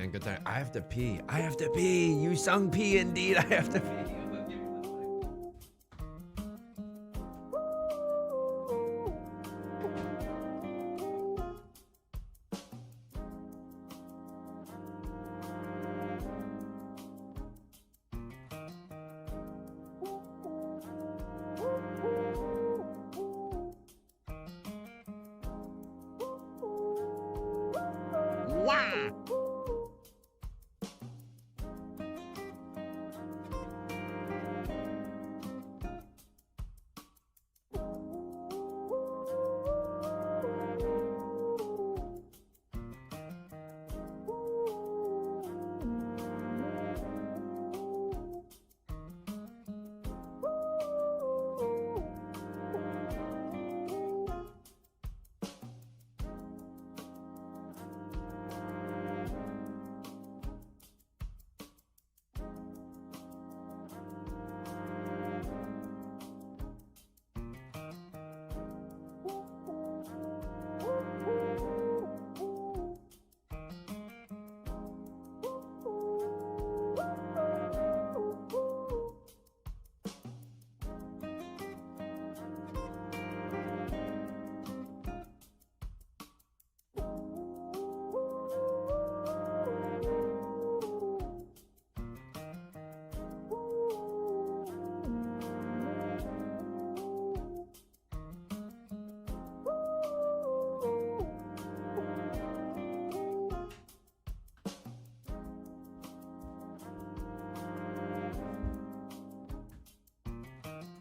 man. Good time. I have to pee. I have to pee. You sung pee indeed. I have to pee. Wow.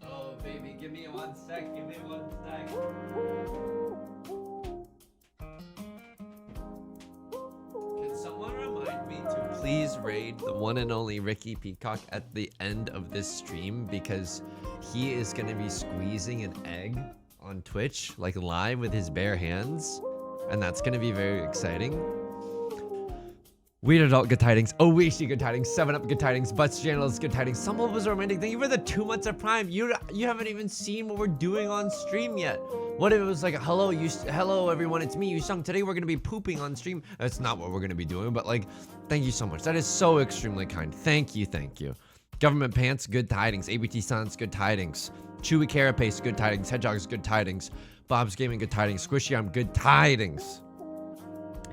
Oh, baby, give me 1 sec. Give me 1 sec. Can someone remind me to please raid the one and only Ricky Peacock at the end of this stream, because he is going to be squeezing an egg on Twitch, like live with his bare hands, and that's going to be very exciting. Weird Adult, good tidings. Oishi, good tidings. 7-Up, good tidings. Butts Channels, good tidings. Some of us romantic. Thank you for the 2 months of Prime. You haven't even seen what we're doing on stream yet. What if it was like, hello everyone, it's me, Yusung. Today we're gonna be pooping on stream. That's not what we're gonna be doing, but like, thank you so much. That is so extremely kind. Thank you, thank you. Government Pants, good tidings. ABT Sans, good tidings. Chewy Carapace, good tidings. Hedgehogs, good tidings. Bob's Gaming, good tidings. Squishy Arm, good tidings.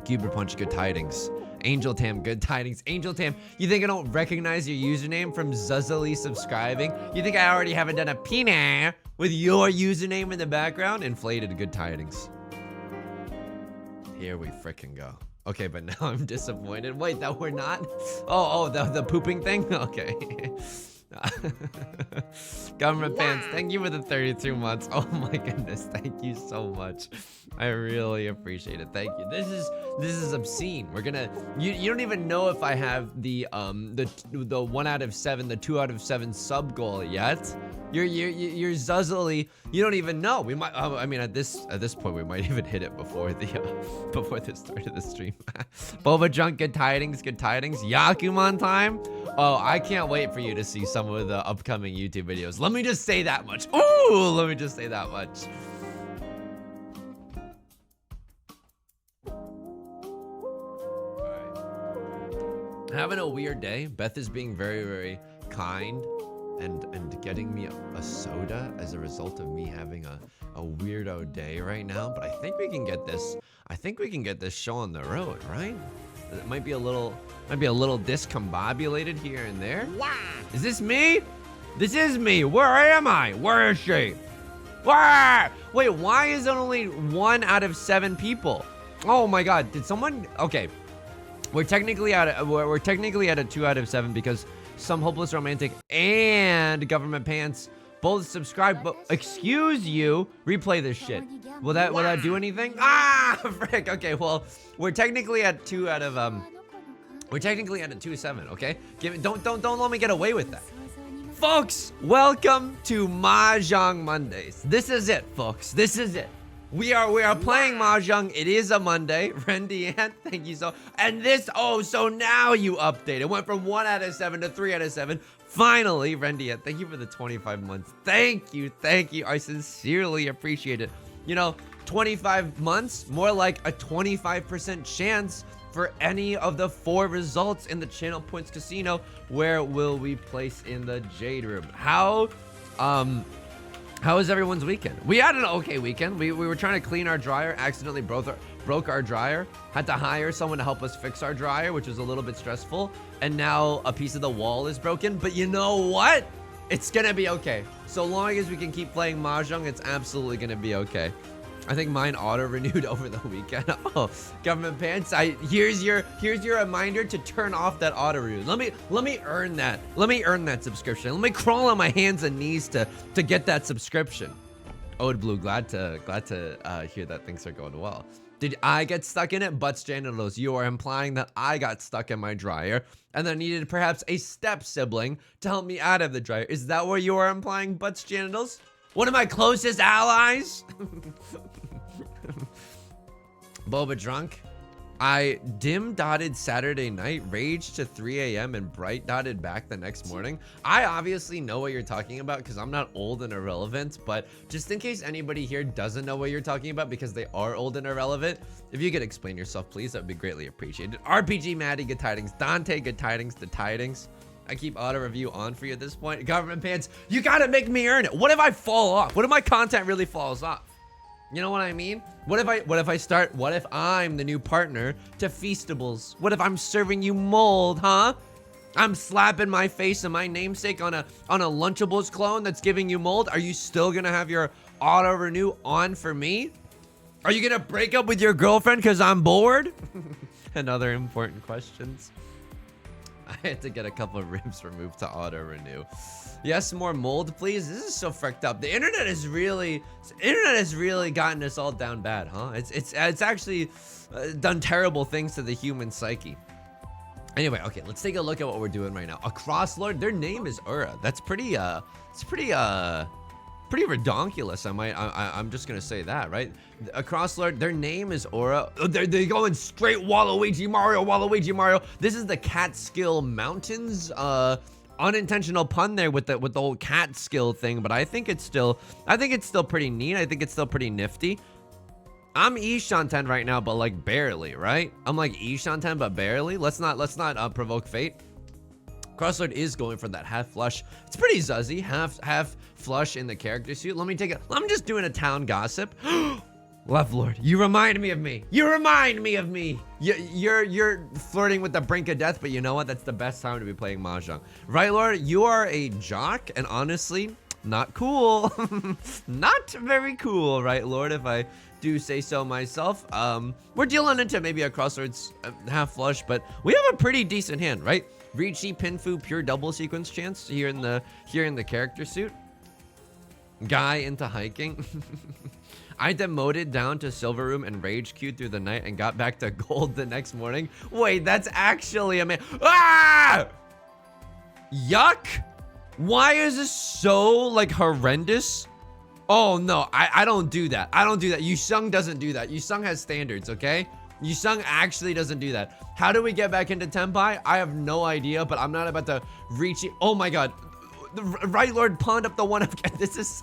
Cuber Punch, good tidings. Angel Tam, good tidings. Angel Tam, you think I don't recognize your username from Zuzzily subscribing? You think I already haven't done a pina with your username in the background? Inflated, good tidings. Here we frickin' go. Okay, but now I'm disappointed. Wait, that we're not? Oh, the pooping thing? Okay. Government fans, thank you for the 32 months. Oh my goodness, thank you so much. I really appreciate it. Thank you. This is obscene. We're gonna you don't even know if I have the 1 out of 7, the 2 out of 7 sub goal yet. You're Zuzzily. You don't even know. We might. I mean, at this point, we might even hit it before the start of the stream. Boba Junk, good tidings. Good tidings. Yakuman time. Oh, I can't wait for you to see some of the upcoming YouTube videos. Let me just say that much. Ooh, let me just say that much. Alright. Having a weird day. Beth is being very, very kind and getting me a soda as a result of me having a weirdo day right now. But I think we can get this. I think we can get this show on the road, right? It might be a little discombobulated here and there. Wow. Is this me? This is me. Where am I? Where is she? Where? Wait, why is it only 1 out of 7 people? Oh my God! Did someone? Okay, we're technically at a 2 out of 7 because some hopeless romantic and government pants both subscribe. But excuse you, replay this shit. Will that do anything? Ah, frick. Okay, well, we're technically at 2 out of We're technically at a 2-7. Okay, don't let me get away with that. Folks, welcome to Mahjong Mondays. This is it, folks. This is it. We are playing Mahjong. It is a Monday. Rendy Ant, thank you so. And this, so now you update. It went from 1 out of 7 to 3 out of 7. Finally, Rendy Ant, thank you for the 25 months. Thank you. I sincerely appreciate it. you know, 25 months, more like a 25% chance for any of the 4 results in the Channel Points Casino. Where will we place in the Jade Room? How was everyone's weekend? We had an okay weekend. We were trying to clean our dryer, accidentally broke our dryer, had to hire someone to help us fix our dryer, which was a little bit stressful, and now a piece of the wall is broken. But you know what? It's gonna be okay. So long as we can keep playing Mahjong, it's absolutely gonna be okay. I think mine auto-renewed over the weekend. Oh, Government Pants, here's your reminder to turn off that auto-renew. Let me earn that. Let me earn that subscription. Let me crawl on my hands and knees to get that subscription. Ode Blue, glad to hear that things are going well. Did I get stuck in it? Butts Genitals, you are implying that I got stuck in my dryer and then needed perhaps a step sibling to help me out of the dryer. Is that what you are implying, Butts Genitals? One of my closest allies? Boba Drunk. I dim-dotted Saturday night, raged to 3 a.m. and bright-dotted back the next morning. I obviously know what you're talking about because I'm not old and irrelevant, but just in case anybody here doesn't know what you're talking about because they are old and irrelevant, if you could explain yourself, please, that would be greatly appreciated. RPG Maddie, good tidings. Dante, good tidings. The tidings. I keep auto review on for you at this point. Government Pants, you gotta make me earn it. What if I fall off? What if my content really falls off? You know what I mean? What if I'm the new partner to Feastables? What if I'm serving you mold, huh? I'm slapping my face and my namesake on a Lunchables clone that's giving you mold. Are you still gonna have your auto renew on for me? Are you gonna break up with your girlfriend because I'm bored? And other important questions. I had to get a couple of ribs removed to auto renew. Yes, more mold, please. This is so freaked up. The internet has really gotten us all down bad, huh? It's actually done terrible things to the human psyche. Anyway, okay, let's take a look at what we're doing right now. A Crosslord, their name is Ura. That's pretty redonkulous. I'm just gonna say that, right? A Crosslord, their name is Ura. Oh, they're going straight Waluigi Mario. This is the Catskill Mountains. Unintentional pun there with the whole Catskill thing, but I think it's still pretty neat. I think it's still pretty nifty. I'm Ishanten right now, but like barely, right? I'm like Ishanten, but barely. Let's not provoke fate. Crosslord is going for that half flush. It's pretty zuzzy, half flush in the character suit. I'm just doing a town gossip. Love Lord, you remind me of me. You're flirting with the brink of death, but you know what? That's the best time to be playing Mahjong. Right, Lord? You are a jock, and honestly, not cool. Not very cool, right, Lord? If I do say so myself. We're dealing into maybe a Crosslord's half flush, but we have a pretty decent hand, right? Ricci, Pinfu, pure double sequence chance here in the character suit. Guy into hiking. I demoted down to silver room and rage queued through the night and got back to gold the next morning. Wait, that's actually ah! Yuck! Why is this so like horrendous? Oh no, I don't do that. I don't do that. Yusung doesn't do that. Yusung has standards, okay? Yusung actually doesn't do that. How do we get back into Tenpai? I have no idea, but I'm not about to reach it. Oh my god. The Right Lord pawned up the one of this is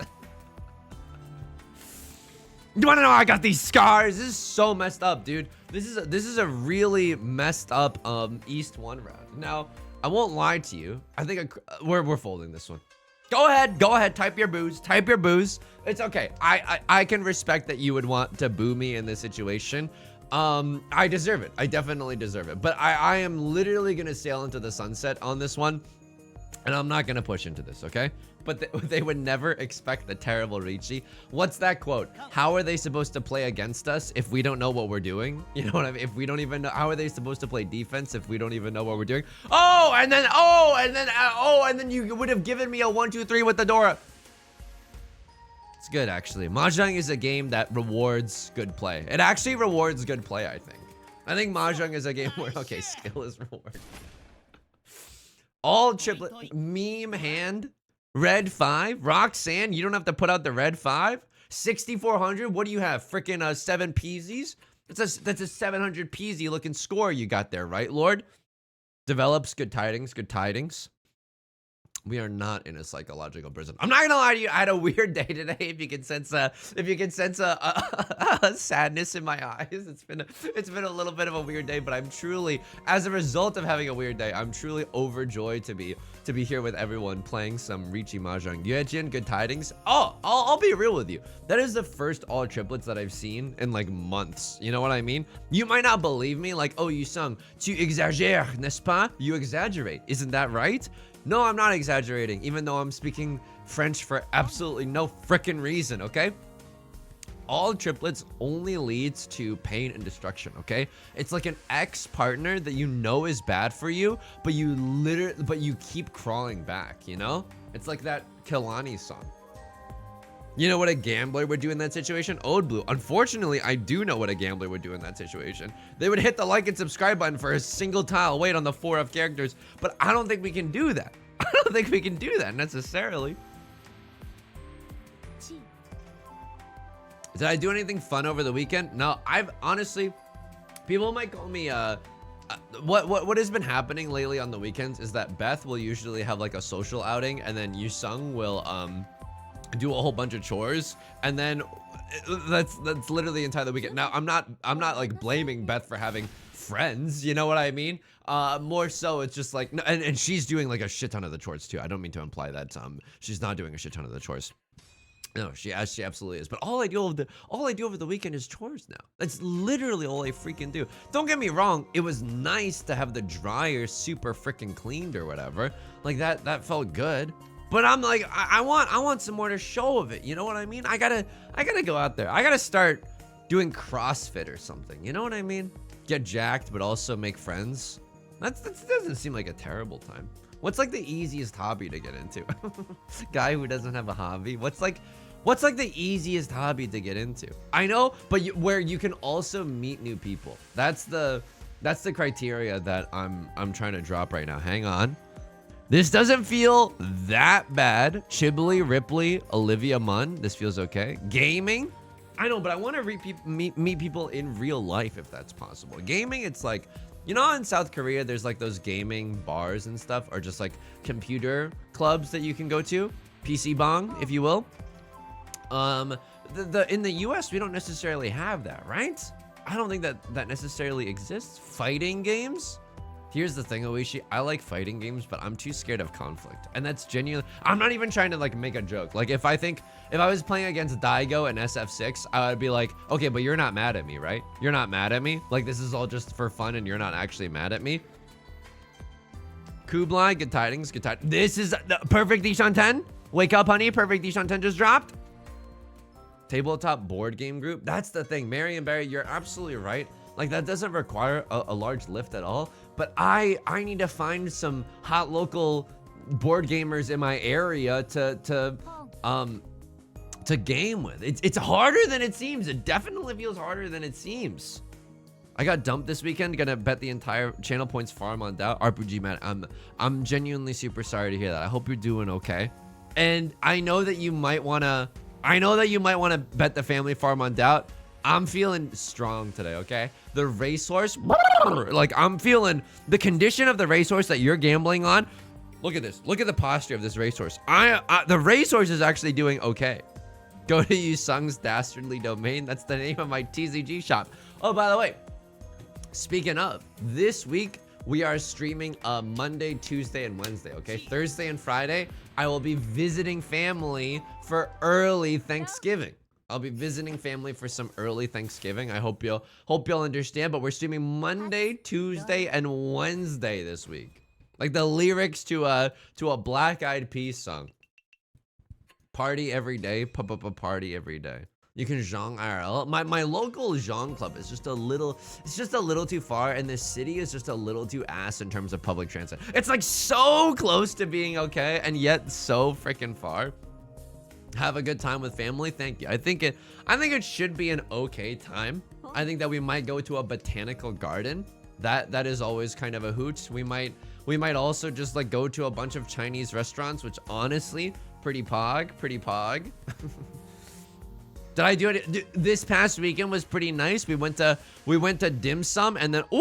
You wanna know how I got these scars? This is so messed up, dude. This is a really messed up East 1 round. Now, I won't lie to you. I think we're folding this one. Go ahead, type your boos. It's okay. I can respect that you would want to boo me in this situation. I deserve it. I definitely deserve it. But I am literally gonna sail into the sunset on this one, and I'm not gonna push into this, okay? But they would never expect the terrible Ricci. What's that quote? How are they supposed to play against us if we don't know what we're doing? You know what I mean? If we don't even know, how are they supposed to play defense if we don't even know what we're doing? And then you would have given me a 1, 2, 3 with the Dora. It's good, actually. Mahjong is a game that rewards good play. It actually rewards good play, I think. I think Mahjong is a game where, okay, skill is rewarded. All triplet, meme hand, red 5, Roxanne, you don't have to put out the red 5. 6,400, what do you have? Freaking 7 peasies? That's a 700 peasy looking score you got there, right, Lord? Develops, good tidings, good tidings. We are not in a psychological prison. I'm not gonna lie to you. I had a weird day today. If you can sense a sadness in my eyes, it's been a little bit of a weird day. But I'm truly, as a result of having a weird day, I'm truly overjoyed to be here with everyone playing some Riichi Mahjong. Yuejin, good tidings. Oh, I'll be real with you. That is the first all triplets that I've seen in like months. You know what I mean? You might not believe me. Like, oh, you sung, tu exagères, n'est-ce pas? You exaggerate, isn't that right? No, I'm not exaggerating, even though I'm speaking French for absolutely no frickin' reason, okay? All triplets only leads to pain and destruction, okay? It's like an ex-partner that you know is bad for you, but you keep crawling back, you know? It's like that Kehlani song. You know what a gambler would do in that situation? Ode Blue. Unfortunately, I do know what a gambler would do in that situation. They would hit the like and subscribe button for a single tile wait on the 4F characters, but I don't think we can do that. I don't think we can do that necessarily. Did I do anything fun over the weekend? No, I've honestly, people might call me, what has been happening lately on the weekends is that Beth will usually have like a social outing, and then Yusung will, do a whole bunch of chores, and then that's literally the entire weekend. Now I'm not like blaming Beth for having friends, you know what I mean? More so it's just like, and she's doing like a shit ton of the chores too. I don't mean to imply that she's not doing a shit ton of the chores. No, she absolutely is. But all I do over the weekend is chores now. That's literally all I freaking do. Don't get me wrong, it was nice to have the dryer super freaking cleaned or whatever. Like that felt good. But I'm like, I want some more to show of it. You know what I mean? I gotta go out there. I gotta start doing CrossFit or something. You know what I mean? Get jacked, but also make friends. That doesn't seem like a terrible time. What's like the easiest hobby to get into? Guy who doesn't have a hobby. What's like the easiest hobby to get into? I know, but where you can also meet new people. That's the criteria that I'm trying to drop right now. Hang on. This doesn't feel that bad. Chiblee, Ripley, Olivia Munn. This feels okay. Gaming. I know, but I want to meet people in real life if that's possible. Gaming, it's like, you know, in South Korea, there's like those gaming bars and stuff, or just like computer clubs that you can go to. PC bong, if you will. In the US, we don't necessarily have that, right? I don't think that necessarily exists. Fighting games. Here's the thing, Oishi, I like fighting games, but I'm too scared of conflict. And that's genuine. I'm not even trying to like make a joke. Like if I was playing against Daigo and SF6, I would be like, okay, but you're not mad at me, right? You're not mad at me? Like this is all just for fun and you're not actually mad at me? Kublai, good tidings, good tidings. This is the perfect Dishon 10. Wake up, honey, perfect Dishon 10 just dropped. Tabletop board game group. That's the thing, Mary and Barry, you're absolutely right. Like that doesn't require a large lift at all. But I need to find some hot local board gamers in my area to game with. It's harder than it seems. It definitely feels harder than it seems. I got dumped this weekend. Gonna bet the entire channel points farm on doubt. RPG man, I'm genuinely super sorry to hear that. I hope you're doing okay. And I know that you might wanna bet the family farm on doubt. I'm feeling strong today, okay? The racehorse, like I'm feeling the condition of the racehorse that you're gambling on. Look at this. Look at the posture of this racehorse. The racehorse is actually doing okay. Go to Yusung's dastardly domain. That's the name of my TCG shop. Oh, by the way, speaking of, this week we are streaming Monday, Tuesday, and Wednesday, okay? Thursday and Friday, I will be visiting family for early Thanksgiving. I'll be visiting family for some early Thanksgiving. I hope you'll understand, but we're streaming Monday, Tuesday, and Wednesday this week. Like the lyrics to a Black Eyed Peas song. Party every day, party every day. You can Zhang IRL. My local Zhang club is just a little too far, and this city is just a little too ass in terms of public transit. It's like so close to being okay, and yet so freaking far. Have a good time with family. Thank you. I think it should be an okay time. I think that we might go to a botanical garden. That is always kind of a hoot. We might also just like go to a bunch of Chinese restaurants, which honestly, pretty pog. Did I do it? This past weekend was pretty nice. We went to dim sum, and then ooh.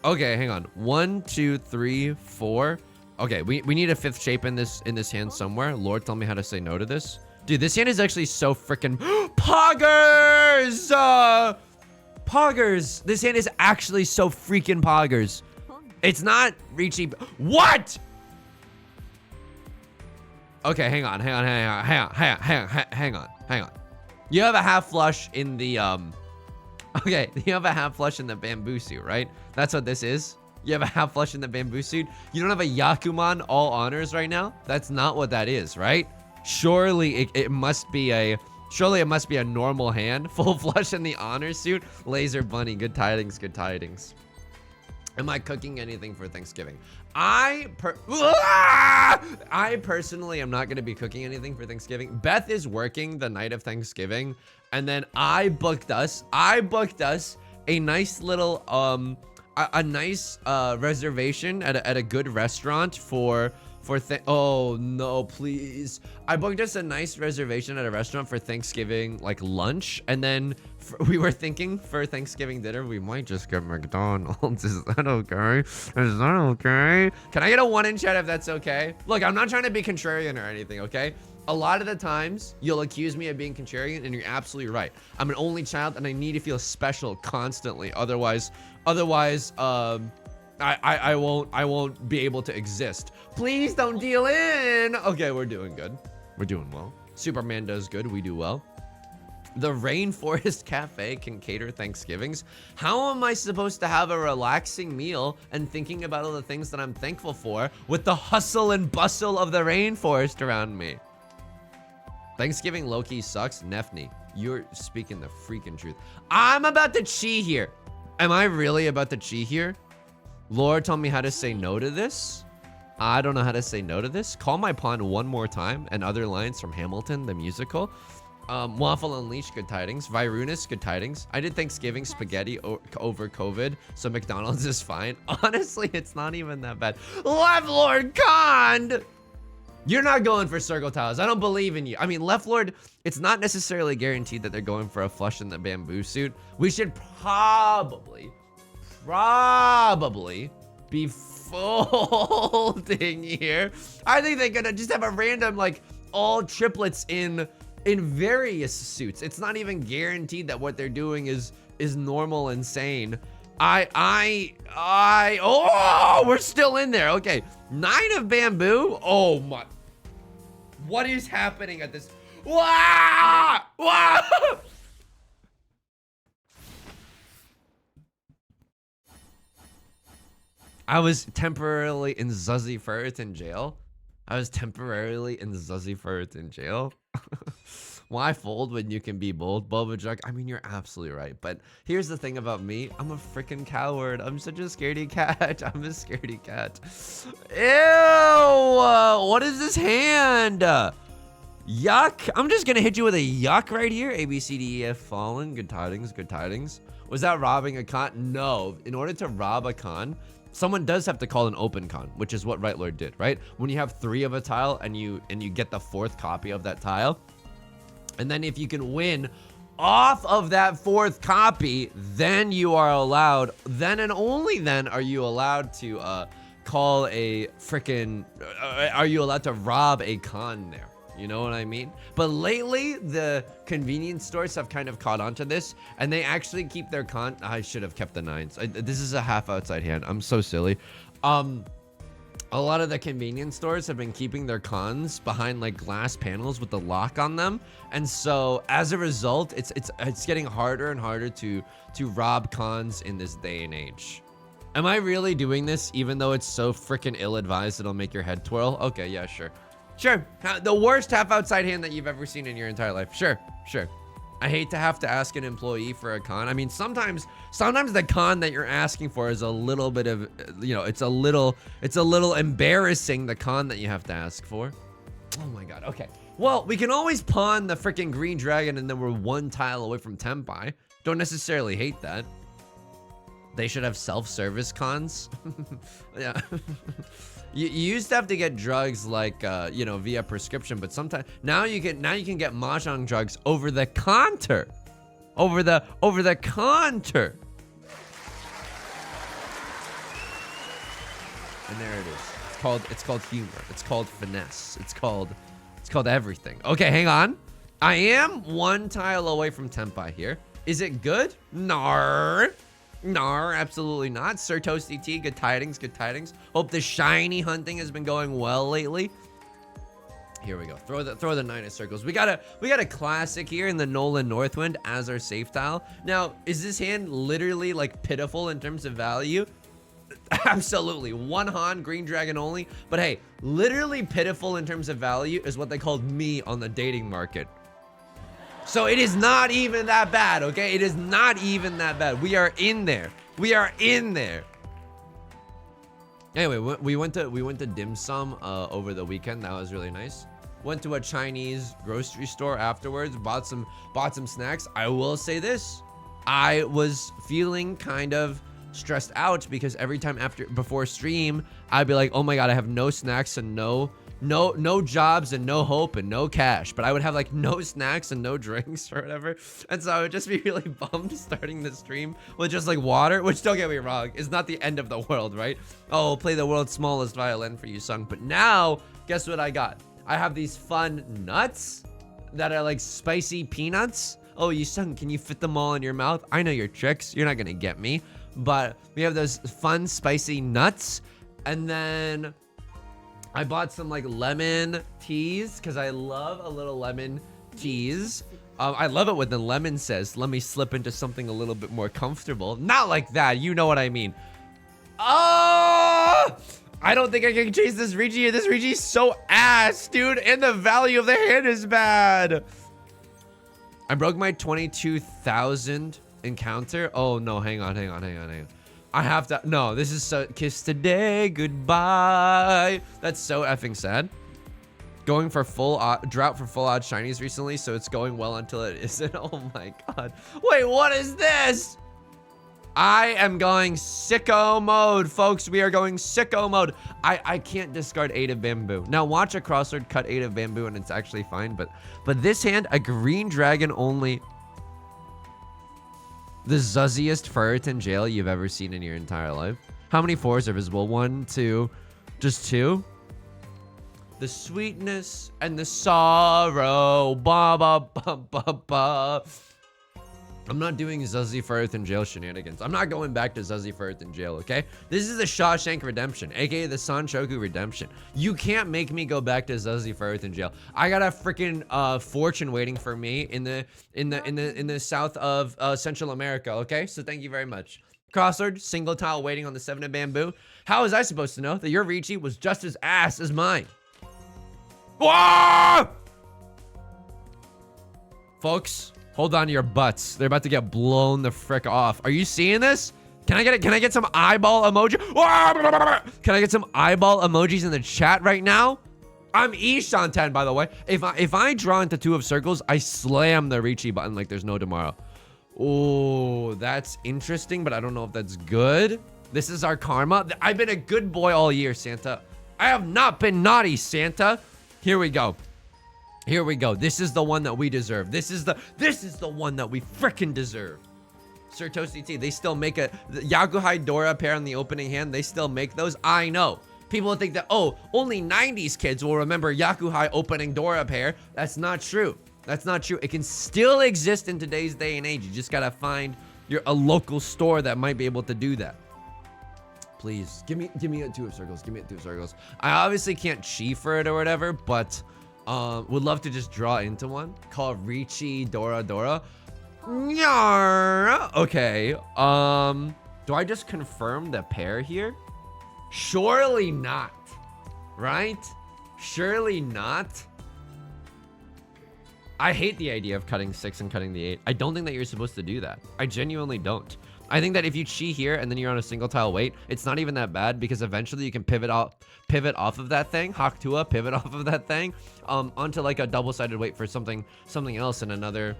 Okay, hang on. 1, 2, 3, 4. Okay, we need a 5th shape in this hand somewhere. Lord, tell me how to say no to this. Dude, this hand is actually so freaking poggers! Poggers! This hand is actually so freaking poggers. It's not reaching. What? Okay, hang on. You have a half flush in the Okay, you have a half flush in the bamboo suit, right? That's what this is. You have a half flush in the bamboo suit. You don't have a Yakuman all honors right now. That's not what that is, right? Surely it must be a normal hand. Full flush in the honor suit. Laser bunny. Good tidings. Good tidings. Am I cooking anything for Thanksgiving? I personally am not going to be cooking anything for Thanksgiving. Beth is working the night of Thanksgiving, and then I booked us a nice little a nice reservation at a good restaurant for oh no, please. I booked us a nice reservation at a restaurant for Thanksgiving, like lunch, and then we were thinking for Thanksgiving dinner we might just get McDonald's. Is that okay? Is that okay? Can I get a 1 in chat if that's okay? Look, I'm not trying to be contrarian or anything, okay? A lot of the times you'll accuse me of being contrarian, and you're absolutely right. I'm an only child and I need to feel special constantly. Otherwise, I won't be able to exist. Please don't deal in. Okay, we're doing good. We're doing well. Superman does good. We do well. The Rainforest Cafe can cater Thanksgivings. How am I supposed to have a relaxing meal and thinking about all the things that I'm thankful for with the hustle and bustle of the rainforest around me? Thanksgiving low-key sucks. Nefni, you're speaking the freaking truth. I'm about to chi here. Am I really about to chi here? Lord, tell me how to say no to this. I don't know how to say no to this. Call my pawn one more time, and other lines from Hamilton, the musical. Waffle Unleashed, good tidings. Virunis, good tidings. I did Thanksgiving spaghetti over COVID, so McDonald's is fine. Honestly, it's not even that bad. Left Lord Kond! You're not going for circle tiles. I don't believe in you. I mean, Left Lord, it's not necessarily guaranteed that they're going for a flush in the bamboo suit. We should probably be folding here. I think they're gonna just have a random, like, all triplets in various suits. It's not even guaranteed that what they're doing is normal and sane. Oh, we're still in there. Okay, 9 of bamboo. Oh my, what is happening at this? Wah! Wah! I was temporarily in Zuzzy Ferretin jail. Why fold when you can be bold? Boba Jug, I mean, you're absolutely right. But here's the thing about me. I'm a freaking coward. I'm such a scaredy cat. I'm a scaredy cat. Ew! What is this hand? Yuck. I'm just gonna hit you with a yuck right here. A, B, C, D, E, F, fallen. Good tidings, good tidings. Was that robbing a con? No. In order to rob a con, someone does have to call an open con, which is what Right Lord did, right? When you have 3 of a tile and you get the 4th copy of that tile, and then if you can win off of that 4th copy, then you are allowed, then and only then are you allowed to call a freaking, are you allowed to rob a con there? You know what I mean? But lately, the convenience stores have kind of caught on to this, and they actually keep their con. I should have kept the 9s. This is a half outside hand. I'm so silly. A lot of the convenience stores have been keeping their cons behind like glass panels with the lock on them, and so as a result, it's getting harder and harder to rob cons in this day and age. Am I really doing this even though it's so freaking ill-advised it'll make your head twirl? Okay, yeah, sure. Sure. The worst half outside hand that you've ever seen in your entire life. Sure. I hate to have to ask an employee for a con. I mean, sometimes the con that you're asking for is a little bit of, you know, it's a little embarrassing, the con that you have to ask for. Oh my god. Okay. Well, we can always pawn the freaking green dragon and then we're 1 tile away from Tempai. Don't necessarily hate that. They should have self-service cons. Yeah. You used to have to get drugs like, you know, via prescription, but sometimes now you can get mahjong drugs over the counter, over the counter. And there it is. called humor. It's called finesse. It's called everything. Okay, hang on. I am one tile away from Tenpai here. Is it good? Nar, absolutely not. Sir Toasty T, good tidings, good tidings. Hope the shiny hunting has been going well lately. Here we go. Throw the 9 of circles. We got a classic here in the Nolan Northwind as our safe tile. Now, is this hand literally like pitiful in terms of value? Absolutely. 1 Han, green dragon only. But hey, literally pitiful in terms of value is what they called me on the dating market. So it is not even that bad, okay? It is not even that bad. We are in there. We are in there. Anyway, we went to dim sum over the weekend. That was really nice. Went to a Chinese grocery store afterwards, bought some snacks. I will say this. I was feeling kind of stressed out because every time before stream, I'd be like, "Oh my god, I have no snacks and no jobs and no hope and no cash." But I would have like no snacks and no drinks or whatever. And so I would just be really bummed starting the stream with just like water, which, don't get me wrong, is not the end of the world, right? Oh, play the world's smallest violin for you, Sung. But now, guess what I got? I have these fun nuts that are like spicy peanuts. Oh, you Sung, can you fit them all in your mouth? I know your tricks. You're not gonna get me. But we have those fun spicy nuts. And then I bought some like lemon teas because I love a little lemon teas. I love it when the lemon says, "Let me slip into something a little bit more comfortable." Not like that. You know what I mean. Oh! I don't think I can chase this Rigi. This Rigi's so ass, dude. And the value of the hand is bad. I broke my 22,000 encounter. Oh, no. Hang on. I have to. No, this is so. Kiss today. Goodbye. That's so effing sad. Going for full drought for full odd shinies recently, so it's going well until it isn't. Oh my god. Wait, what is this? I am going sicko mode, folks. We are going sicko mode. I can't discard 8 of bamboo. Now watch a crossword cut 8 of bamboo and it's actually fine, but this hand, a green dragon only. The zuzziest Ferritin jail you've ever seen in your entire life. How many 4s are visible? 1, 2, just 2. The sweetness and the sorrow. Ba ba ba ba ba. I'm not doing Zuzzy Ferritin jail shenanigans. I'm not going back to Zuzzy Ferritin jail, okay? This is the Shawshank Redemption, aka the Sanchoku Redemption. You can't make me go back to Zuzzy Ferritin jail. I got a freaking fortune waiting for me in the south of Central America, okay? So thank you very much. Crossword, single tile waiting on the 7 of bamboo. How was I supposed to know that your Ricci was just as ass as mine? Whoa! Folks, hold on to your butts. They're about to get blown the frick off. Are you seeing this? Can I get some eyeball emoji? Can I get some eyeball emojis in the chat right now? I'm Ishan 10, by the way. If I draw into 2 of circles, I slam the Ricci button like there's no tomorrow. Oh, that's interesting, but I don't know if that's good. This is our karma. I've been a good boy all year, Santa. I have not been naughty, Santa. Here we go. Here we go. This is the one that we deserve. This is the one that we frickin' deserve. Sir Toasty T, they still make the Yakuhai Dora pair on the opening hand. They still make those. I know. People think that, oh, only 90s kids will remember Yakuhai opening Dora pair. That's not true. That's not true. It can still exist in today's day and age. You just gotta find a local store that might be able to do that. Please, give me a 2 of circles. Give me a 2 of circles. I obviously can't chi for it or whatever, but would love to just draw into one. Call Ricci Dora Dora. Nyar. Okay. Do I just confirm the pair here? Surely not. Right? Surely not. I hate the idea of cutting 6 and cutting the 8. I don't think that you're supposed to do that. I genuinely don't. I think that if you chi here and then you're on a single tile wait, it's not even that bad because eventually you can pivot off of that thing, Haktua, pivot off of that thing, onto like a double-sided wait for something else in another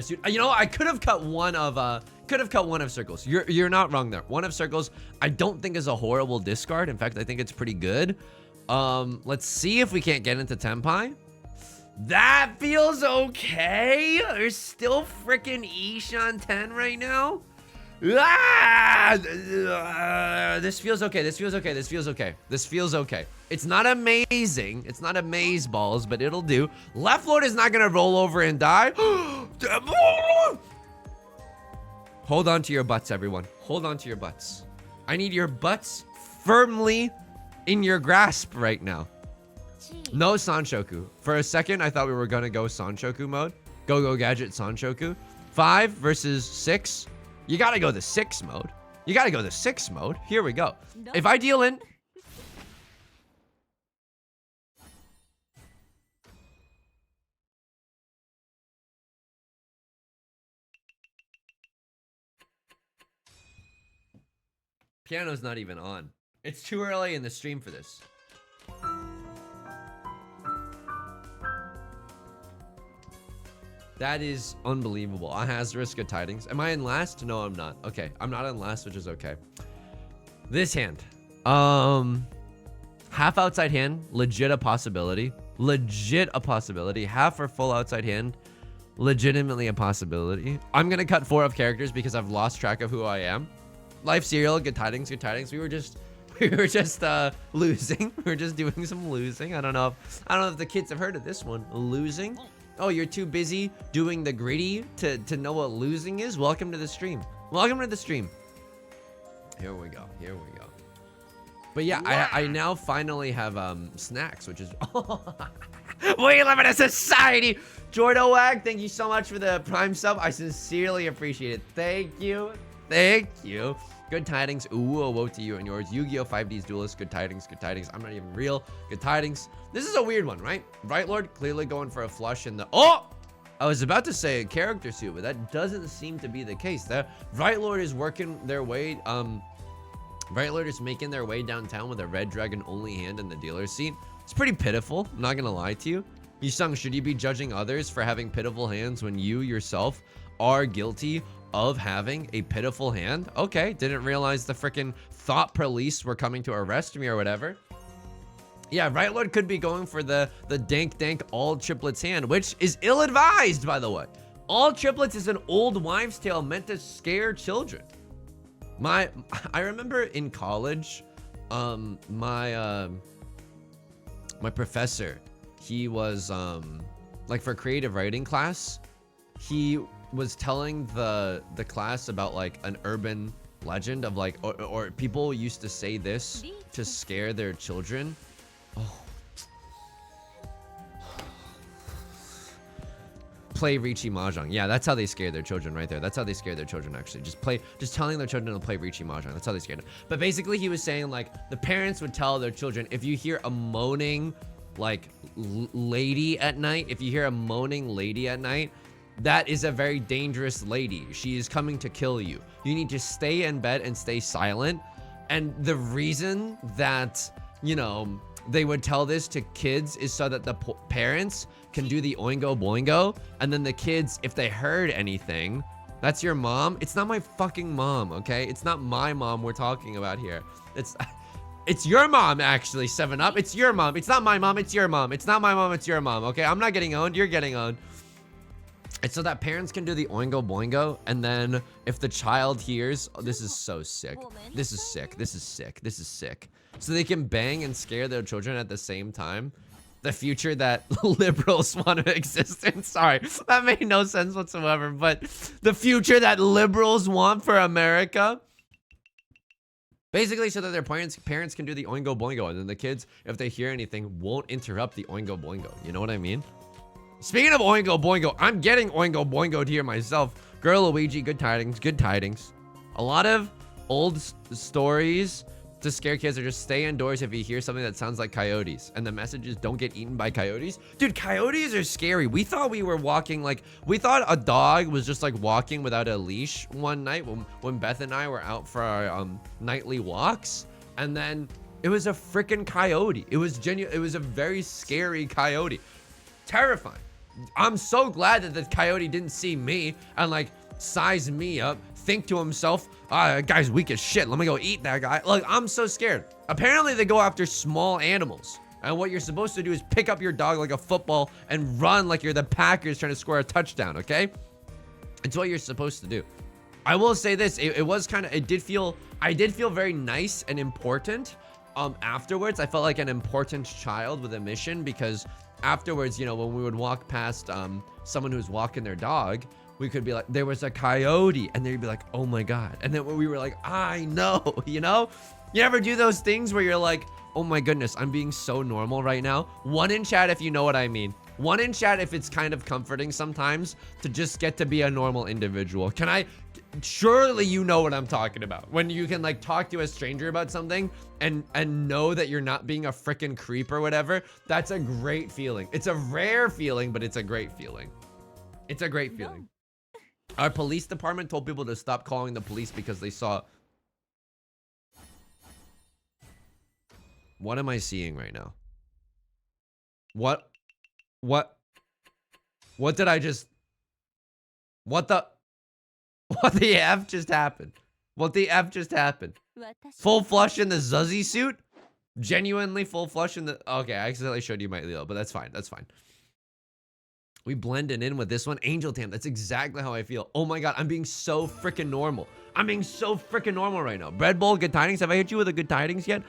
suit. You know, I could have cut one of circles. You're not wrong there. 1 of circles, I don't think is a horrible discard. In fact, I think it's pretty good. Let's see if we can't get into Tenpai. That feels okay. There's still freaking Ishan 10 right now. This feels okay. This feels okay. This feels okay. This feels okay. It's not amazing. It's not amaze balls, but it'll do. Left Lord is not gonna roll over and die. Hold on to your butts, everyone. Hold on to your butts. I need your butts firmly in your grasp right now. No Sanshoku. For a second, I thought we were gonna go Sanshoku mode. Go gadget Sanshoku. 5 versus 6. You gotta go the 6 mode. You gotta go the 6 mode. Here we go. If I deal in... Piano's not even on. It's too early in the stream for this. That is unbelievable. Ahasuerus, good tidings. Am I in last? No, I'm not. Okay, I'm not in last, which is okay. This hand. Half outside hand, legit a possibility. Legit a possibility. Half or full outside hand, legitimately a possibility. I'm gonna cut 4 of characters because I've lost track of who I am. Life Serial, good tidings, good tidings. We were just losing. We were just doing some losing. I don't know if the kids have heard of this one. Losing. Oh, you're too busy doing the gritty to know what losing is? Welcome to the stream. Welcome to the stream. Here we go. Here we go. But yeah, wow. I now finally have snacks, which is... We live in a society! Jordo Wag, thank you so much for the Prime sub. I sincerely appreciate it. Thank you. Thank you. Good tidings. Ooh, woe to you and yours. Yu-Gi-Oh! 5D's Duelist. Good tidings. Good tidings. I'm not even real. Good tidings. This is a weird one, right? Right Lord clearly going for a flush in the... Oh! I was about to say a character suit, but that doesn't seem to be the case. The Right Lord is working their way... Right Lord is making their way downtown with a red dragon only hand in the dealer's seat. It's pretty pitiful. I'm not gonna lie to you. Yusung, should you be judging others for having pitiful hands when you yourself are guilty of having a pitiful hand? Okay, didn't realize the freaking thought police were coming to arrest me or whatever. Yeah, Right Lord could be going for the dank all triplets hand, which is ill-advised, by the way. All triplets is an old wives' tale meant to scare children. I remember in college, my professor, he was like for creative writing class, he was telling the class about like an urban legend of like or people used to say this to scare their children. Oh. Play Riichi Mahjong. Yeah, that's how they scare their children right there. That's how they scare their children actually. Just telling their children to play Riichi Mahjong. That's how they scared them. But basically he was saying like the parents would tell their children, if you hear a moaning like lady at night, if you hear a moaning lady at night, that is a very dangerous lady. She is coming to kill you. You need to stay in bed and stay silent. And the reason that, you know, they would tell this to kids is so that the parents can do the oingo boingo, and then the kids, if they heard anything, that's your mom. It's not my fucking mom, okay? It's not my mom we're talking about here. It's your mom, actually, 7up. It's your mom. It's not my mom, it's your mom. It's not my mom, it's your mom, okay? I'm not getting owned, you're getting owned. It's so that parents can do the oingo boingo, and then if the child hears, oh, this is so sick. This is sick. This is sick. This is sick. So they can bang and scare their children at the same time. The future that liberals want to exist in. Sorry, that made no sense whatsoever, but the future that liberals want for America. Basically, so that their parents can do the oingo boingo, and then the kids, if they hear anything, won't interrupt the oingo boingo. You know what I mean? Speaking of oingo boingo, I'm getting oingo boingoed here myself. Girl Luigi, good tidings, good tidings. A lot of old stories to scare kids are just stay indoors if you hear something that sounds like coyotes. And the message is don't get eaten by coyotes. Dude, coyotes are scary. We thought we were walking like, we thought a dog was just like walking without a leash one night when Beth and I were out for our nightly walks. And then it was a freaking coyote. It was genuine. It was a very scary coyote. Terrifying. I'm so glad that the coyote didn't see me and like size me up, think to himself, that guy's weak as shit, let me go eat that guy. Like, I'm so scared. Apparently they go after small animals, and what you're supposed to do is pick up your dog like a football and run like you're the Packers trying to score a touchdown, okay? It's what you're supposed to do. I will say this, it was kind of, I did feel very nice and important. Afterwards, I felt like an important child with a mission, because afterwards, you know, when we would walk past someone who's walking their dog, we could be like, there was a coyote, and they'd be like, oh my God. And then we were like, I know, you know? You ever do those things where you're like, oh my goodness, I'm being so normal right now? One in chat if you know what I mean. One in chat if it's kind of comforting sometimes to just get to be a normal individual. Surely you know what I'm talking about. When you can like talk to a stranger about something and know that you're not being a freaking creep or whatever. That's a great feeling. It's a rare feeling, but it's a great feeling. It's a great feeling. Our police department told people to stop calling the police because they saw... What am I seeing right now? What did I just... What the F just happened? What the F just happened? Full flush in the Zuzzy suit? Genuinely full flush in the... Okay, I accidentally showed you my Leo, but that's fine. That's fine. We blended in with this one. Angel Tam, that's exactly how I feel. Oh my God, I'm being so freaking normal. I'm being so freaking normal right now. Bread Bowl, good tidings. Have I hit you with a good tidings yet?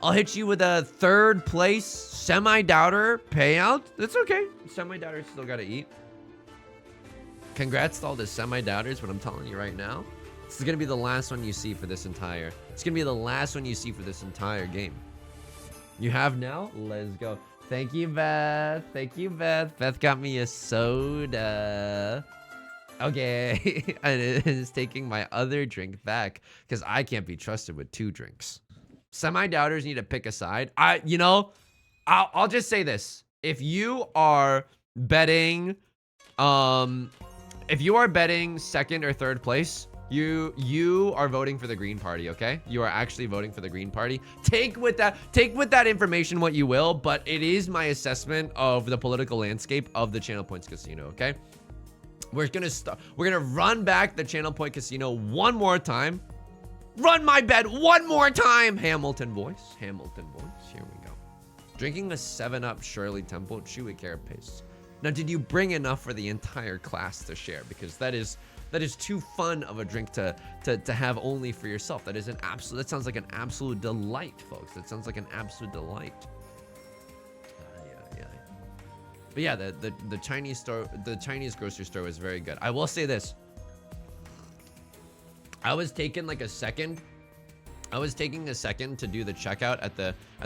I'll hit you with a 3rd place semi-doubter payout. That's okay. Semi-doubters still gotta eat. Congrats to all the semi-doubters, but I'm telling you right now, this is gonna be the last one you see for this entire... It's gonna be the last one you see for this entire game. You have now? Let's go. Thank you, Beth. Thank you, Beth. Beth got me a soda. Okay. And it is taking my other drink back because I can't be trusted with 2 drinks. Semi-doubters need to pick a side. I'll just say this. If you are betting, if you are betting 2nd or 3rd place, you are voting for the Green Party, okay? You are actually voting for the Green Party. Take with that information what you will, but it is my assessment of the political landscape of the Channel Points Casino, okay? We're gonna run back the Channel Point Casino one more time. Run my bet one more time. Hamilton voice. Hamilton voice. Here we go. Drinking a 7-Up Shirley Temple Chewy Carapace. Now, did you bring enough for the entire class to share? Because that is too fun of a drink to have only for yourself. That sounds like an absolute delight, folks. That sounds like an absolute delight. Yeah. But yeah, the Chinese store, the Chinese grocery store was very good. I will say this. I was taking a second to do the checkout at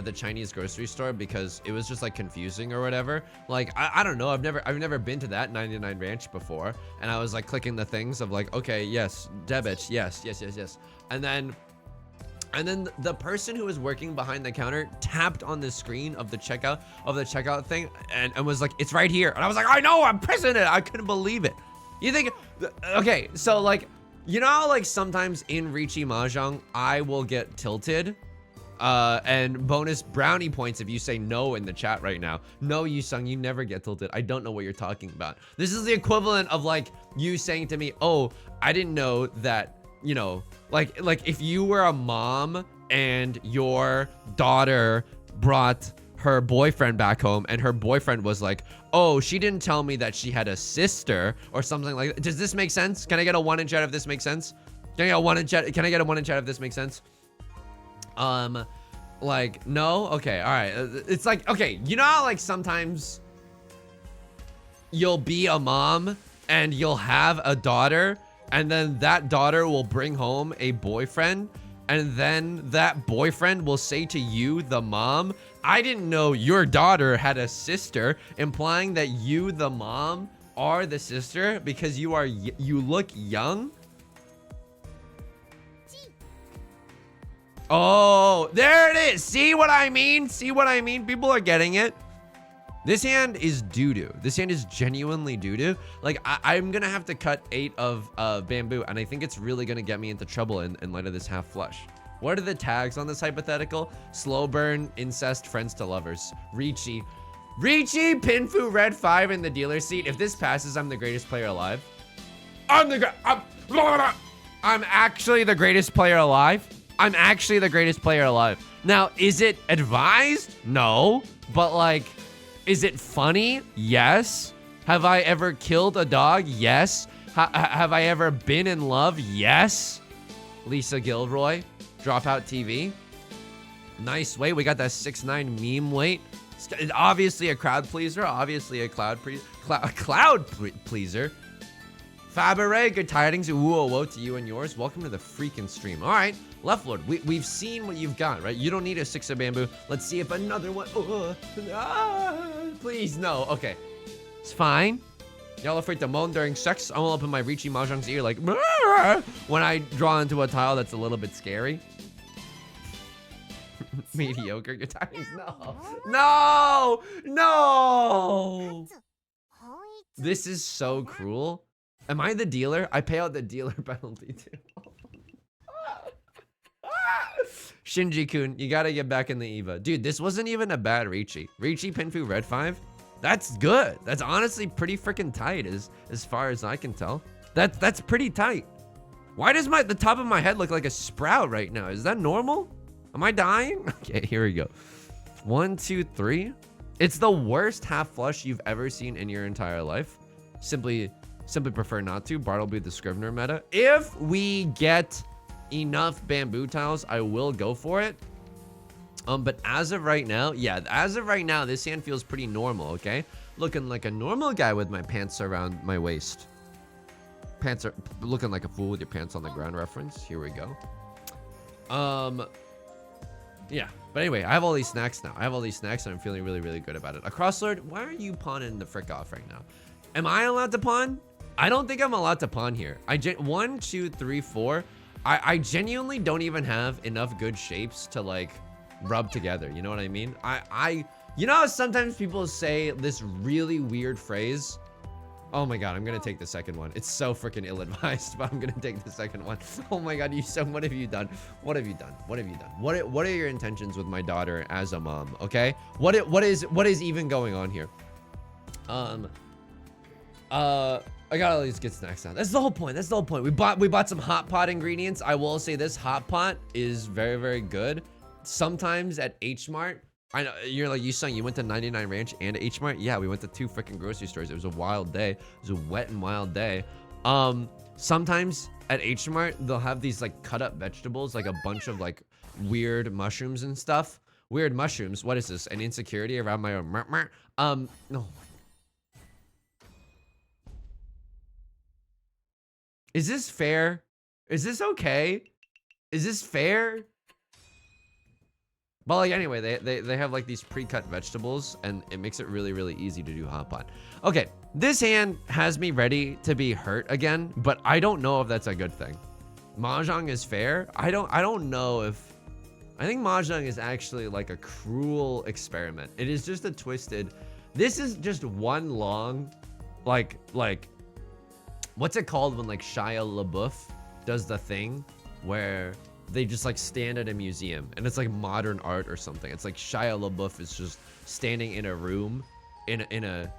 the Chinese grocery store because it was just like confusing or whatever. Like I don't know, I've never been to that 99 Ranch before, and I was like clicking the things of like, okay, yes, debit, yes, and then the person who was working behind the counter tapped on the screen of the checkout thing and was like, it's right here, and I was like, I know, I'm pressing it. I couldn't believe it. You think, okay, so like, you know how like sometimes in Riichi Mahjong, I will get tilted? And bonus brownie points if you say no in the chat right now. No, Yusung, you never get tilted. I don't know what you're talking about. This is the equivalent of like you saying to me, oh, I didn't know that, you know, like if you were a mom and your daughter brought her boyfriend back home and her boyfriend was like, oh, she didn't tell me that she had a sister or something like that. Does this make sense? Can I get a 1 in chat if this makes sense? Can I get a 1 in chat? Can I get a 1 in chat if this makes sense? Like, no? Okay, all right. It's like, okay, you know how like sometimes you'll be a mom and you'll have a daughter and then that daughter will bring home a boyfriend and then that boyfriend will say to you, the mom, I didn't know your daughter had a sister, implying that you, the mom, are the sister because you look young. Oh, there it is. See what I mean? See what I mean? People are getting it. This hand is doo-doo. This hand is genuinely doo-doo. Like, I'm gonna have to cut 8 of bamboo, and I think it's really gonna get me into trouble in light of this half flush. What are the tags on this hypothetical? Slow burn, incest, friends to lovers. Riichi, Pinfu, red 5 in the dealer seat. If this passes, I'm the greatest player alive. I'm actually the greatest player alive. I'm actually the greatest player alive. Now, is it advised? No. But like, is it funny? Yes. Have I ever killed a dog? Yes. Have I ever been in love? Yes. Lisa Gilroy, Dropout TV. Nice weight. We got that 6'9" meme weight. It's obviously a crowd pleaser. Obviously a cloud pleaser. Faberé, good tidings. Whoa to you and yours. Welcome to the freaking stream. All right, Left Lord, we've seen what you've got, right? You don't need a 6 of bamboo. Let's see if another one. Please, no. Okay, it's fine. Y'all afraid to moan during sex? I'm all up in my Richie Mahjong's ear like when I draw into a tile that's a little bit scary. Mediocre, good tidings. No. This is so cruel. Am I the dealer? I pay out the dealer penalty too. Shinji-kun, you gotta get back in the EVA. Dude, this wasn't even a bad Riichi. Riichi Pinfu Red 5? That's good. That's honestly pretty freaking tight as far as I can tell. That's pretty tight. Why does the top of my head look like a sprout right now? Is that normal? Am I dying? Okay, here we go. 1, 2, 3. It's the worst half flush you've ever seen in your entire life. Simply prefer not to. Bartleby the Scrivener meta. If we get enough bamboo tiles, I will go for it. But as of right now, this hand feels pretty normal, okay? Looking like a normal guy with my pants around my waist. Pants are looking like a fool with your pants on the ground reference. Here we go. Yeah, but anyway, I have all these snacks now. And I'm feeling really, really good about it. A Crosslord, why are you pawning the frick off right now? Am I allowed to pawn? I don't think I'm allowed to pawn here. 1, 2, 3, 4. I genuinely don't even have enough good shapes to like rub together. You know what I mean? You know how sometimes people say this really weird phrase? Oh my god, I'm gonna take the second one. It's so freaking ill-advised, but I'm gonna take the second one. Oh my god, what have you done? What have you done? What are your intentions with my daughter as a mom? Okay, what is even going on here? I got all these good snacks now. That's the whole point. We bought some hot pot ingredients. I will say this hot pot is very, very good. Sometimes at H Mart, I know you're like, you went to 99 Ranch and H Mart. Yeah, we went to 2 freaking grocery stores. It was a wild day. It was a wet and wild day. Sometimes at H Mart, they'll have these like cut up vegetables, like a bunch of like weird mushrooms and stuff. Weird mushrooms. What is this? An insecurity around my own. No. Is this fair? Is this okay? Is this fair? But like anyway, they have like these pre-cut vegetables and it makes it really, really easy to do hot pot. Okay, this hand has me ready to be hurt again, but I don't know if that's a good thing. Mahjong is fair. I don't know if I think Mahjong is actually like a cruel experiment. It is just a twisted. This is just one long like what's it called when like Shia LaBeouf does the thing where they just like stand at a museum and it's like modern art or something. It's like Shia LaBeouf is just standing in a room in a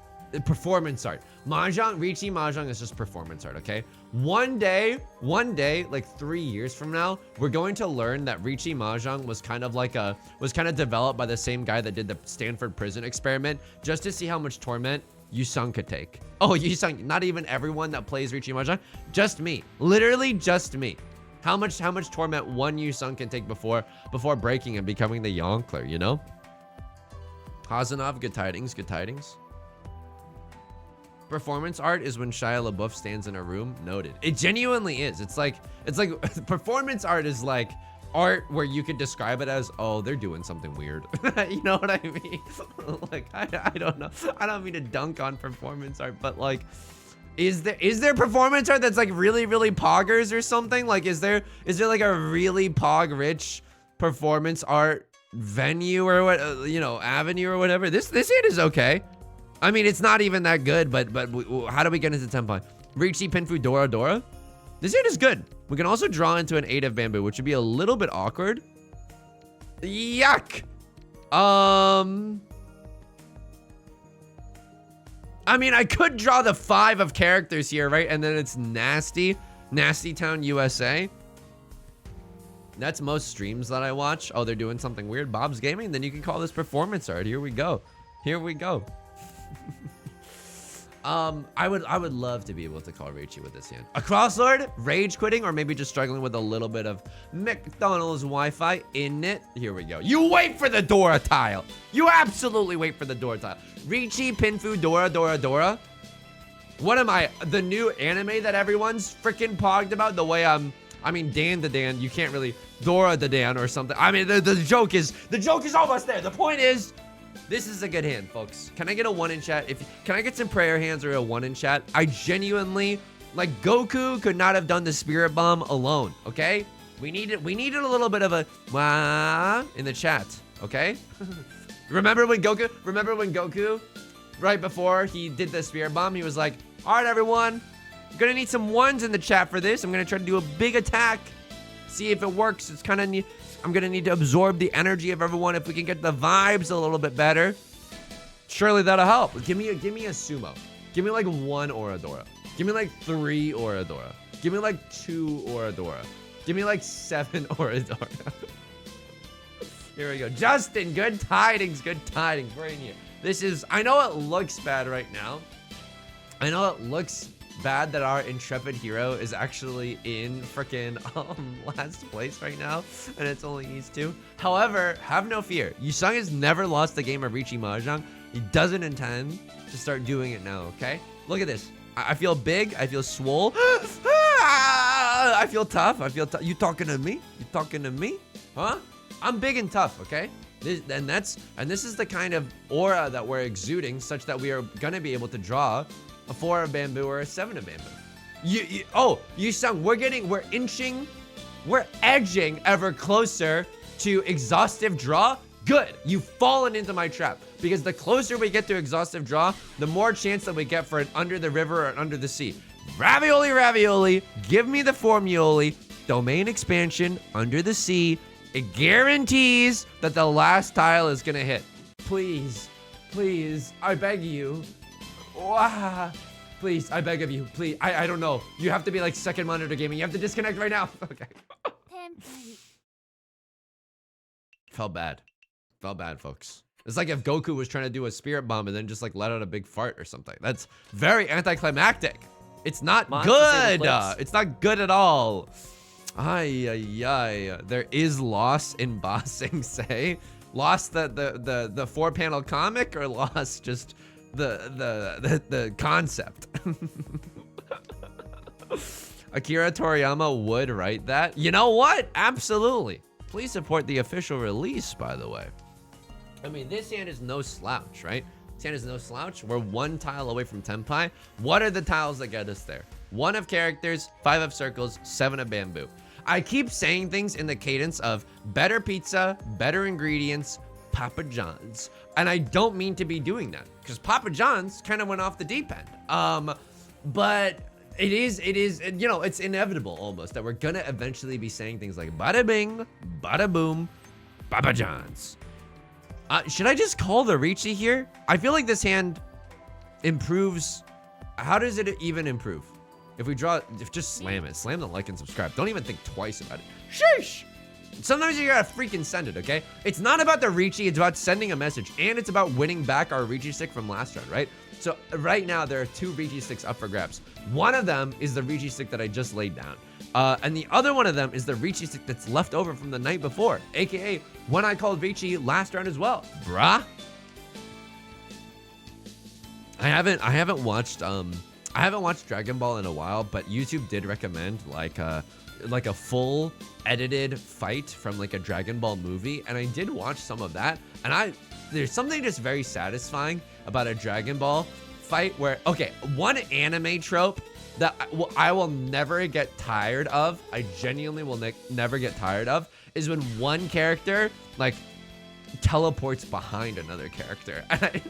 performance art. Mahjong, Riichi Mahjong is just performance art, okay? One day, like 3 years from now, we're going to learn that Riichi Mahjong was kind of developed by the same guy that did the Stanford prison experiment just to see how much torment Yusung could take. Oh, Yusung, not even everyone that plays Riichi Mahjong, just me. Literally just me. How much torment one Yusung can take before breaking and becoming the Yonkler, you know? Hazanov, good tidings. Performance art is when Shia LaBeouf stands in a room. Noted. It genuinely is. It's like performance art is like art where you could describe it as, oh, they're doing something weird. You know what I mean? Like, I don't know. I don't mean to dunk on performance art, but like, is there performance art that's like really, really poggers or something? Like, is there like a really pog rich performance art venue or what, avenue or whatever? This hand is okay. I mean, it's not even that good, but how do we get into Tenpai? Riichi Pinfu Dora Dora. This hand is good. We can also draw into an 8 of bamboo, which would be a little bit awkward. Yuck. I mean, I could draw the 5 of characters here, right? And then it's Nasty Town, USA. That's most streams that I watch. Oh, they're doing something weird. Bob's Gaming. Then you can call this performance art. Here we go. I would love to be able to call Raichi with this hand. A Crosslord, rage quitting, or maybe just struggling with a little bit of McDonald's Wi-Fi in it. Here we go. You wait for the Dora tile. You absolutely wait for the Dora tile. Raichi, Pinfu, Dora, Dora, Dora. What am I? The new anime that everyone's freaking pogged about? The way I mean, Dan the Dan, you can't really Dora the Dan or something. I mean, the joke is almost there. The point is, this is a good hand, folks. Can I get a 1 in chat? Can I get some prayer hands or a 1 in chat? I genuinely, like, Goku could not have done the Spirit Bomb alone, okay? We needed a little bit of a wah in the chat, okay? Remember when Goku, right before he did the Spirit Bomb, he was like, all right, everyone, I'm gonna need some 1s in the chat for this. I'm gonna try to do a big attack. See if it works. It's kind of I'm gonna need to absorb the energy of everyone. If we can get the vibes a little bit better, surely that'll help. Give me a sumo. Give me like 1 Oradora. Give me like 3 Oradora. Give me like 2 Oradora. Give me like 7 Oradora. Here we go. Justin, good tidings, good tidings. We're in here. This is, I know it looks bad right now. I know it looks bad that our intrepid hero is actually in freaking last place right now, and it's only these 2. However, have no fear. Yusung has never lost a game of Raichi Mahjong. He doesn't intend to start doing it now, okay? Look at this. I feel big. I feel swole. I feel tough. You talking to me? You talking to me? Huh? I'm big and tough, okay? This is the kind of aura that we're exuding, such that we are gonna be able to draw a 4 of bamboo or a 7 of bamboo. Yusung, we're edging ever closer to exhaustive draw. Good, you've fallen into my trap. Because the closer we get to exhaustive draw, the more chance that we get for an under the river or under the sea. Ravioli, ravioli, give me the formuoli. Domain expansion, under the sea. It guarantees that the last tile is gonna hit. Please, please, I beg you. Wow. Please, I beg of you, please. I don't know. You have to be like second monitor gaming. You have to disconnect right now. Okay. Felt bad, folks. It's like if Goku was trying to do a Spirit Bomb and then just like let out a big fart or something. That's very anticlimactic. It's not good. It's not good at all. Ay. There is loss in bossing, say. Lost the 4-panel comic, or lost just the concept. Akira Toriyama would write that. You know what? Absolutely. Please support the official release, by the way. I mean, this hand is no slouch, right? This hand is no slouch. We're 1 tile away from Tenpai. What are the tiles that get us there? 1 of characters, 5 of circles, 7 of bamboo. I keep saying things in the cadence of better pizza, better ingredients, Papa John's. And I don't mean to be doing that, because Papa John's kind of went off the deep end. But it is, you know, it's inevitable almost that we're gonna eventually be saying things like bada bing, bada boom, Papa John's. Should I just call the Raichi here? I feel like this hand improves. How does it even improve? If we draw, just slam it. Slam the like and subscribe. Don't even think twice about it. Sheesh! Sometimes you gotta freaking send it, okay? It's not about the Raichi, it's about sending a message. And it's about winning back our Raichi stick from last round, right? So right now, there are 2 Raichi sticks up for grabs. One of them is the Raichi stick that I just laid down. And the other one of them is the Raichi stick that's left over from the night before. AKA, when I called Raichi last round as well. Bruh. I haven't watched Dragon Ball in a while, but YouTube did recommend like a full edited fight from like a Dragon Ball movie, and I did watch some of that, and there's something just very satisfying about a Dragon Ball fight where, okay, one anime trope that I will never get tired of, I genuinely will never get tired of, is when one character like teleports behind another character. And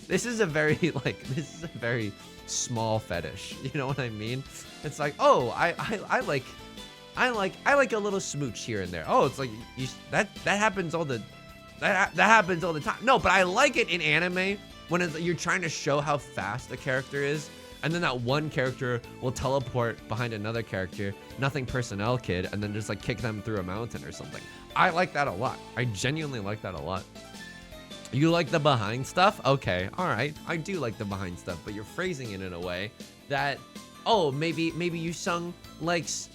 this is a very small fetish, you know what I mean? It's like, oh, I like a little smooch here and there. Oh, it's like that happens all the that happens all the time. No, but I like it in anime when you're trying to show how fast a character is, and then that one character will teleport behind another character, nothing personnel kid, and then just like kick them through a mountain or something. I like that a lot. I genuinely like that a lot. You like the behind stuff? Okay, all right. I do like the behind stuff, but you're phrasing it in a way that, oh, maybe Yusung likes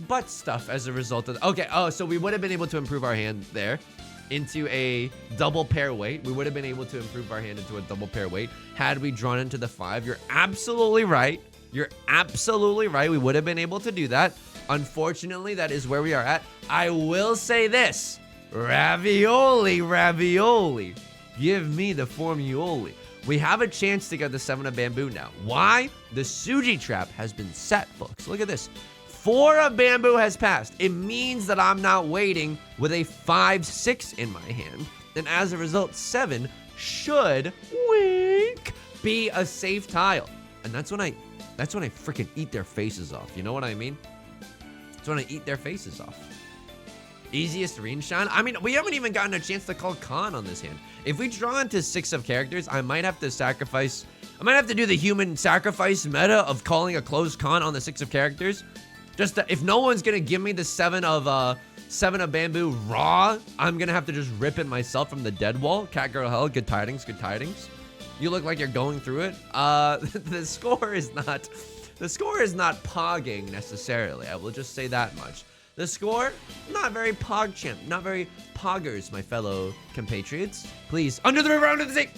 butt stuff as a result of. Okay, oh, so we would have been able to improve our hand there into a double pair weight. We would have been able to improve our hand into a double pair weight had we drawn into the 5. You're absolutely right. You're absolutely right. We would have been able to do that. Unfortunately, that is where we are at. I will say this. Ravioli, ravioli. Give me the formuoli. We have a chance to get the 7 of bamboo now. Why? The Suji trap has been set, folks. Look at this. 4 of bamboo has passed. It means that I'm not waiting with a 5-6 in my hand. And as a result, 7 should, wink, be a safe tile. And that's when I freaking eat their faces off. You know what I mean? That's when I eat their faces off. Easiest Rinshan? I mean, we haven't even gotten a chance to call Khan on this hand. If we draw into 6 of characters, I might have to sacrifice. I might have to do the human sacrifice meta of calling a closed Khan on the 6 of characters. Just to, if no one's gonna give me the 7 of bamboo raw, I'm gonna have to just rip it myself from the dead wall. Cat girl hell, good tidings, good tidings. You look like you're going through it. The score is not pogging necessarily. I will just say that much. The score, not very pog-champ, not very poggers, my fellow compatriots. Please, under the river, under the sea!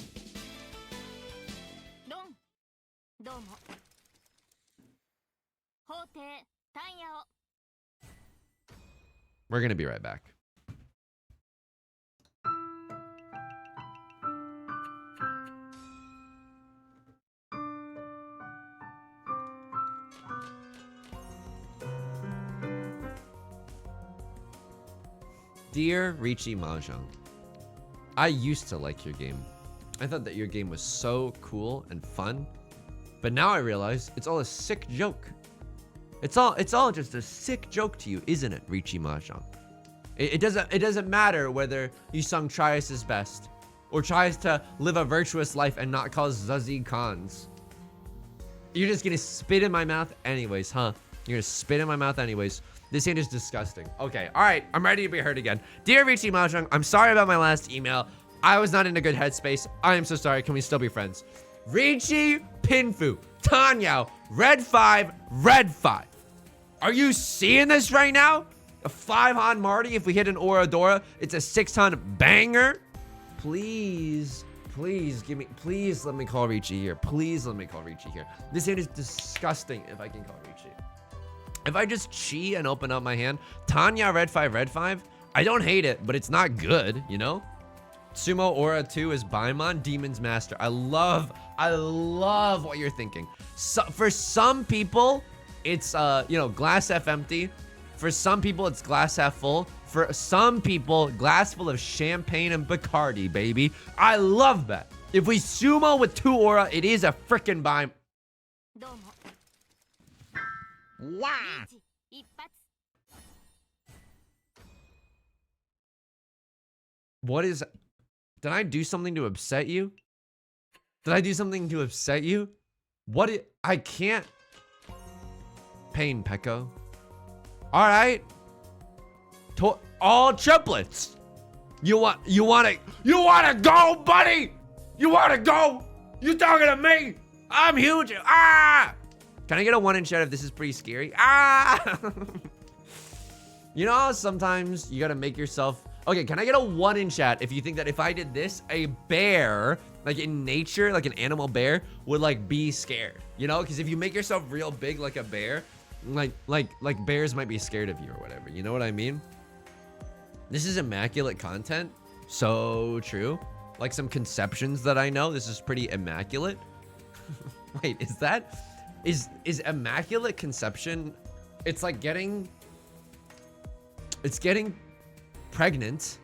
We're gonna be right back. Dear Richie Mahjong, I used to like your game. I thought that your game was so cool and fun, but now I realize it's all a sick joke. It's all just a sick joke to you, isn't it, Richie Mahjong? It doesn't matter whether Yusung tries his best or tries to live a virtuous life and not cause Zazie cons. You're just gonna spit in my mouth anyways, huh? You're gonna spit in my mouth anyways. This hand is disgusting. Okay, all right, I'm ready to be heard again. Dear Richie Mahjong, I'm sorry about my last email. I was not in a good headspace. I am so sorry. Can we still be friends? Richie Pinfu, Tanyao, red 5, red 5. Are you seeing this right now? A 5 Han Marty, if we hit an Oradora, it's a 6 Han banger. Please let me call Richie here. Please let me call Richie here. This hand is disgusting if I can call Richie. If I just chi and open up my hand, Tanya red 5, I don't hate it, but it's not good, you know? Sumo Aura 2 is Baimon, Demon's Master. I love what you're thinking. So, for some people, it's, glass half empty. For some people, it's glass half full. For some people, glass full of champagne and Bacardi, baby. I love that. If we sumo with 2 aura, it is a freaking Baimon. Wow. What is... Did I do something to upset you? Did I do something to upset you? I can't... Pain, Pekko. Alright. All triplets. You wanna go, buddy? You wanna go? You talking to me? I'm huge. Ah! Can I get a 1 in chat if this is pretty scary? Ah! You know how sometimes you gotta make yourself... Okay, can I get a 1 in chat if you think that if I did this, a bear, like in nature, like an animal bear, would like be scared? You know, because if you make yourself real big like a bear, like bears might be scared of you or whatever. You know what I mean? This is immaculate content. So true. Like some conceptions that I know. This is pretty immaculate. Wait, is immaculate conception? It's like getting pregnant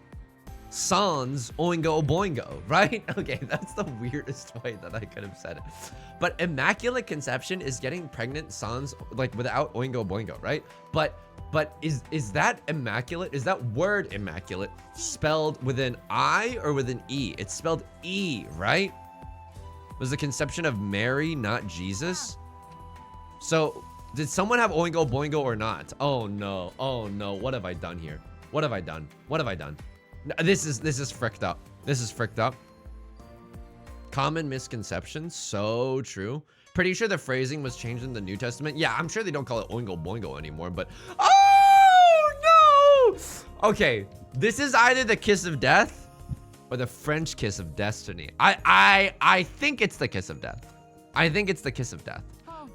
sans oingo boingo, right? Okay, that's the weirdest way that I could have said it. But immaculate conception is getting pregnant sans, like without oingo boingo, right? But is that immaculate? Is that word immaculate spelled with an I or with an E? It's spelled E, right? Was the conception of Mary not Jesus? So did someone have oingo boingo or not? Oh no, what have I done here? What have I done? What have I done? This is fricked up. This is fricked up. Common misconceptions. So true. Pretty sure the phrasing was changed in the New Testament. Yeah, I'm sure they don't call it oingo boingo anymore, but oh no! Okay, this is either the kiss of death or the French kiss of destiny. I think it's the kiss of death. I think it's the kiss of death.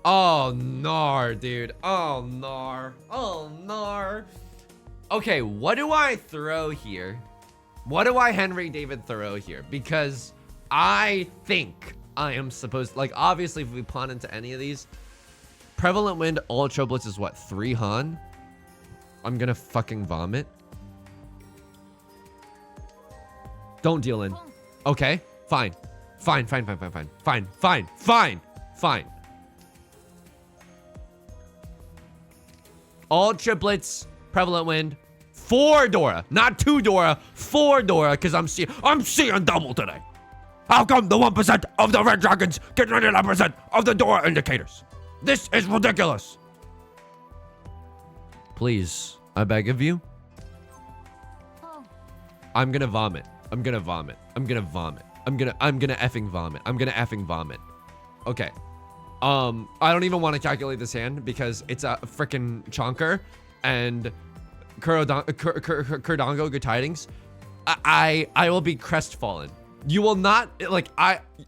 Oh, nar, dude. Oh, nar. Oh, nar. Okay, what do I throw here? What do I Henry David Thoreau here? Because I think I am supposed, like, obviously if we pawn into any of these, Prevalent Wind Ultra Blitz is what, 3 Han? I'm gonna fucking vomit. Don't deal in. Okay, fine. Fine. All triplets, Prevalent Wind, 4 Dora, not 2 Dora, 4 Dora, because I'm seeing double today. How come the 1% of the red dragons get 99% of the Dora indicators? This is ridiculous. Please, I beg of you. I'm gonna vomit. I'm gonna effing vomit. Okay. I don't even want to calculate this hand because it's a freaking chonker and Kurdango, good tidings. I will be crestfallen. You will not, like,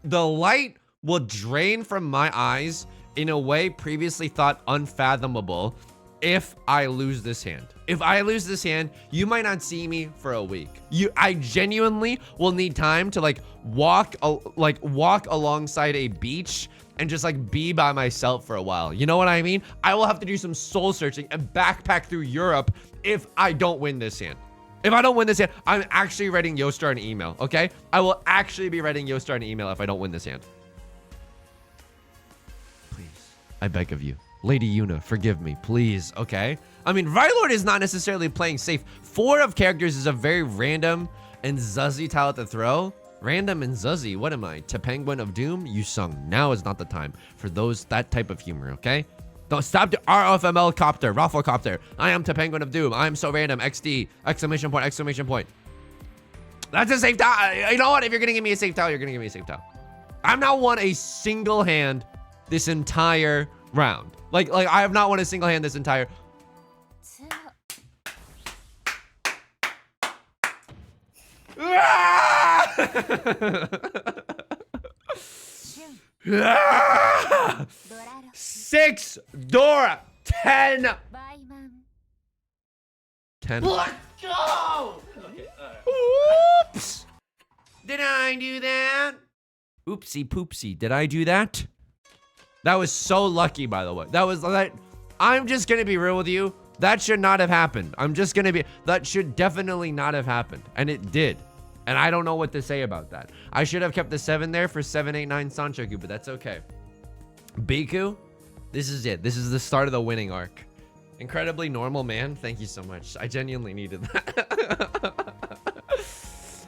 the light will drain from my eyes in a way previously thought unfathomable if I lose this hand. If I lose this hand, you might not see me for a week. I genuinely will need time to walk alongside a beach and just be by myself for a while. You know what I mean? I will have to do some soul searching and backpack through Europe if I don't win this hand. If I don't win this hand, I'm actually writing Yostar an email, okay? I will actually be writing Yostar an email if I don't win this hand. Please, I beg of you. Lady Yuna, forgive me, please, okay? I mean, Rylord is not necessarily playing safe. 4 of characters is a very random and zuzzy tile to throw. Random and zuzzy, what am I? Penguin of Doom? You sung. Now is not the time for that type of humor, okay? Don't stop the RFML copter, Rafflecopter. I am Penguin of Doom. I am so random. XD, exclamation point, exclamation point. That's a safe tile. You know what? If you're gonna give me a safe tile, you're gonna give me a safe tile. I've not won a single hand this entire round. Like I have not won a single hand this entire. Six Dora, 10. 10. Let's go. Okay, oops. Did I do that? Oopsie poopsie. Did I do that? That was so lucky, by the way. I'm just gonna be real with you. That should not have happened. That should definitely not have happened. And it did. And I don't know what to say about that. I should have kept the 7 there for 7, 8, 9 Sanchoku, but that's okay. Biku, this is it. This is the start of the winning arc. Incredibly normal, man. Thank you so much. I genuinely needed that.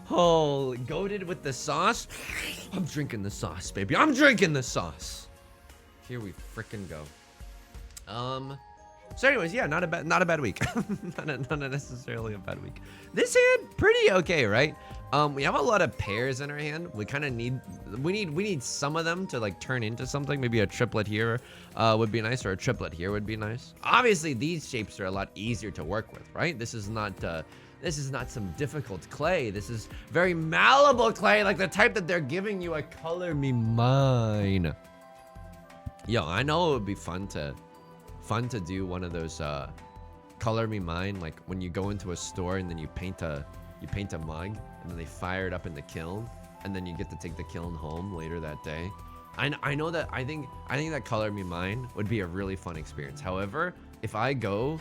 Holy, goated with the sauce. I'm drinking the sauce, baby. I'm drinking the sauce. Here we frickin' go. So anyways, yeah, not a bad week. not necessarily a bad week. This hand, pretty okay, right? We have a lot of pairs in our hand. We kind of need some of them to turn into something. Maybe a triplet here would be nice, or a triplet here would be nice. Obviously, these shapes are a lot easier to work with, right? This is not some difficult clay. This is very malleable clay, like the type that they're giving you at Color Me Mine. Yo, I know it would be fun to do one of those Color Me Mine, like when you go into a store and then you paint a mug and then they fire it up in the kiln and then you get to take the kiln home later that day. I know that I think that Color Me Mine would be a really fun experience. However, if I go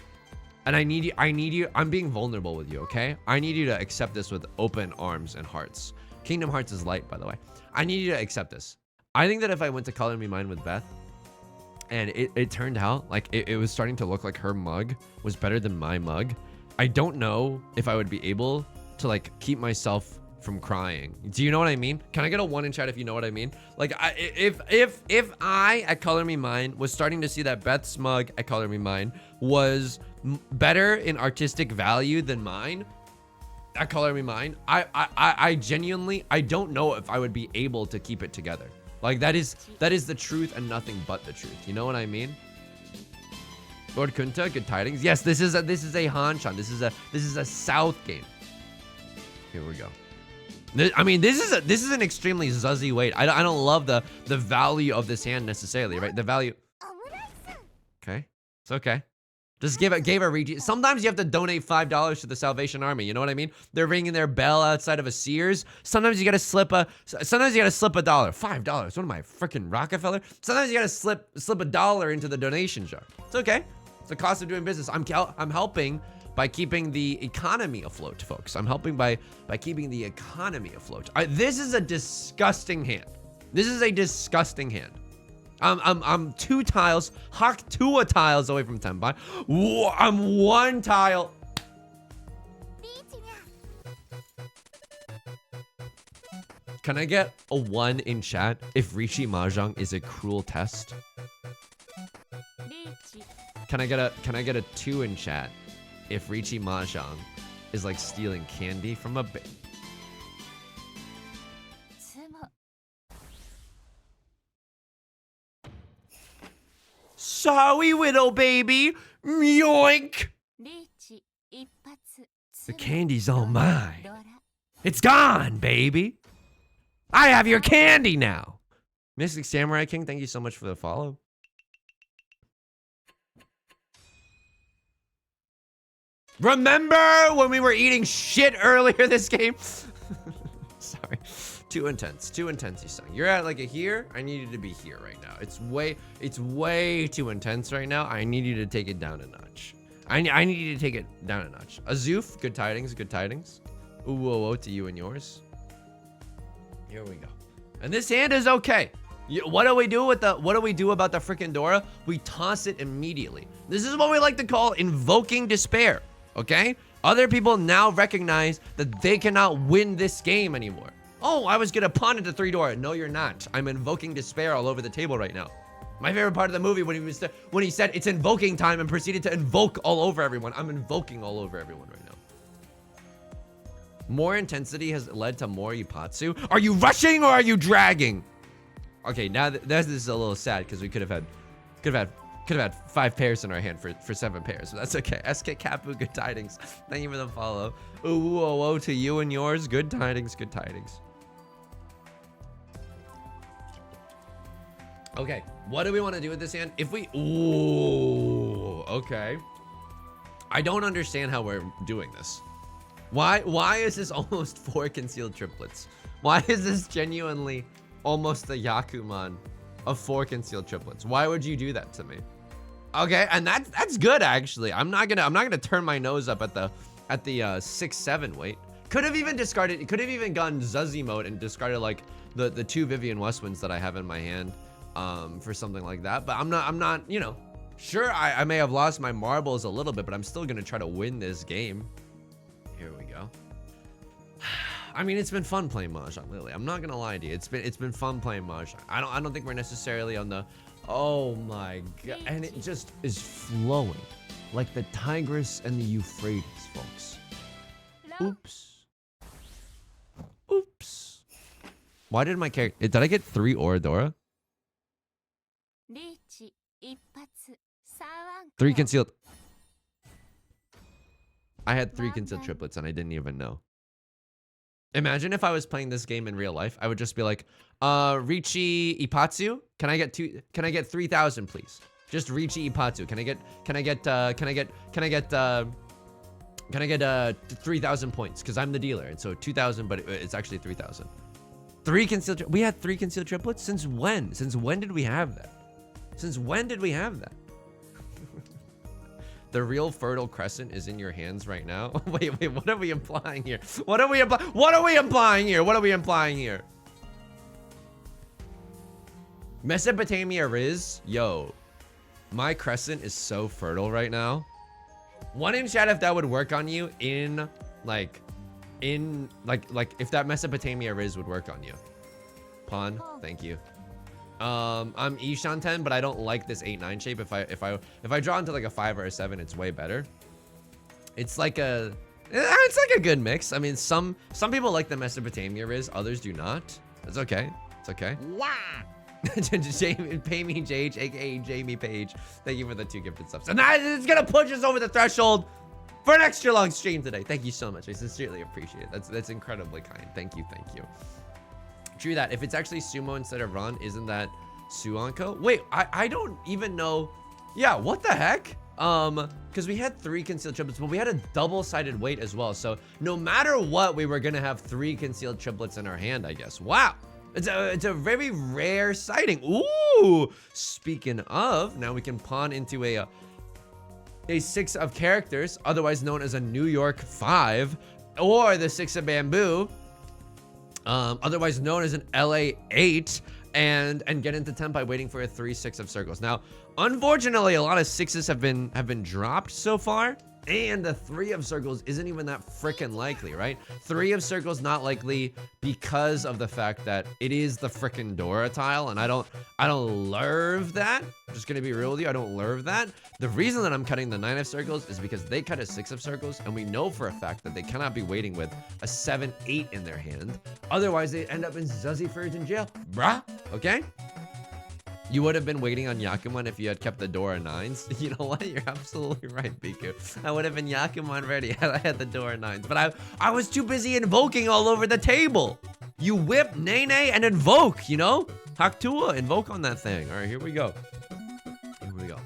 and I need you, I'm being vulnerable with you, okay? I need you to accept this with open arms and hearts. Kingdom Hearts is light, by the way. I need you to accept this. I think that if I went to Color Me Mine with Beth, and it turned out like it was starting to look like her mug was better than my mug, I don't know if I would be able to keep myself from crying. Do you know what I mean? Can I get a 1 in chat if you know what I mean? If I at Color Me Mine was starting to see that Beth's mug at Color Me Mine was better in artistic value than mine, That color me mine. I genuinely, I don't know if I would be able to keep it together. Like that is the truth and nothing but the truth. You know what I mean? Lord Kunta, good tidings. Yes, this is a Hanshan. This is a South game. Here we go. I mean, this is an extremely zuzzy weight. I don't love the value of this hand necessarily, right? The value. Okay, it's okay. Just gave a regi. Sometimes you have to donate $5 to the Salvation Army. You know what I mean? They're ringing their bell outside of a Sears. Sometimes you gotta slip a dollar. $5. What am I, freaking Rockefeller? Sometimes you gotta slip a dollar into the donation jar. It's okay. It's the cost of doing business. I'm helping by keeping the economy afloat, folks. I'm helping by keeping the economy afloat. This is a disgusting hand. This is a disgusting hand. I'm 2 tiles, Hawk 2 tiles away from Tenpai. I'm 1 tile. Can I get a 1 in chat if Rishi Mahjong is a cruel test? Can I get a 2 in chat if Rishi Mahjong is like stealing candy from a Sorry, Widow baby. Yoink. The candy's all mine. It's gone, baby. I have your candy now. Mystic Samurai King, thank you so much for the follow. Remember when we were eating shit earlier this game? Sorry. Too intense, Isang. You're at like a here. I need you to be here right now. It's way too intense right now. I need you to take it down a notch. I need you to take it down a notch. Azuf, good tidings, good tidings. Ooh, whoa, whoa, to you and yours. Here we go. And this hand is okay. What do we do about the freaking Dora? We toss it immediately. This is what we like to call invoking despair. Okay? Other people now recognize that they cannot win this game anymore. Oh, I was gonna pawn into 3 Dora. No, you're not. I'm invoking despair all over the table right now. My favorite part of the movie when he said it's invoking time and proceeded to invoke all over everyone. I'm invoking all over everyone right now. More intensity has led to more Ipatsu. Are you rushing or are you dragging? Okay, now this is a little sad because we could have had 5 pairs in our hand for 7 pairs, but that's okay. SK Kapu, good tidings. Thank you for the follow. Ooh, oh, oh, to you and yours. Good tidings, good tidings. Okay, what do we want to do with this hand? If we, ooh, okay. I don't understand how we're doing this. Why is this almost 4 concealed triplets? Why is this genuinely almost the Yakuman of 4 concealed triplets? Why would you do that to me? Okay, and that's good actually. I'm not gonna turn my nose up at the 6-7 weight. Could have even discarded. It could have even gone Zuzzy mode and discarded like the 2 Vivian Westwinds that I have in my hand. For something like that, but I'm not, you know, sure, I may have lost my marbles a little bit, but I'm still gonna try to win this game. Here we go. I mean, it's been fun playing Mahjong, Lily. I'm not gonna lie to you. It's been fun playing Mahjong. I don't think we're necessarily on the, oh my god, and it just is flowing like the Tigris and the Euphrates, folks. Oops. Oops. Why did my character? Did I get 3 Oradora? 3 concealed. I had 3 concealed triplets and I didn't even know. Imagine if I was playing this game in real life. I would just be like, Richi Ipatsu, can I get 3,000 please? Just Richi Ipatsu. Can I get 3,000 points? Because I'm the dealer. And so 2,000, but it's actually 3,000. 3 concealed. We had 3 concealed triplets? Since when? Since when did we have that? Since when did we have that? The real Fertile Crescent is in your hands right now. Wait, what are we implying here? What are we implying here? Mesopotamia Riz, yo, my crescent is so fertile right now. 1 in chat if that would work on you in like if that Mesopotamia Riz would work on you. Pawn, thank you. I'm Ishan 10, but I don't like this 8-9 shape. If I draw into like a 5 or a 7, it's way better. It's like a It's like a good mix. I mean, some people like the Mesopotamia Riz, others do not. It's okay. It's okay. Wow. Jamie, pay me JH, aka Jamie Page. Thank you for the 2 gifted subs. And that is gonna push us over the threshold for an extra long stream today. Thank you so much. I sincerely appreciate it. That's incredibly kind. Thank you, thank you. True that. If it's actually Sumo instead of Ron, isn't that Suanko? Wait, I don't even know. Yeah, what the heck? Because we had 3 concealed triplets, but we had a double-sided weight as well. So no matter what, we were gonna have 3 concealed triplets in our hand, I guess. Wow. It's a very rare sighting. Ooh. Speaking of, now we can pawn into a 6 of characters, otherwise known as a New York 5, or the 6 of bamboo, otherwise known as an LA 8, and get into 10 by waiting for a 3-6 of circles. Now, unfortunately, a lot of 6s have been dropped so far. And the 3 of circles isn't even that freaking likely, right? 3 of circles not likely because of the fact that it is the freaking Dora tile, and I don't love that. I'm just gonna be real with you, I don't love that. The reason that I'm cutting the 9 of circles is because they cut a 6 of circles, and we know for a fact that they cannot be waiting with a 7-8 in their hand. Otherwise, they end up in Zuzzy Furge in jail, bruh. Okay? You would have been waiting on Yakuman if you had kept the Dora 9s. You know what? You're absolutely right, Biku. I would have been Yakuman ready had I had the Dora 9s. But I was too busy invoking all over the table. You whip, Nene, and invoke, you know? Haktua, invoke on that thing. All right, here we go. Here we go.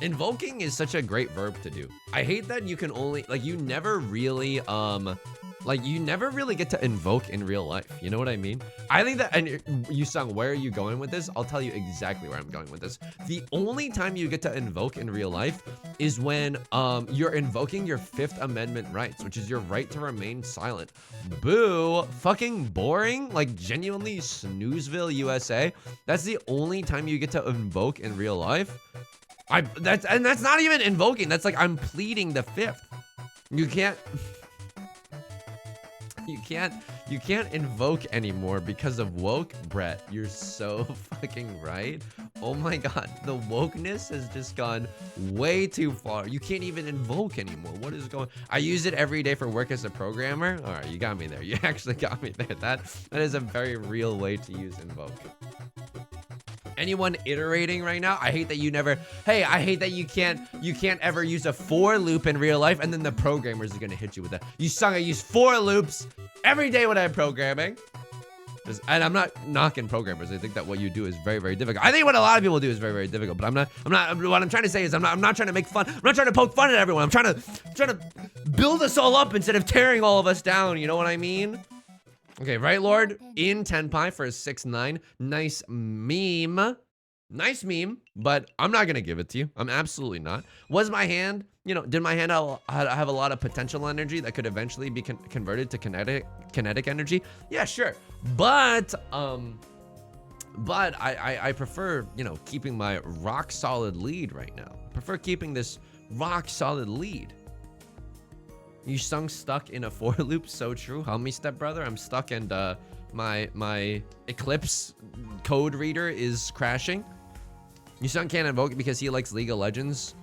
Invoking is such a great verb to do. I hate that you can only, like, you never really, you never really get to invoke in real life. You know what I mean? I think that, and Yusung, where are you going with this? I'll tell you exactly where I'm going with this. The only time you get to invoke in real life is when you're invoking your 5th Amendment rights, which is your right to remain silent. Boo, fucking boring. Like, genuinely, Snoozeville, USA. That's the only time you get to invoke in real life. That's not even invoking. That's like, I'm pleading the 5th. You can't... You can't invoke anymore because of woke, Brett. You're so fucking right. Oh my god, the wokeness has just gone way too far. You can't even invoke anymore. What is going? I use it every day for work as a programmer. All right, you got me there. You actually got me there. That is a very real way to use invoke. Anyone iterating right now? I hate that you never. Hey, I hate that you can't ever use a for loop in real life, and then the programmers are gonna hit you with that. You sung I use for loops every day when I'm programming. And I'm not knocking programmers. I think that what you do is very, very difficult. I think what a lot of people do is very, very difficult. But I'm not. What I'm trying to say is I'm not trying to make fun. I'm not trying to poke fun at everyone. I'm trying to build us all up instead of tearing all of us down. You know what I mean? Okay, right, Lord, in Tenpai for a 6-9. Nice meme. Nice meme, but I'm not going to give it to you. I'm absolutely not. Was my hand, you know, did my hand have a lot of potential energy that could eventually be converted to kinetic energy? Yeah, sure. But I prefer, you know, keeping my rock solid lead right now. I prefer keeping this rock solid lead. You stuck in a for loop, so true. Help me, stepbrother. I'm stuck and my Eclipse code reader is crashing. You can't invoke it because he likes League of Legends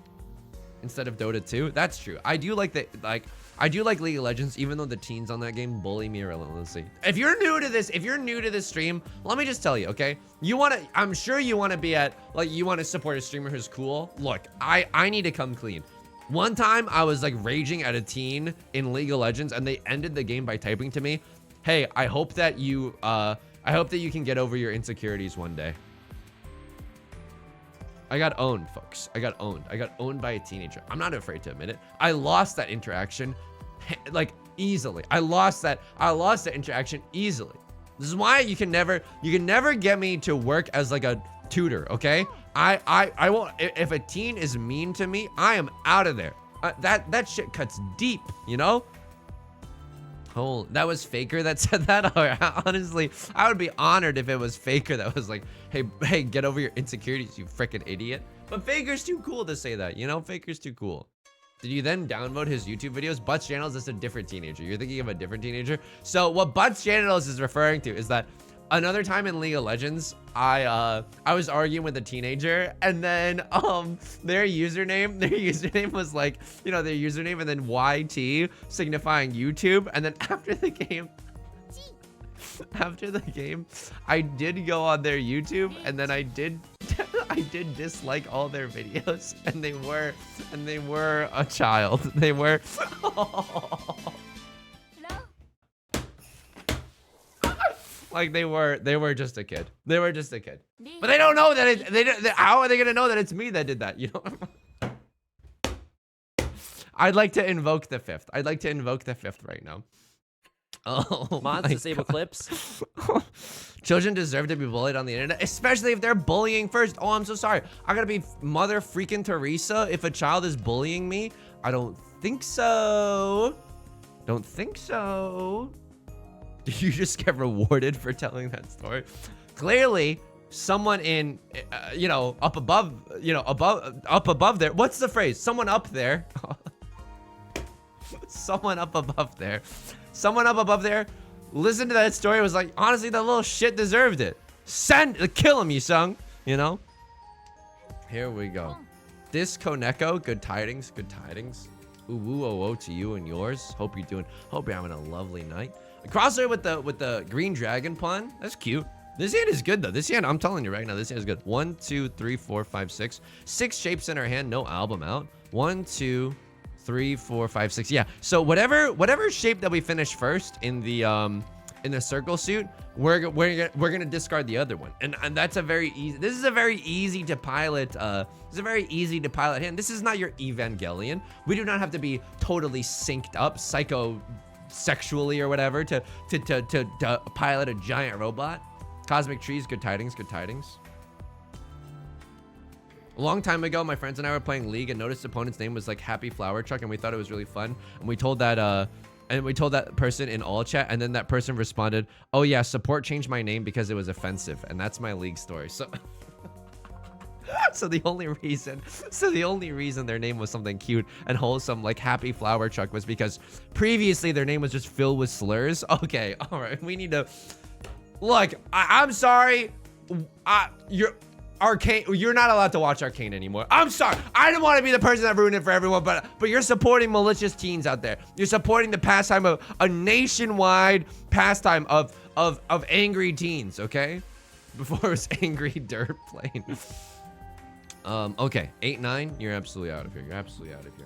instead of Dota 2. That's true. I do like League of Legends, even though the teens on that game bully me relentlessly. If you're new to this stream, let me just tell you, okay? I'm sure you wanna be at, like, you wanna support a streamer who's cool. Look, I need to come clean. One time I was like raging at a teen in League of Legends and they ended the game by typing to me, "Hey, I hope that you can get over your insecurities one day." I got owned, folks. I got owned by a teenager. I'm not afraid to admit it. I lost that interaction like easily. I lost that interaction easily. This is why you can never get me to work as like a tutor, okay? I won't. If a teen is mean to me, I am out of there. That shit cuts deep, you know? Oh, that was Faker that said that? Honestly, I would be honored if it was Faker that was like, hey, get over your insecurities, you freaking idiot. But Faker's too cool to say that, you know? Faker's too cool. Did you then downvote his YouTube videos? Butts Channels is a different teenager. You're thinking of a different teenager. So what Butts Channels is referring to is that Another time in League of Legends, I was arguing with a teenager, and then their username was like, you know, their username and then YT signifying YouTube, and then after the game I did go on their YouTube, and then I did dislike all their videos, and they were a child. They were like they were just a kid. They were just a kid. But they don't know that how are they gonna know that it's me that did that, you know? I'd like to invoke the fifth. I'd like to invoke the fifth right now. Oh, Mods disable clips. Children deserve to be bullied on the internet, especially if they're bullying first. Oh, I'm so sorry. I gotta be Mother freaking Teresa if a child is bullying me. I don't think so. Don't think so. Did you just get rewarded for telling that story? Clearly, someone in, you know, up above there. What's the phrase? Someone up there. Someone up above there. Someone up above there listened to that story, was like, honestly, that little shit deserved it. Kill him, Yusung. You know? Here we go. This Koneko, good tidings, good tidings. Ooh, woo, oh, oh, to you and yours. Hope you're having a lovely night. A crosser with the green dragon pun. That's cute. This hand is good though. This hand, I'm telling you right now, this hand is good. 1, 2, 3, 4, 5, 6. 6 shapes in her hand, no album out. 1, 2, 3, 4, 5, 6. Yeah. So whatever shape that we finish first in the circle suit, we're gonna discard the other one. And that's a very easy. This is a very easy to pilot. This is a very easy to pilot hand. This is not your Evangelion. We do not have to be totally synced up, sexually or whatever to pilot a giant robot. Cosmic Trees, good tidings, good tidings. A long time ago, my friends and I were playing League and noticed the opponent's name was like Happy Flower Truck, and we thought it was really fun. And we told that person in all chat, and then that person responded, "Oh yeah, support changed my name because it was offensive," and that's my League story. So, so the only reason their name was something cute and wholesome like Happy Flower Truck was because previously their name was just filled with slurs. Okay, all right, we need to look. I'm sorry, Arcane, you're not allowed to watch Arcane anymore. I'm sorry. I didn't want to be the person that ruined it for everyone, but you're supporting malicious teens out there. You're supporting the pastime of a nationwide pastime of angry teens, okay? Before it was angry dirt playing. Okay, 8, 9, you're absolutely out of here. You're absolutely out of here.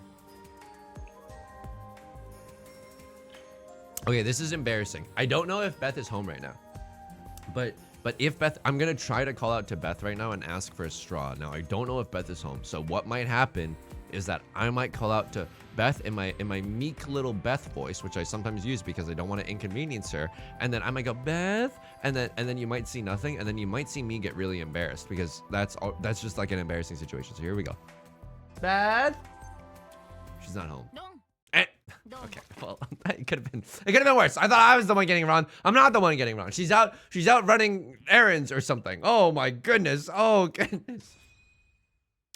Okay, this is embarrassing. I don't know if Beth is home right now, but if Beth, I'm gonna try to call out to Beth right now and ask for a straw. Now I don't know if Beth is home, so what might happen is that I might call out to Beth in my meek little Beth voice, which I sometimes use because I don't want to inconvenience her, and then I might go Beth, and then you might see nothing, and then you might see me get really embarrassed because that's just like an embarrassing situation. So here we go. Beth, she's not home. No. Okay, well, it could have been worse. I thought I was the one getting wrong. I'm not the one getting wrong. She's out running errands or something. Oh my goodness. Oh goodness.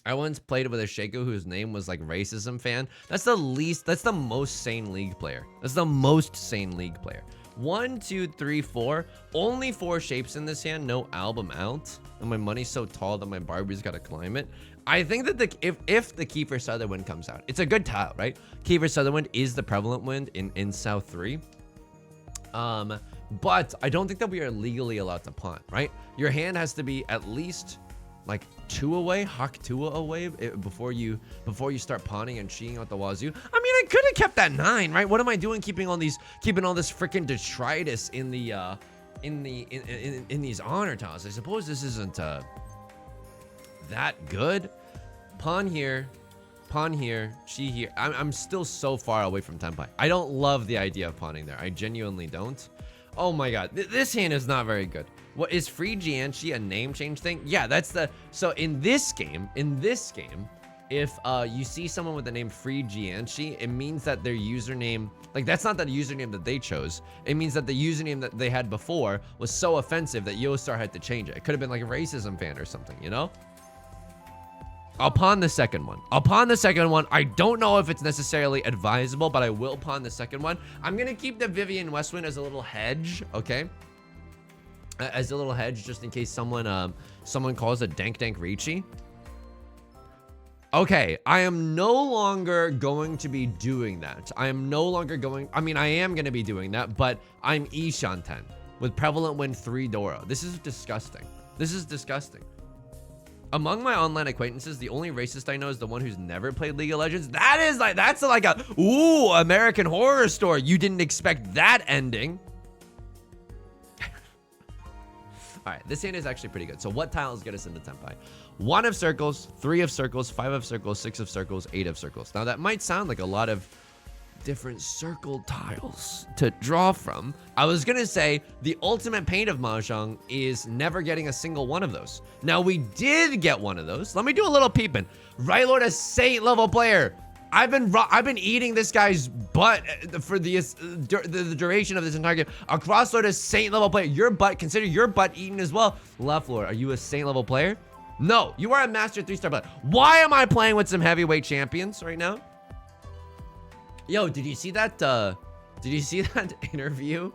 I once played with a Shaco whose name was like Racism Fan. That's the most sane League player. That's the most sane League player. 1, 2, 3, 4. Only 4 shapes in this hand, no album out. And my money's so tall that my Barbie's gotta climb it. I think that if the Kiefer Sutherland comes out, it's a good tile, right? Kiefer Sutherland is the prevalent wind in South 3. But I don't think that we are legally allowed to pawn, right? Your hand has to be at least like 2 away, Hawk 2 away before you start pawning and cheating out the wazoo. I mean, I could have kept that 9, right? What am I doing keeping all this freaking detritus in these honor tiles? I suppose this isn't that good. Pawn here, she here. I'm still so far away from Tenpai. I don't love the idea of pawning there. I genuinely don't. Oh my god, this hand is not very good. What is Free Jianshi a name change thing? Yeah, that's so in this game, if you see someone with the name Free Jianshi, it means that their username, like that's not the username that they chose. It means that the username that they had before was so offensive that Yostar had to change it. It could have been like a Racism Fan or something, you know? I'll pawn the second one. I don't know if it's necessarily advisable, but I will pawn the second one. I'm gonna keep the Vivian Westwind as a little hedge, okay? as a little hedge, just in case someone calls a dank Ricci. Okay, I am no longer going to be doing that. I am no longer going, I mean, I am going to be doing that, but I'm Ishanten with prevalent win 3 Doro. This is disgusting. This is disgusting. Among my online acquaintances, the only racist I know is the one who's never played League of Legends. That's like a, ooh, American Horror Story. You didn't expect that ending. All right, this hand is actually pretty good. So what tiles get us into Tenpai? 1 of circles, 3 of circles, 5 of circles, 6 of circles, 8 of circles. Now that might sound like a lot of different circle tiles to draw from. I was gonna say the ultimate pain of Mahjong is never getting a single one of those. Now we did get one of those. Let me do a little peeping. Right Lord, a Saint level player. I've been eating this guy's butt for the duration of this entire game. A Cross Lord, a Saint level player. Your butt, consider your butt eaten as well. Left Lord, are you a Saint level player? No, you are a Master 3-star player. Why am I playing with some heavyweight champions right now? Yo, did you see that interview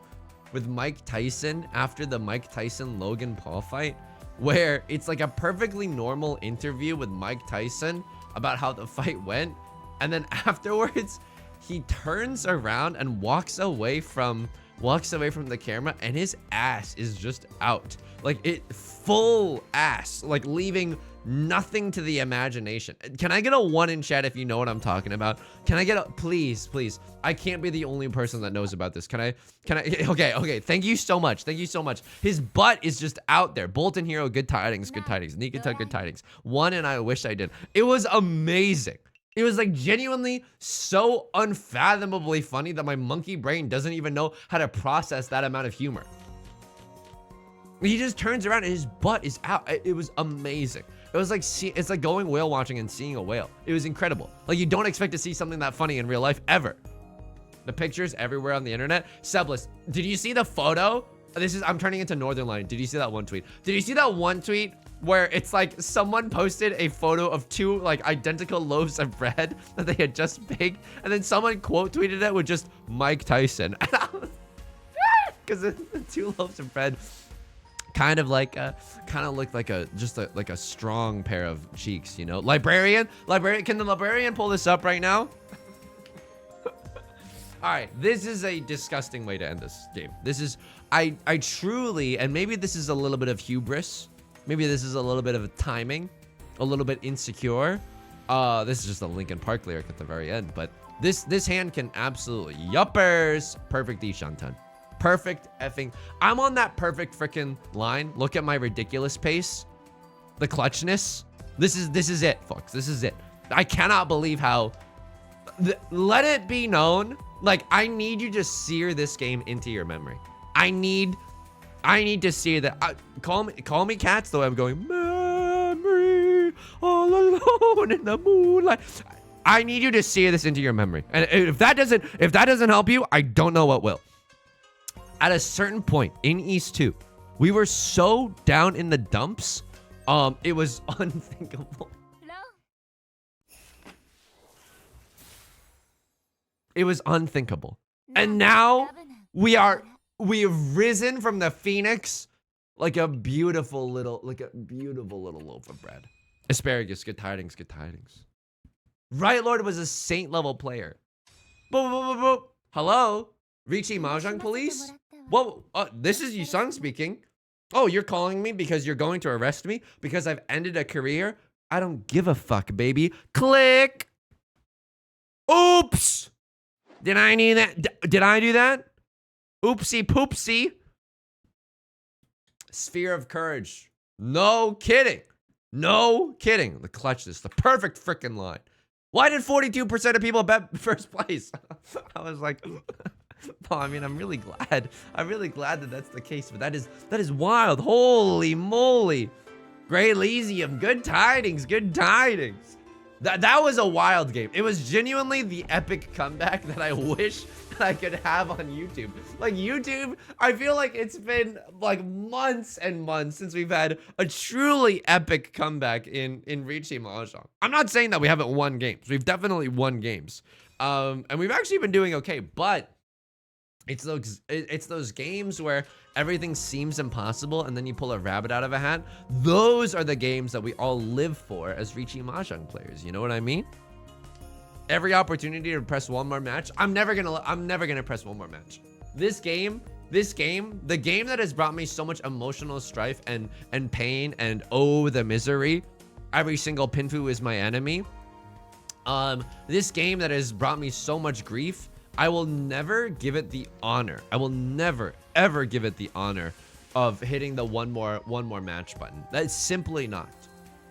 with Mike Tyson after the Mike Tyson Logan Paul fight, where it's like a perfectly normal interview with Mike Tyson about how the fight went, and then afterwards he turns around and walks away from the camera, and his ass is just out, like it full ass, like leaving nothing to the imagination. Can I get a 1 in chat if you know what I'm talking about? Can I get a, please? I can't be the only person that knows about this. Can I, okay. Thank you so much. His butt is just out there. Bolton Hero, good tidings. Nikita, good tidings. 1 and I wish I did. It was amazing. It was like genuinely so unfathomably funny that my monkey brain doesn't even know how to process that amount of humor. He just turns around and his butt is out. It was amazing. It was like, it's like going whale watching and seeing a whale. It was incredible. Like you don't expect to see something that funny in real life ever. The pictures everywhere on the internet. Seblis, did you see the photo? I'm turning into Northern Line. Did you see that one tweet? Did you see that one tweet where it's like someone posted a photo of 2 like identical loaves of bread that they had just baked, and then someone quote tweeted it with just Mike Tyson. Because the 2 loaves of bread kind of looked like a strong pair of cheeks, you know. Librarian, can the librarian pull this up right now? All right, this is a disgusting way to end this game. This is, I truly, and maybe this is a little bit of hubris, maybe this is a little bit of timing, a little bit insecure. This is just a Linkin Park lyric at the very end, but this hand can absolutely yuppers. Perfect Ishanten. Perfect effing. I'm on that perfect freaking line. Look at my ridiculous pace. The clutchness. This is it, folks. This is it. I cannot believe how. Let it be known. Like, I need you to sear this game into your memory. I need to sear that. Call me cats, though I'm going, memory, all alone in the moonlight. I need you to sear this into your memory. And if that doesn't help you, I don't know what will. At a certain point in East 2, we were so down in the dumps, it was unthinkable. It was unthinkable. And now we've risen from the phoenix like a beautiful little loaf of bread. Asparagus, good tidings, good tidings. Right Lord was a Saint level player. Boop, boop, boop, boop. Hello? Ricci Mahjong Police? Whoa, this is Yusung speaking. Oh, you're calling me because you're going to arrest me because I've ended a career? I don't give a fuck, baby. Click. Oops. Did I need that? Did I do that? Oopsie poopsie. Sphere of courage. No kidding. No kidding. The clutchness, the perfect freaking line. Why did 42% of people bet first place? I was like, well, I mean, I'm really glad that that's the case, but that is wild. Holy moly. Great Elysium, good tidings, good tidings. That was a wild game. It was genuinely the epic comeback that I wish that I could have on YouTube. Like YouTube, I feel like it's been like months and months since we've had a truly epic comeback in Ricci Mahjong. I'm not saying that we haven't won games. We've definitely won games. And we've actually been doing okay, but It's those games where everything seems impossible and then you pull a rabbit out of a hat. Those are the games that we all live for as Ricci Mahjong players. You know what I mean? Every opportunity to press one more match. I'm never gonna press one more match. This game, the game that has brought me so much emotional strife and pain and oh the misery. Every single Pinfu is my enemy. This game that has brought me so much grief. I will never give it the honor. I will never ever give it the honor of hitting the one more match button. That's simply not.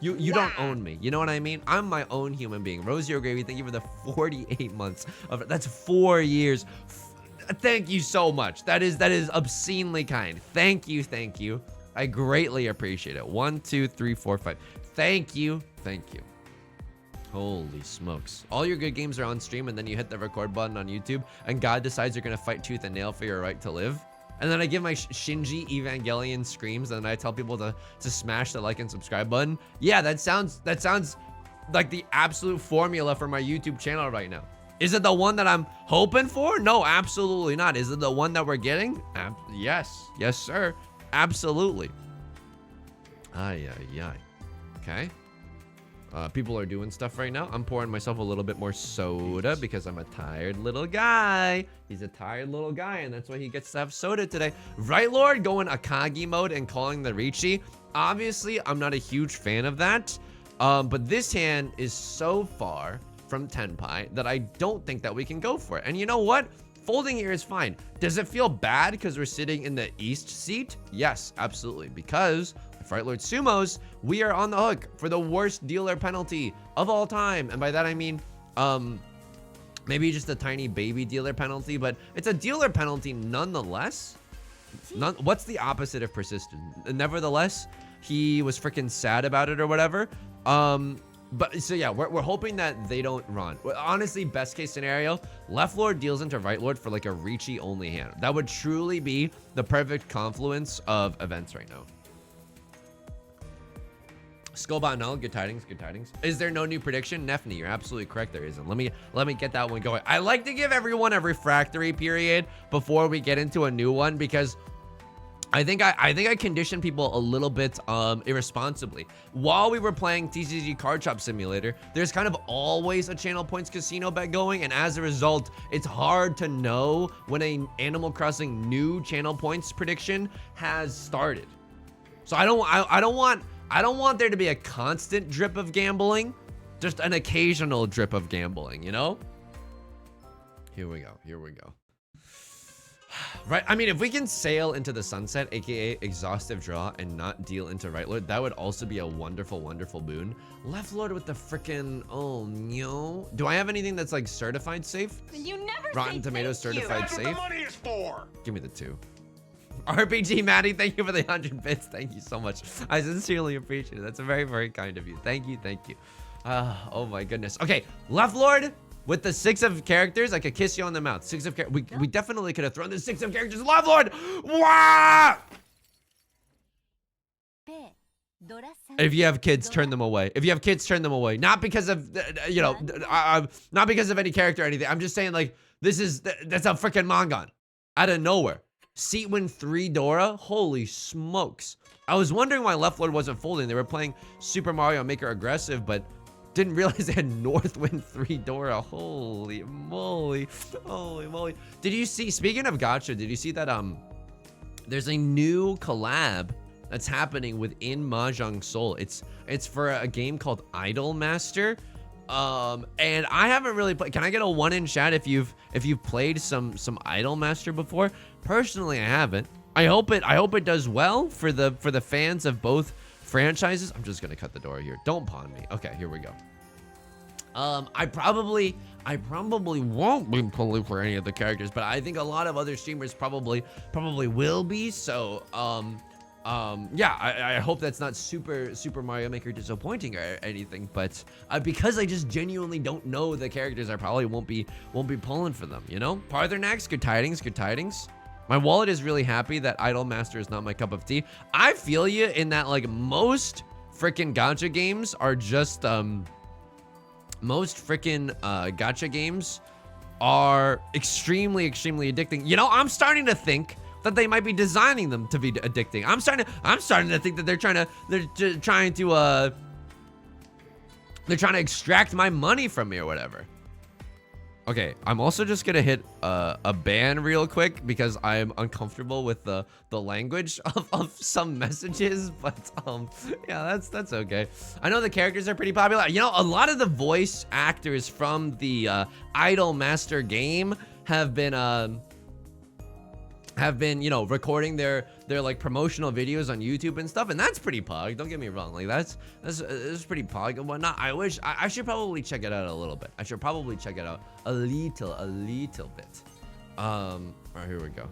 You don't own me. You know what I mean? I'm my own human being. Rosie O'Gravy, thank you for the 48 months of that's 4 years. Thank you so much. That is obscenely kind. Thank you. I greatly appreciate it. 1, 2, 3, 4, 5. Thank you. Holy smokes. All your good games are on stream and then you hit the record button on YouTube and God decides you're gonna fight tooth and nail for your right to live. And then I give my Shinji Evangelion screams and then I tell people to smash the like and subscribe button. Yeah, that sounds like the absolute formula for my YouTube channel right now. Is it the one that I'm hoping for? No, absolutely not. Is it the one that we're getting? Yes, sir. Absolutely. Ay. Okay. People are doing stuff right now. I'm pouring myself a little bit more soda because I'm a tired little guy. He's a tired little guy, and that's why he gets to have soda today. Right, Lord? Going Akagi mode and calling the Ricci. Obviously, I'm not a huge fan of that. But this hand is so far from Tenpai that I don't think that we can go for it. And you know what? Folding here is fine. Does it feel bad because we're sitting in the east seat? Yes, absolutely. Because Fright Lord Sumos, we are on the hook for the worst dealer penalty of all time. And by that I mean, maybe just a tiny baby dealer penalty, but it's a dealer penalty nonetheless. What's the opposite of persistent? Nevertheless, he was freaking sad about it or whatever. But so yeah, we're hoping that they don't run. Honestly, best case scenario, left lord deals into right lord for like a Ricci only hand. That would truly be the perfect confluence of events right now. Skullbot null, good tidings. Is there no new prediction? Nefni, you're absolutely correct, there isn't. Let me get that one going. I like to give everyone a refractory period before we get into a new one because I think I conditioned people a little bit irresponsibly. While we were playing TCG Card Shop Simulator, there's kind of always a channel points casino bet going, and as a result, it's hard to know when a Animal Crossing new channel points prediction has started. So I don't want there to be a constant drip of gambling, just an occasional drip of gambling, you know? Here we go. Right, I mean, if we can sail into the sunset, aka exhaustive draw, and not deal into right lord, that would also be a wonderful boon. Left lord with the frickin' oh no. Do I have anything that's like certified safe? You never Rotten Tomatoes certified safe? That's what the money is for. Give me the 2. RPG Maddie, thank you for the 100 bits. Thank you so much. I sincerely appreciate it. That's very, very kind of you. Thank you. Oh my goodness. Okay, left lord with the 6 of characters. I could kiss you on the mouth. 6 of characters. We definitely could have thrown the 6 of characters. Left lord. Wow. If you have kids, turn them away. Not because of not because of any character or anything. I'm just saying, like, that's a freaking Mongon out of nowhere. Seat win 3 Dora. Holy smokes. I was wondering why left lord wasn't folding. They were playing Super Mario Maker aggressive, but didn't realize they had North win 3 Dora. Holy moly. Did you see, speaking of gacha, did you see that there's a new collab that's happening within Mahjong Soul? It's for a game called Idol Master. And I haven't really played. Can I get a 1 in chat if you've played some Idol Master before? Personally, I haven't. I hope it does well for the fans of both franchises. I'm just gonna cut the door here. Don't pawn me. Okay, here we go. I probably won't be pulling for any of the characters, but I think a lot of other streamers probably will be. So yeah, I hope that's not Super Mario Maker disappointing or anything, but because I just genuinely don't know the characters, I probably won't be pulling for them, you know? Parthenax, good tidings. My wallet is really happy that Idol Master is not my cup of tea. I feel you in that, like, most freaking gacha games are just gacha games are extremely, extremely addicting. You know, I'm starting to think that they might be designing them to be addicting. I'm starting to think that they're trying to extract my money from me or whatever. Okay, I'm also just gonna hit a ban real quick because I'm uncomfortable with the language of some messages, but yeah, that's okay. I know the characters are pretty popular. You know, a lot of the voice actors from the Idol Master game have been you know, recording their like promotional videos on YouTube and stuff, and that's pretty pog. Don't get me wrong, like that's pretty pog and whatnot. I should probably check it out a little bit. I should probably check it out a little bit. All right, here we go.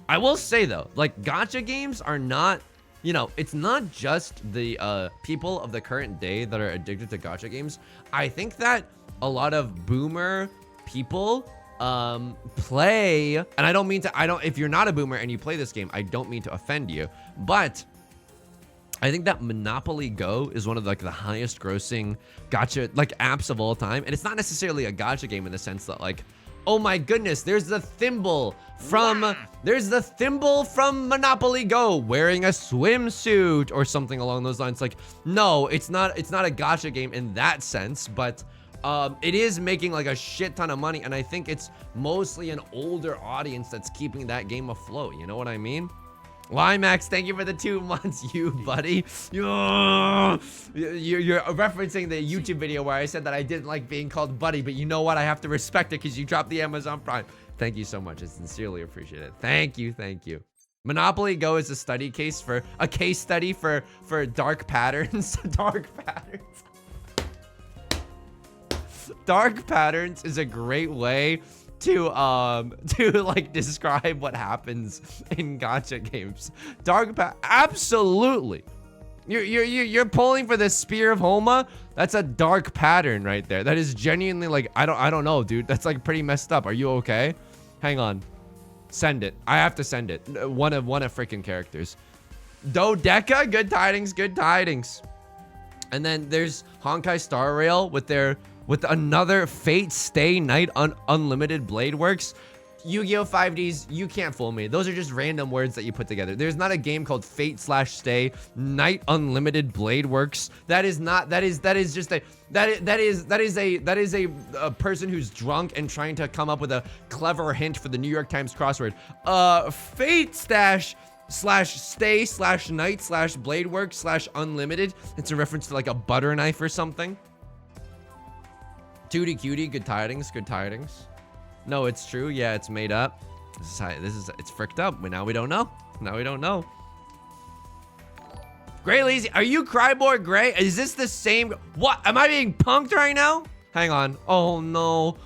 I will say though, like gacha games are not, you know, it's not just the people of the current day that are addicted to gacha games. I think that a lot of boomer people play, and I don't mean to, if you're not a boomer and you play this game, I don't mean to offend you, but I think that Monopoly Go is one of like the highest grossing gacha like apps of all time. And it's not necessarily a gacha game in the sense that like, oh my goodness, there's the thimble from Monopoly Go wearing a swimsuit or something along those lines. Like, no, it's not a gacha game in that sense, but it is making like a shit ton of money, and I think it's mostly an older audience that's keeping that game afloat. You know what I mean? Limax, thank you for the 2 months, you buddy. You're referencing the YouTube video where I said that I didn't like being called buddy, but you know what? I have to respect it because you dropped the Amazon Prime. Thank you so much. I sincerely appreciate it. Thank you. Monopoly Go is a case study for dark patterns. Dark patterns. Dark patterns is a great way to like describe what happens in gacha games. Absolutely. You're pulling for the spear of Homa. That's a dark pattern right there. That is genuinely like, I don't know, dude. That's like pretty messed up. Are you okay? Hang on. Send it. I have to send it. One of freaking characters. Dodeca, good tidings. And then there's Honkai Star Rail with another Fate Stay Night Unlimited Blade Works. Yu-Gi-Oh! 5Ds, you can't fool me. Those are just random words that you put together. There's not a game called Fate/Stay Night Unlimited Blade Works. That is a person who's drunk and trying to come up with a clever hint for the New York Times crossword. Fate/Stay/Night/Blade Works/Unlimited. It's a reference to like a butter knife or something. Tootie Cutie, good tidings. No, it's true. Yeah, it's made up. It's fricked up. Now we don't know. Gray Lazy, are you Cryboard Gray? Is this the same? What? Am I being punked right now? Hang on. Oh no.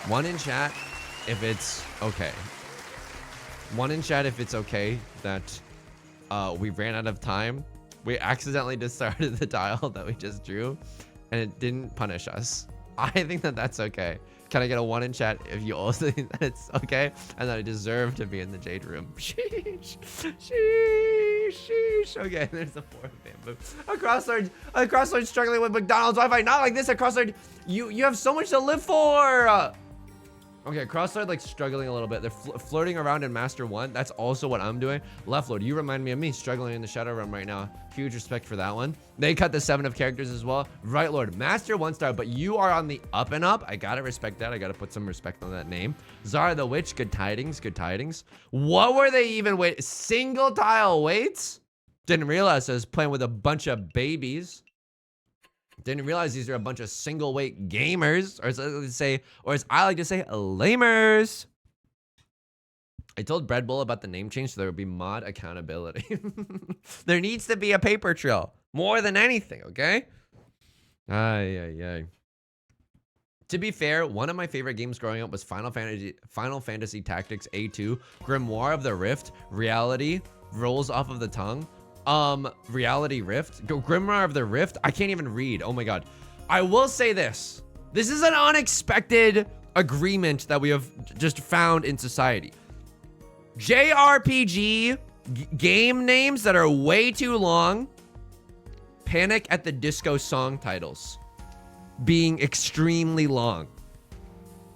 One in chat if it's okay. That we ran out of time. We accidentally discarded the tile that we just drew, and it didn't punish us. I think that that's okay. Can I get a 1 in chat if you also think that it's okay and that I deserve to be in the Jade Room? Sheesh. Okay, there's a 4 bamboo. A Crosslord struggling with McDonald's Wi-Fi. Not like this, a Crosslord. You have so much to live for. Okay, Crosslord like struggling a little bit. They're flirting around in Master 1. That's also what I'm doing. Left Lord, you remind me of me struggling in the Shadow Realm right now. Huge respect for that one. They cut the 7 of characters as well. Right Lord, Master 1 star, but you are on the up and up. I gotta respect that. I gotta put some respect on that name. Zara the Witch, good tidings. What were they even single tile weights? Didn't realize I was playing with a bunch of babies. Didn't realize these are a bunch of single weight gamers, or as I like to say, lamers. I told Bread Bull about the name change so there would be mod accountability. There needs to be a paper trail more than anything, okay? Ay. To be fair, one of my favorite games growing up was Final Fantasy Tactics A2, Grimoire of the Rift, Reality, rolls off of the tongue. Reality Rift, Grimoire of the Rift. I can't even read. Oh my god. I will say this. This is an unexpected agreement that we have just found in society. JRPG game names that are way too long. Panic at the Disco song titles being extremely long.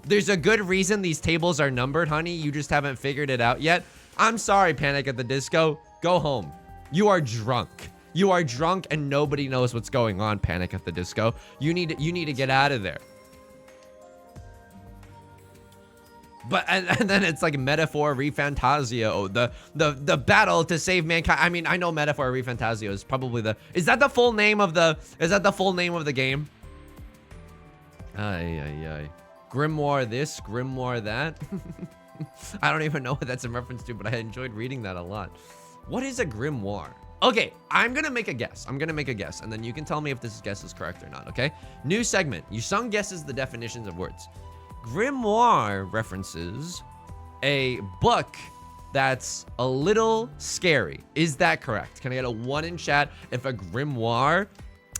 There's a good reason these tables are numbered, honey. You just haven't figured it out yet. I'm sorry, Panic at the Disco. Go home. You are drunk. You are drunk and nobody knows what's going on, Panic at the Disco. You need to get out of there. But and then it's like Metaphor ReFantazio, the battle to save mankind. I mean, I know Metaphor ReFantazio is probably is that the full name of the game? Ay. Grimoire this, Grimoire that. I don't even know what that's in reference to, but I enjoyed reading that a lot. What is a grimoire? Okay, I'm gonna make a guess. And then you can tell me if this guess is correct or not, okay? New segment. You sung guesses the definitions of words. Grimoire references a book that's a little scary. Is that correct? Can I get a 1 in chat if a grimoire?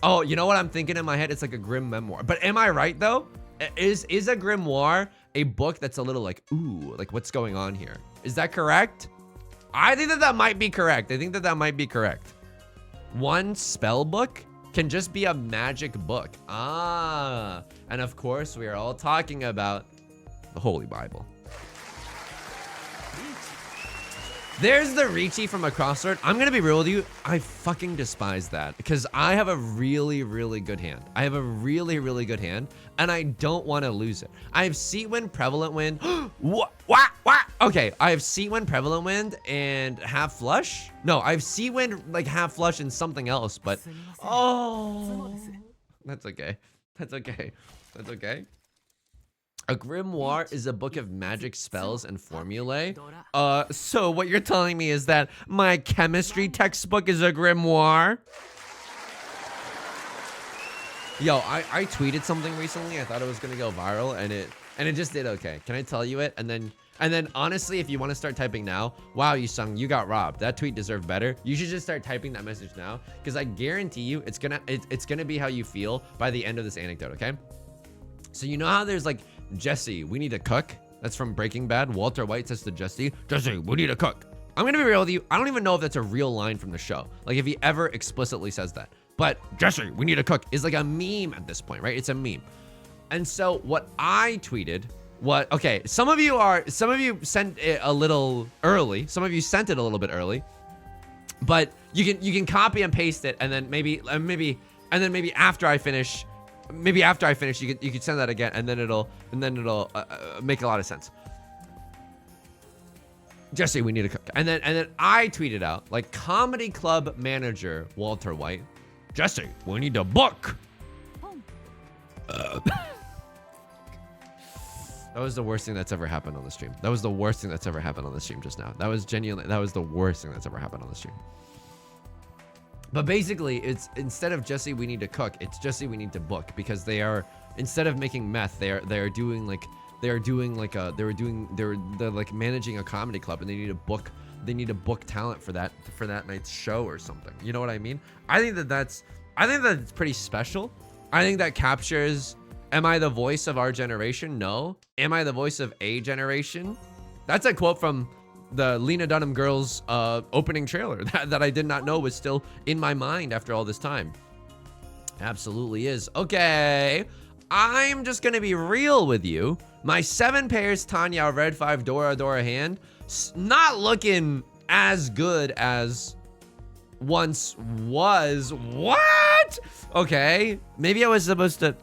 Oh, you know what I'm thinking in my head? It's like a grim memoir. But am I right though? Is a grimoire a book that's a little like, ooh, like what's going on here? Is that correct? I think that might be correct. One spell book can just be a magic book. Ah, and of course we are all talking about the Holy Bible. There's the Ricci from a crossword. I'm gonna be real with you. I fucking despise that because I have a really, really good hand. And I don't want to lose it. I have Seawind, Prevalent Wind. What? Okay, I have Seawind, Prevalent Wind, and Half Flush. No, I have Seawind, like Half Flush and something else, but oh, that's okay. A grimoire is a book of magic spells and formulae. So what you're telling me is that my chemistry textbook is a grimoire? Yo, I tweeted something recently. I thought it was gonna go viral, and it just did okay. Can I tell you it? And then honestly, if you want to start typing now, wow, you got robbed. That tweet deserved better. You should just start typing that message now, because I guarantee you, it's gonna be how you feel by the end of this anecdote. Okay? So you know how there's like Jesse, we need to cook. That's from Breaking Bad. Walter White says to Jesse, we need to cook. I'm gonna be real with you. I don't even know if that's a real line from the show. Like if he ever explicitly says that. But Jesse, we need to cook is like a meme at this point, right? It's a meme. And so what I tweeted, okay, some of you sent it a little early. Some of you sent it a little bit early. But you can copy and paste it, and then maybe after I finish, you could send that again, and then it'll make a lot of sense. Jesse, we need to cook. And then I tweeted out, like, comedy club manager Walter White, Jesse, we need to book. That was the worst thing that's ever happened on the stream. That was the worst thing that's ever happened on the stream just now. That was the worst thing that's ever happened on the stream. But basically, it's instead of Jesse, we need to cook, it's Jesse, we need to book, because they are, instead of making meth, they're like managing a comedy club, and they need to book talent for that night's show or something. You know what I mean? I think that's pretty special. I think that captures, am I the voice of our generation? No. Am I the voice of a generation? That's a quote from the Lena Dunham Girls opening trailer that I did not know was still in my mind after all this time. Absolutely is. Okay, I'm just gonna be real with you. My 7 pairs Tanya Red 5 Dora hand, not looking as good as once was. What? Okay, maybe I was supposed to.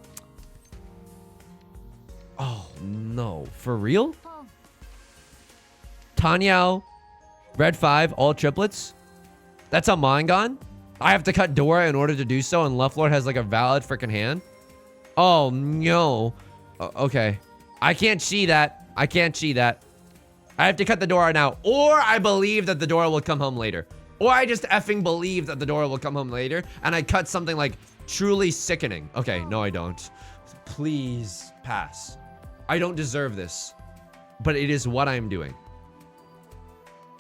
Oh no, for real? Tanya Red 5 all triplets? That's a Mongon? I have to cut Dora in order to do so, and Leflord has like a valid freaking hand? Oh no. Okay, I can't see that. I have to cut the Dora now, or I believe that the Dora will come home later. Or I just effing believe that the Dora will come home later, and I cut something like truly sickening. Okay, no I don't. Please pass. I don't deserve this, but it is what I'm doing.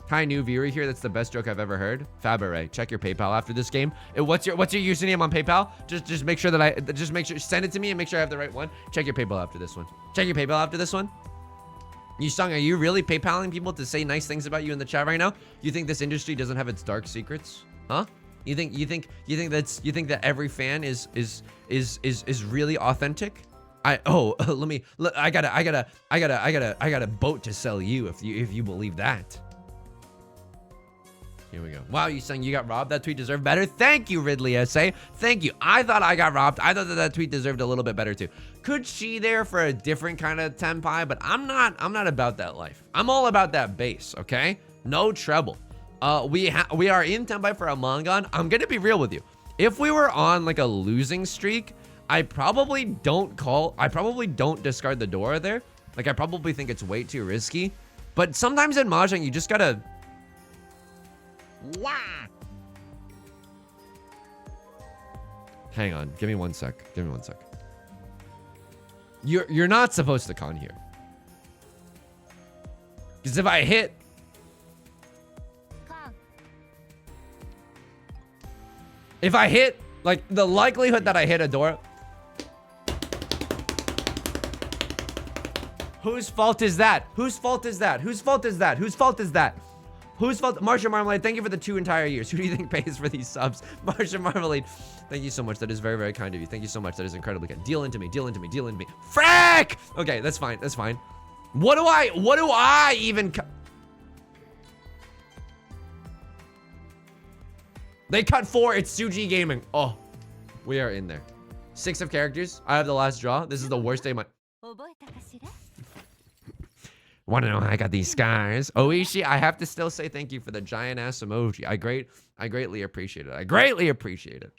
Hi, new viewer here. That's the best joke I've ever heard. Faberé, check your PayPal after this game. What's your username on PayPal? Just make sure that send it to me and make sure I have the right one. Check your PayPal after this one. Yusung, are you really PayPaling people to say nice things about you in the chat right now? You think this industry doesn't have its dark secrets? Huh? You think that every fan is really authentic? I got a boat to sell you if you believe that. Here we go. Wow, Yusung, you got robbed. That tweet deserved better. Thank you, Ridley SA. Thank you. I thought I got robbed. I thought that tweet deserved a little bit better too. Could she there for a different kind of tenpai, but I'm not about that life. I'm all about that bass, okay? No treble. We are in tenpai for a Mangan. I'm gonna be real with you. If we were on like a losing streak, I probably don't discard the Dora there. Like I probably think it's way too risky. But sometimes in Mahjong, you just gotta. Wah! Hang on, give me 1 sec. Give me 1 sec. You're not supposed to con here. Because if I hit. If I hit, like the likelihood that I hit a Dora. Whose fault is that? Whose fault is that? Whose fault is that? Whose fault is that? Whose fault? Marsha Marmalade, thank you for the 2 entire years. Who do you think pays for these subs? Marsha Marmalade, thank you so much. That is very, very kind of you. Thank you so much. That is incredibly kind. Deal into me. Deal into me. Deal into me. Frack! Okay, that's fine. That's fine. What do I even... They cut 4. It's Suji Gaming. Oh, we are in there. 6 of characters. I have the last draw. This is the worst day of my... Want to know how I got these scars? Oishi, I have to still say thank you for the giant ass emoji. I greatly appreciate it. I greatly appreciate it.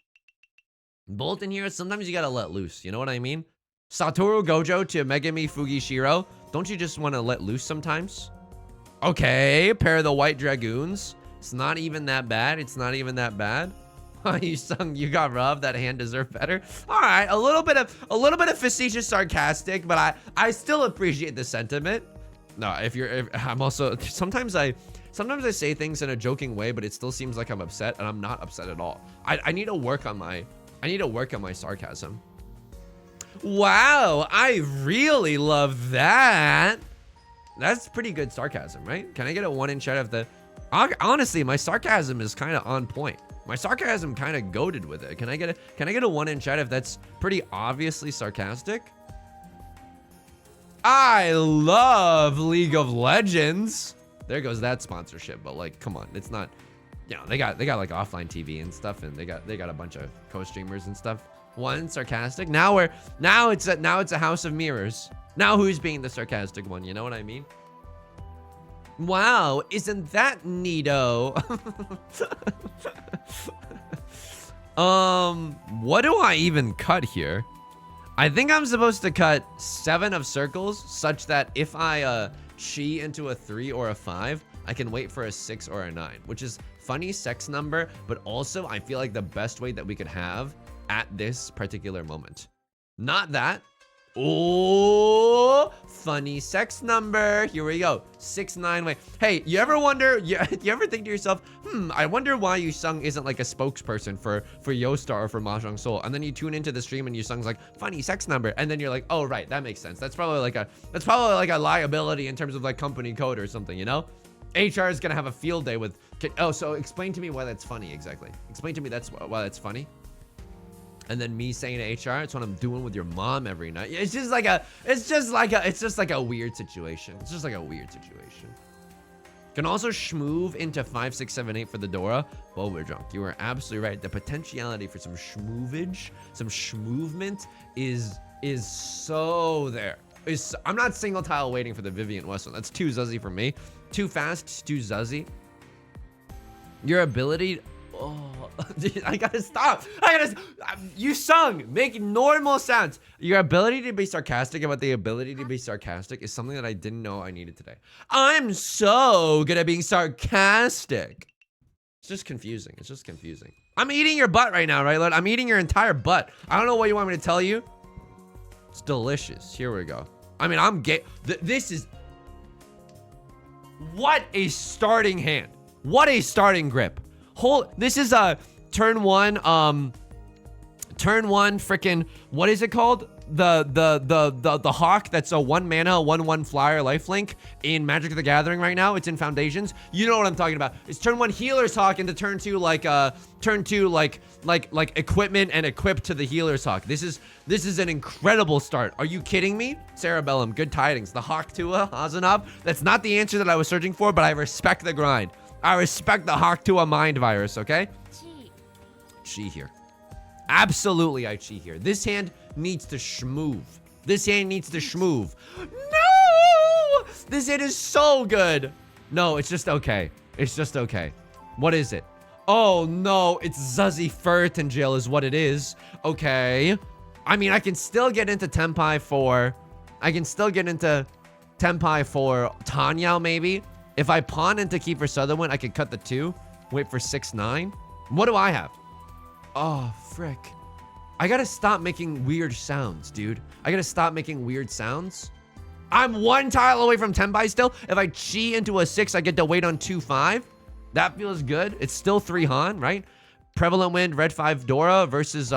Bolton here, sometimes you gotta let loose. You know what I mean? Satoru Gojo to Megami Fugishiro. Don't you just want to let loose sometimes? Okay, pair of the White Dragoons. It's not even that bad. It's not even that bad. You got robbed. That hand deserved better. All right, a little bit of facetious sarcastic, but I still appreciate the sentiment. No, I'm also sometimes I say things in a joking way, but it still seems like I'm upset, and I'm not upset at all. I need to work on my sarcasm. Wow, I really love that. That's pretty good sarcasm, right? Can I get a 1 in chat of the... Honestly, my sarcasm is kind of on point. My sarcasm kind of goated with it. Can I get a 1 in chat if that's pretty obviously sarcastic? I love League of Legends. There goes that sponsorship, but like, come on, it's not, you know, they got like offline TV and stuff, and they got a bunch of co-streamers and stuff. 1 sarcastic. Now it's a house of mirrors. Now who's being the sarcastic one? You know what I mean? Wow, isn't that neato? What do I even cut here? I think I'm supposed to cut 7 of circles such that if I chi into a 3 or a 5, I can wait for a 6 or a 9, which is funny sex number, but also I feel like the best way that we could have at this particular moment. Not that. Oh, funny sex number. Here we go. 6, 9, wait. Hey, you ever wonder, you ever think to yourself, I wonder why Yusung isn't like a spokesperson for Yostar or for Mahjong Soul? And then you tune into the stream and Yusung's like, funny sex number. And then you're like, oh, right, that makes sense. That's probably like a liability in terms of like company code or something, you know? HR is gonna have a field day with, oh, so explain to me why that's funny exactly. Explain to me why that's funny. And then me saying to HR, it's what I'm doing with your mom every night. It's just like a weird situation. It's just like a weird situation. Can also schmoove into 5, 6, 7, 8 for the Dora. Well, we're drunk. You are absolutely right. The potentiality for some schmoovage, some schmoovement is so there. I'm not single tile waiting for the Vivian West one. That's too zuzzy for me. Too fast, too zuzzy. Your ability... Oh, I gotta stop. You sung. Make normal sounds. Your ability to be sarcastic about the ability to be sarcastic is something that I didn't know I needed today. I'm so good at being sarcastic. It's just confusing. It's just confusing. I'm eating your butt right now, right, Lord? I'm eating your entire butt. I don't know what you want me to tell you. It's delicious. Here we go. I mean, I'm gay. This is... What a starting hand. What a starting grip. This is a turn one freaking, what is it called? the hawk that's a 1 mana 1/1 flyer lifelink in Magic the Gathering right now. It's in Foundations. You know what I'm talking about. It's turn 1 healer's hawk into turn 2 turn 2 like equipment and equip to the healer's hawk. This is an incredible start. Are you kidding me? Cerebellum, good tidings. The Hawk Tua Azanob. That's not the answer that I was searching for, but I respect the grind. I respect the Hawk Tua mind virus, okay? Chi here. Absolutely, I chi here. This hand needs to schmoove. This hand needs to schmoove. No! This hand is so good. No, it's just okay. It's just okay. What is it? Oh, no. It's Zuzzy Furtingale is what it is. Okay. I mean, I can still get into Tempai for... I can still get into Tempai for Tanyao, maybe. If I pawn into Kiefer Sutherland, I can cut the 2. Wait for 6/9. What do I have? Oh, frick. I gotta stop making weird sounds, dude. I gotta stop making weird sounds. I'm 1 tile away from Tempai still. If I chi into a 6, I get to wait on 2/5. That feels good. It's still 3 Han, right? Prevalent Wind, Red 5 Dora versus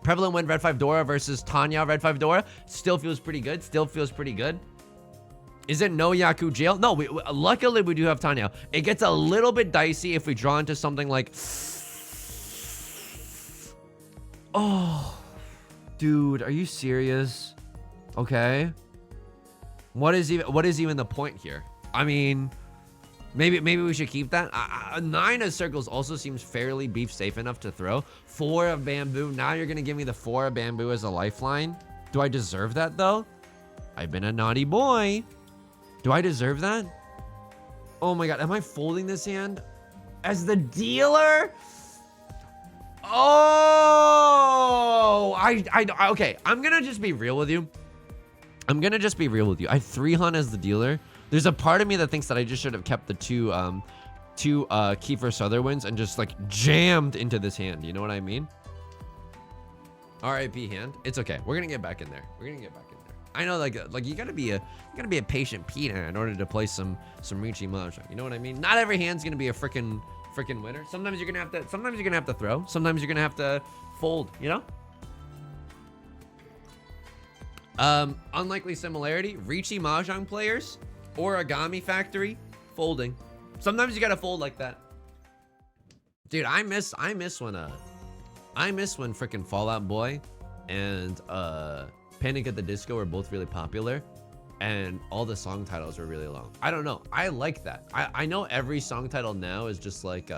Prevalent Wind, Red 5 Dora versus Tanya, Red 5 Dora. Still feels pretty good. Still feels pretty good. Is it no Yaku Jail? No, luckily we do have Tanya. It gets a little bit dicey if we draw into something like... Oh, dude, are you serious? Okay. What is even the point here? I mean, maybe we should keep that. 9 of circles also seems fairly beef safe enough to throw. 4 of bamboo. Now you're gonna give me the 4 of bamboo as a lifeline. Do I deserve that though? I've been a naughty boy. Do I deserve that? Oh my god, am I folding this hand as the dealer? Oh, okay. I'm gonna just be real with you. I have 3 Han as the dealer. There's a part of me that thinks that I just should have kept the 2 Kiefer Sutherlands and just like jammed into this hand. You know what I mean? RIP hand. It's okay. We're gonna get back in there. I know, like you gotta be a patient Peter in order to play some Riichi Mahjong. You know what I mean? Not every hand's gonna be a freaking winner. Sometimes you're gonna have to throw. Sometimes you're gonna have to fold, you know? Unlikely similarity, Riichi Mahjong players, Origami Factory, folding. Sometimes you gotta fold like that. Dude, I miss when freaking Fallout Boy and Panic at the Disco were both really popular. And all the song titles were really long. I don't know. I like that. I know every song title now is just like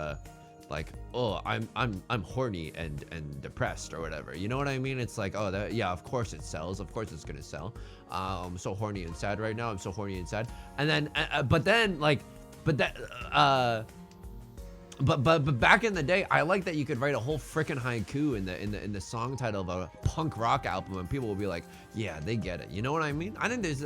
oh, I'm horny and depressed or whatever. You know what I mean? It's like, oh, yeah, of course it sells. Of course it's gonna sell. I'm so horny and sad right now. I'm so horny and sad. And then, but back in the day, I like that you could write a whole freaking haiku in the song title of a punk rock album, and people will be like, yeah, they get it. You know what I mean? I think there's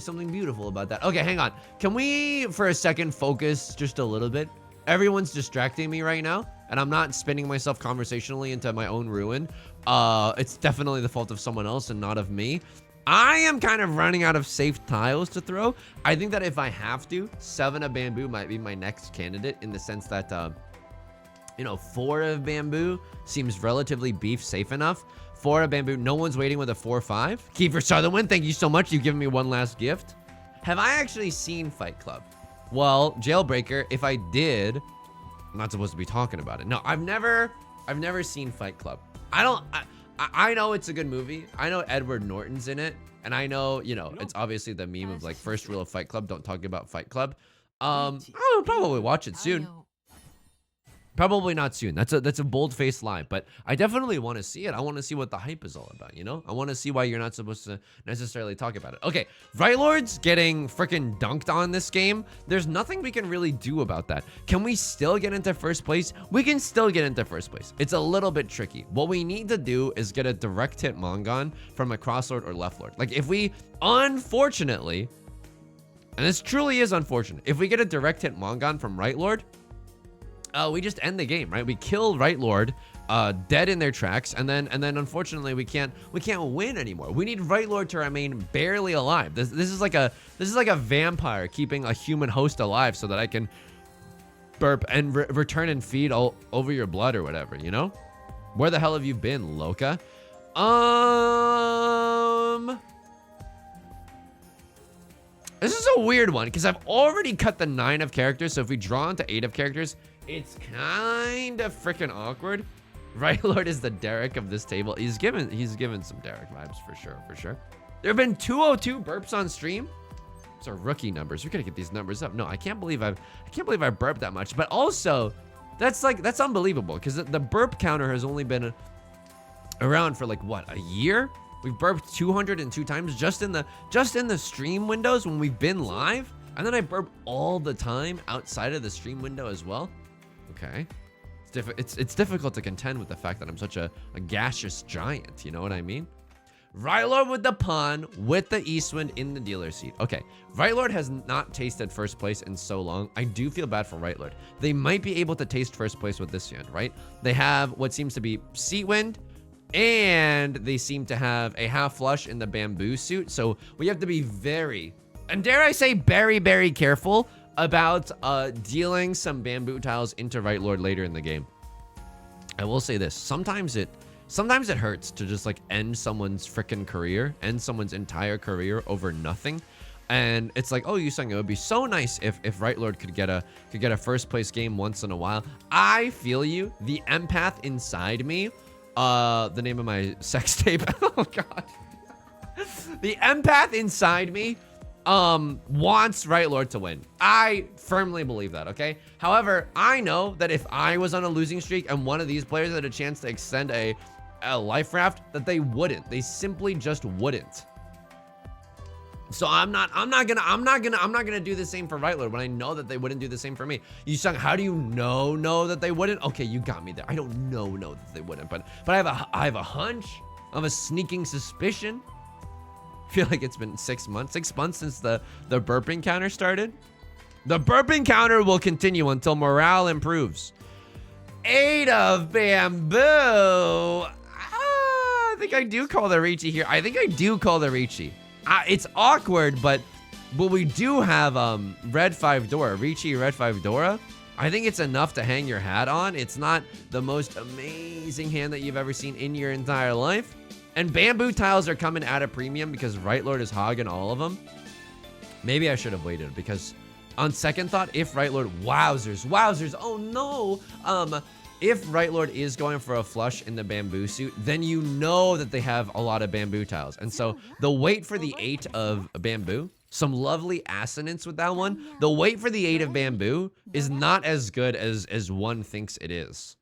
something beautiful about that. Okay, hang on. Can we for a second focus just a little bit? Everyone's distracting me right now, and I'm not spinning myself conversationally into my own ruin. It's definitely the fault of someone else and not of me. I am kind of running out of safe tiles to throw. I think that if I have to, 7 of bamboo might be my next candidate, in the sense that, 4 of bamboo seems relatively beef safe enough. 4 of bamboo, no one's waiting with a 4/5. Kiefer Sutherland, thank you so much. You've given me one last gift. Have I actually seen Fight Club? Well, Jailbreaker, if I did, I'm not supposed to be talking about it. No, I've never seen Fight Club. I know it's a good movie. I know Edward Norton's in it. And I know, it's obviously the meme of like, first rule of Fight Club, don't talk about Fight Club. I'll probably watch it soon. Probably not soon. That's a bold-faced lie, but I definitely want to see it. I want to see what the hype is all about, you know? I want to see why you're not supposed to necessarily talk about it. Okay, Right Lord's getting freaking dunked on this game. There's nothing we can really do about that. Can we still get into first place? We can still get into first place. It's a little bit tricky. What we need to do is get a direct hit Mongon from a Crosslord or Left Lord. Like if we, unfortunately, and this truly is unfortunate, if we get a direct hit Mongon from Right Lord, we just end the game, right? We kill Right Lord, dead in their tracks, and then unfortunately we can't win anymore. We need Right Lord to remain barely alive. This is like a vampire keeping a human host alive so that I can burp and return and feed all over your blood or whatever, you know? Where the hell have you been, Loka? This is a weird one because I've already cut the 9 of characters. So if we draw into 8 of characters, it's kind of freaking awkward. Right Lord is the Derek of this table. He's given some Derek vibes for sure. There have been 202 burps on stream. Those are rookie numbers. We gotta get these numbers up. No, I can't believe I burped that much. But also, that's unbelievable because the burp counter has only been around for like what, a year? We've burped 202 times just in the stream windows when we've been live, and then I burp all the time outside of the stream window as well. Okay, it's difficult to contend with the fact that I'm such a gaseous giant. You know what I mean? Rylord with the pun with the Eastwind in the dealer seat. Okay, Rylord has not tasted first place in so long. I do feel bad for Rylord. They might be able to taste first place with this hand, right? They have what seems to be Seatwind, and they seem to have a half flush in the bamboo suit. So we have to be very, and dare I say, very careful about dealing some bamboo tiles into Rylord later in the game. I will say this: sometimes it hurts to just like end someone's freaking career, end someone's entire career over nothing. And it's like, oh, Yusung, it would be so nice if Rylord could get a first place game once in a while. I feel you. The empath inside me, the name of my sex tape. Oh god. The empath inside me wants Rylord to win. I firmly believe that, okay? However, I know that if I was on a losing streak and one of these players had a chance to extend a life raft, that they wouldn't. They simply just wouldn't. So I'm not gonna do the same for Rylord when I know that they wouldn't do the same for me. Yusung, how do you know that they wouldn't? Okay, you got me there. I don't know that they wouldn't, but I have a hunch. I have a sneaking suspicion. I feel like it's been 6 months. 6 months since the burping counter started. The burping counter will continue until morale improves. 8 of bamboo. I think I do call the Ricci here. I think I do call the Ricci. It's awkward, but we do have red 5 Dora. Ricci red 5 Dora. I think it's enough to hang your hat on. It's not the most amazing hand that you've ever seen in your entire life. And bamboo tiles are coming at a premium because Rylord is hogging all of them. Maybe I should have waited because on second thought, if Rylord, wowzers, oh no. If Rylord is going for a flush in the bamboo suit, then you know that they have a lot of bamboo tiles. And so the wait for the 8 of bamboo, some lovely assonance with that one. The wait for the 8 of bamboo is not as good as one thinks it is.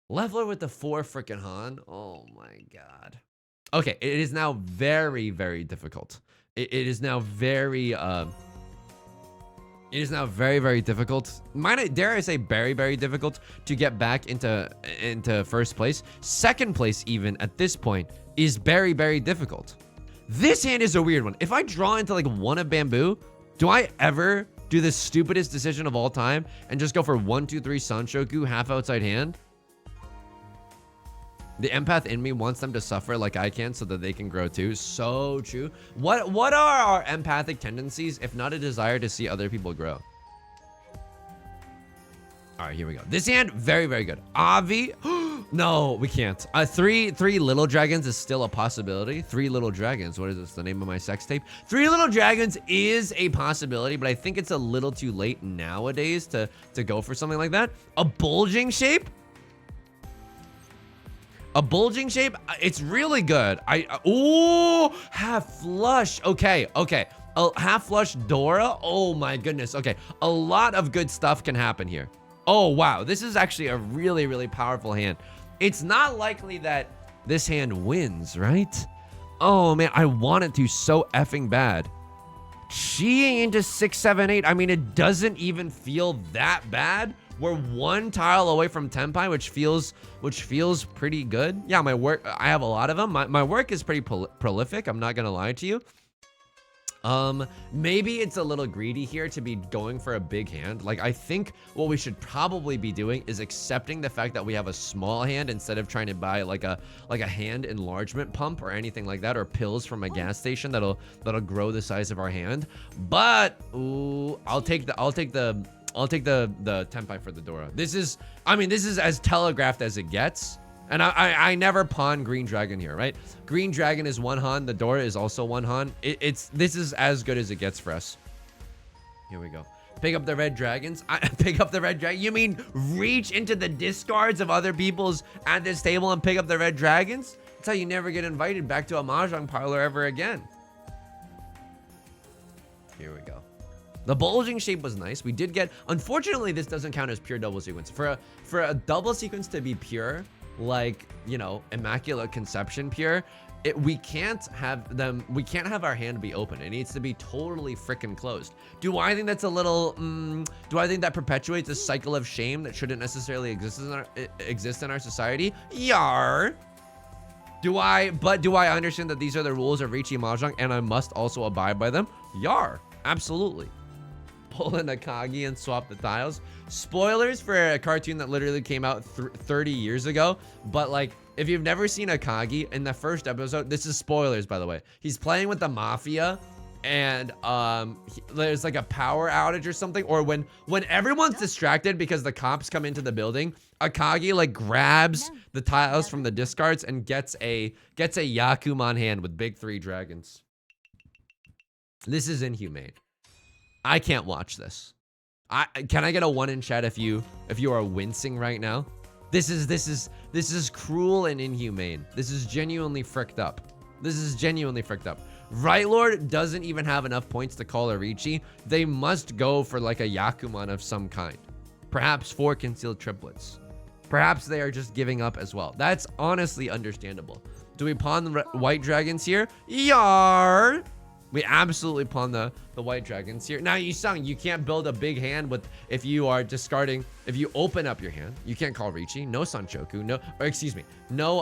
Leveler with the 4 freaking Han. Oh my god. Okay, it is now very difficult. It is now very difficult. Dare I say very difficult to get back into first place. Second place even at this point is very difficult. This hand is a weird one. If I draw into like 1 of bamboo, do I ever do the stupidest decision of all time and just go for 1, 2, 3 Sanshoku half outside hand? The empath in me wants them to suffer like I can so that they can grow too. So true. What are our empathic tendencies if not a desire to see other people grow? All right, here we go. This hand, very good. Avi, no, we can't. 3 little dragons is still a possibility. 3 little dragons. What is this? The name of my sex tape? 3 little dragons is a possibility, but I think it's a little too late nowadays to go for something like that. A bulging shape. A bulging shape, it's really good. Ooh, half flush. Okay. A half flush Dora. Oh my goodness. Okay, a lot of good stuff can happen here. Oh wow, this is actually a really powerful hand. It's not likely that this hand wins, right? Oh man, I want it to so effing bad. Cheating into 6, 7, 8. I mean, it doesn't even feel that bad. We're 1 tile away from Tenpai, which feels pretty good. Yeah, my work, I have a lot of them. My work is pretty prolific. I'm not gonna lie to you. Maybe it's a little greedy here to be going for a big hand. Like, I think what we should probably be doing is accepting the fact that we have a small hand instead of trying to buy like a hand enlargement pump or anything like that, or pills from a gas station that'll grow the size of our hand. But ooh, I'll take the Tenpai for the Dora. This is as telegraphed as it gets. And I never pawn green dragon here, right? Green dragon is 1 Han. The Dora is also 1 Han. This is as good as it gets for us. Here we go. Pick up the red dragons. Pick up the red dragon. You mean reach into the discards of other people's at this table and pick up the red dragons? That's how you never get invited back to a mahjong parlor ever again. Here we go. The bulging shape was nice. We did get, unfortunately, this doesn't count as pure double sequence. For a double sequence to be pure, like, you know, Immaculate Conception pure, we can't have our hand be open. It needs to be totally freaking closed. Do I think that's a little, do I think that perpetuates a cycle of shame that shouldn't necessarily exist in our society? Yar. Do I understand that these are the rules of Riichi Mahjong and I must also abide by them? Yar. Absolutely. Pull in Akagi and swap the tiles. Spoilers for a cartoon that literally came out 30 years ago. But like, if you've never seen Akagi, in the first episode, this is spoilers, by the way. He's playing with the mafia and there's like a power outage or something. Or when everyone's distracted because the cops come into the building, Akagi like grabs the tiles from the discards and gets a Yakuman hand with big 3 dragons. This is inhumane. I can't watch this. Can I get a 1 in chat if you are wincing right now? This is cruel and inhumane. This is genuinely fricked up. This is genuinely fricked up. Right Lord doesn't even have enough points to call a Riichi. They must go for like a Yakuman of some kind. Perhaps 4 concealed triplets. Perhaps they are just giving up as well. That's honestly understandable. Do we pawn the white dragons here? Yar! We absolutely pawn the white dragons here. Now, Yusung, you can't build a big hand with if you are discarding. If you open up your hand, you can't call Riichi. No Sanchoku. No, or excuse me. No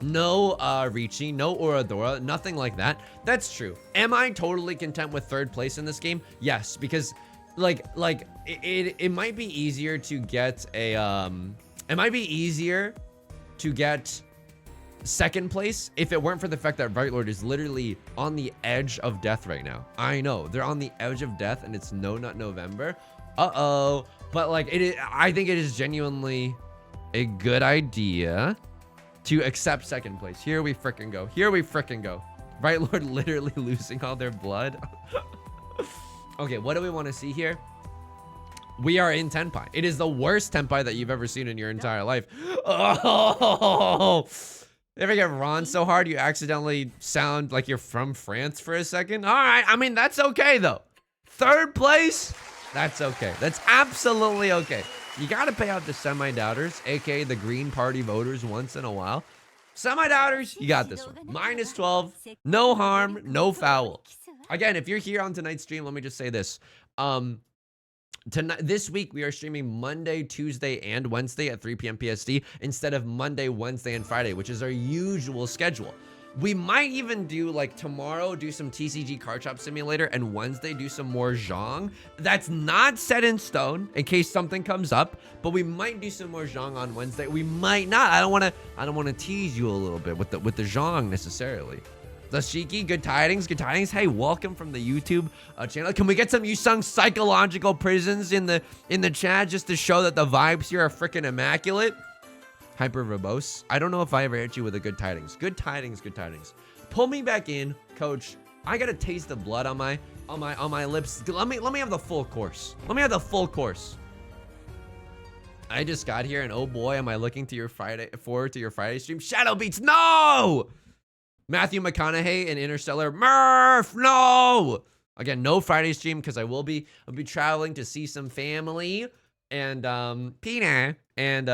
Riichi. No Oradora. Nothing like that. That's true. Am I totally content with 3rd place in this game? Yes, because like it might be easier to get a it might be easier to get 2nd place if it weren't for the fact that Right Lord is literally on the edge of death right now. I know they're on the edge of death and it's No Nut November. But like I think it is genuinely a good idea to accept 2nd place. Here we frickin' go. Here we frickin' go. Right Lord literally losing all their blood. Okay, what do we want to see here? We are in Tenpai. It is the worst Tenpai that you've ever seen in your entire life. Oh. Ever get Ron so hard you accidentally sound like you're from France for a second? All right, I mean, that's okay though. 3rd place, that's okay. That's absolutely okay. You gotta pay out the semi-doubters, aka the Green Party voters once in a while. Semi-doubters, you got this one. -12, no harm, no foul. Again, if you're here on tonight's stream, let me just say this. This week, we are streaming Monday, Tuesday, and Wednesday at 3 p.m. PST instead of Monday, Wednesday, and Friday, which is our usual schedule. We might even do, like, tomorrow, do some TCG Card Shop Simulator, and Wednesday do some more Zhong. That's not set in stone in case something comes up, but we might do some more Zhong on Wednesday. We might not. I don't want to tease you a little bit with the Zhong necessarily. Dashiki, good tidings, good tidings. Hey, welcome from the YouTube channel. Can we get some Yusung psychological prisons in the chat just to show that the vibes here are freaking immaculate? Hyper verbose. I don't know if I ever hit you with a good tidings. Good tidings, good tidings. Pull me back in, coach. I gotta taste the blood on my lips. Let me have the full course. Let me have the full course. I just got here and oh boy, am I looking to forward to your Friday stream? Shadow Beats, no! Matthew McConaughey in Interstellar. Murph, no! Again, no Friday stream because I'll be traveling to see some family and Pina and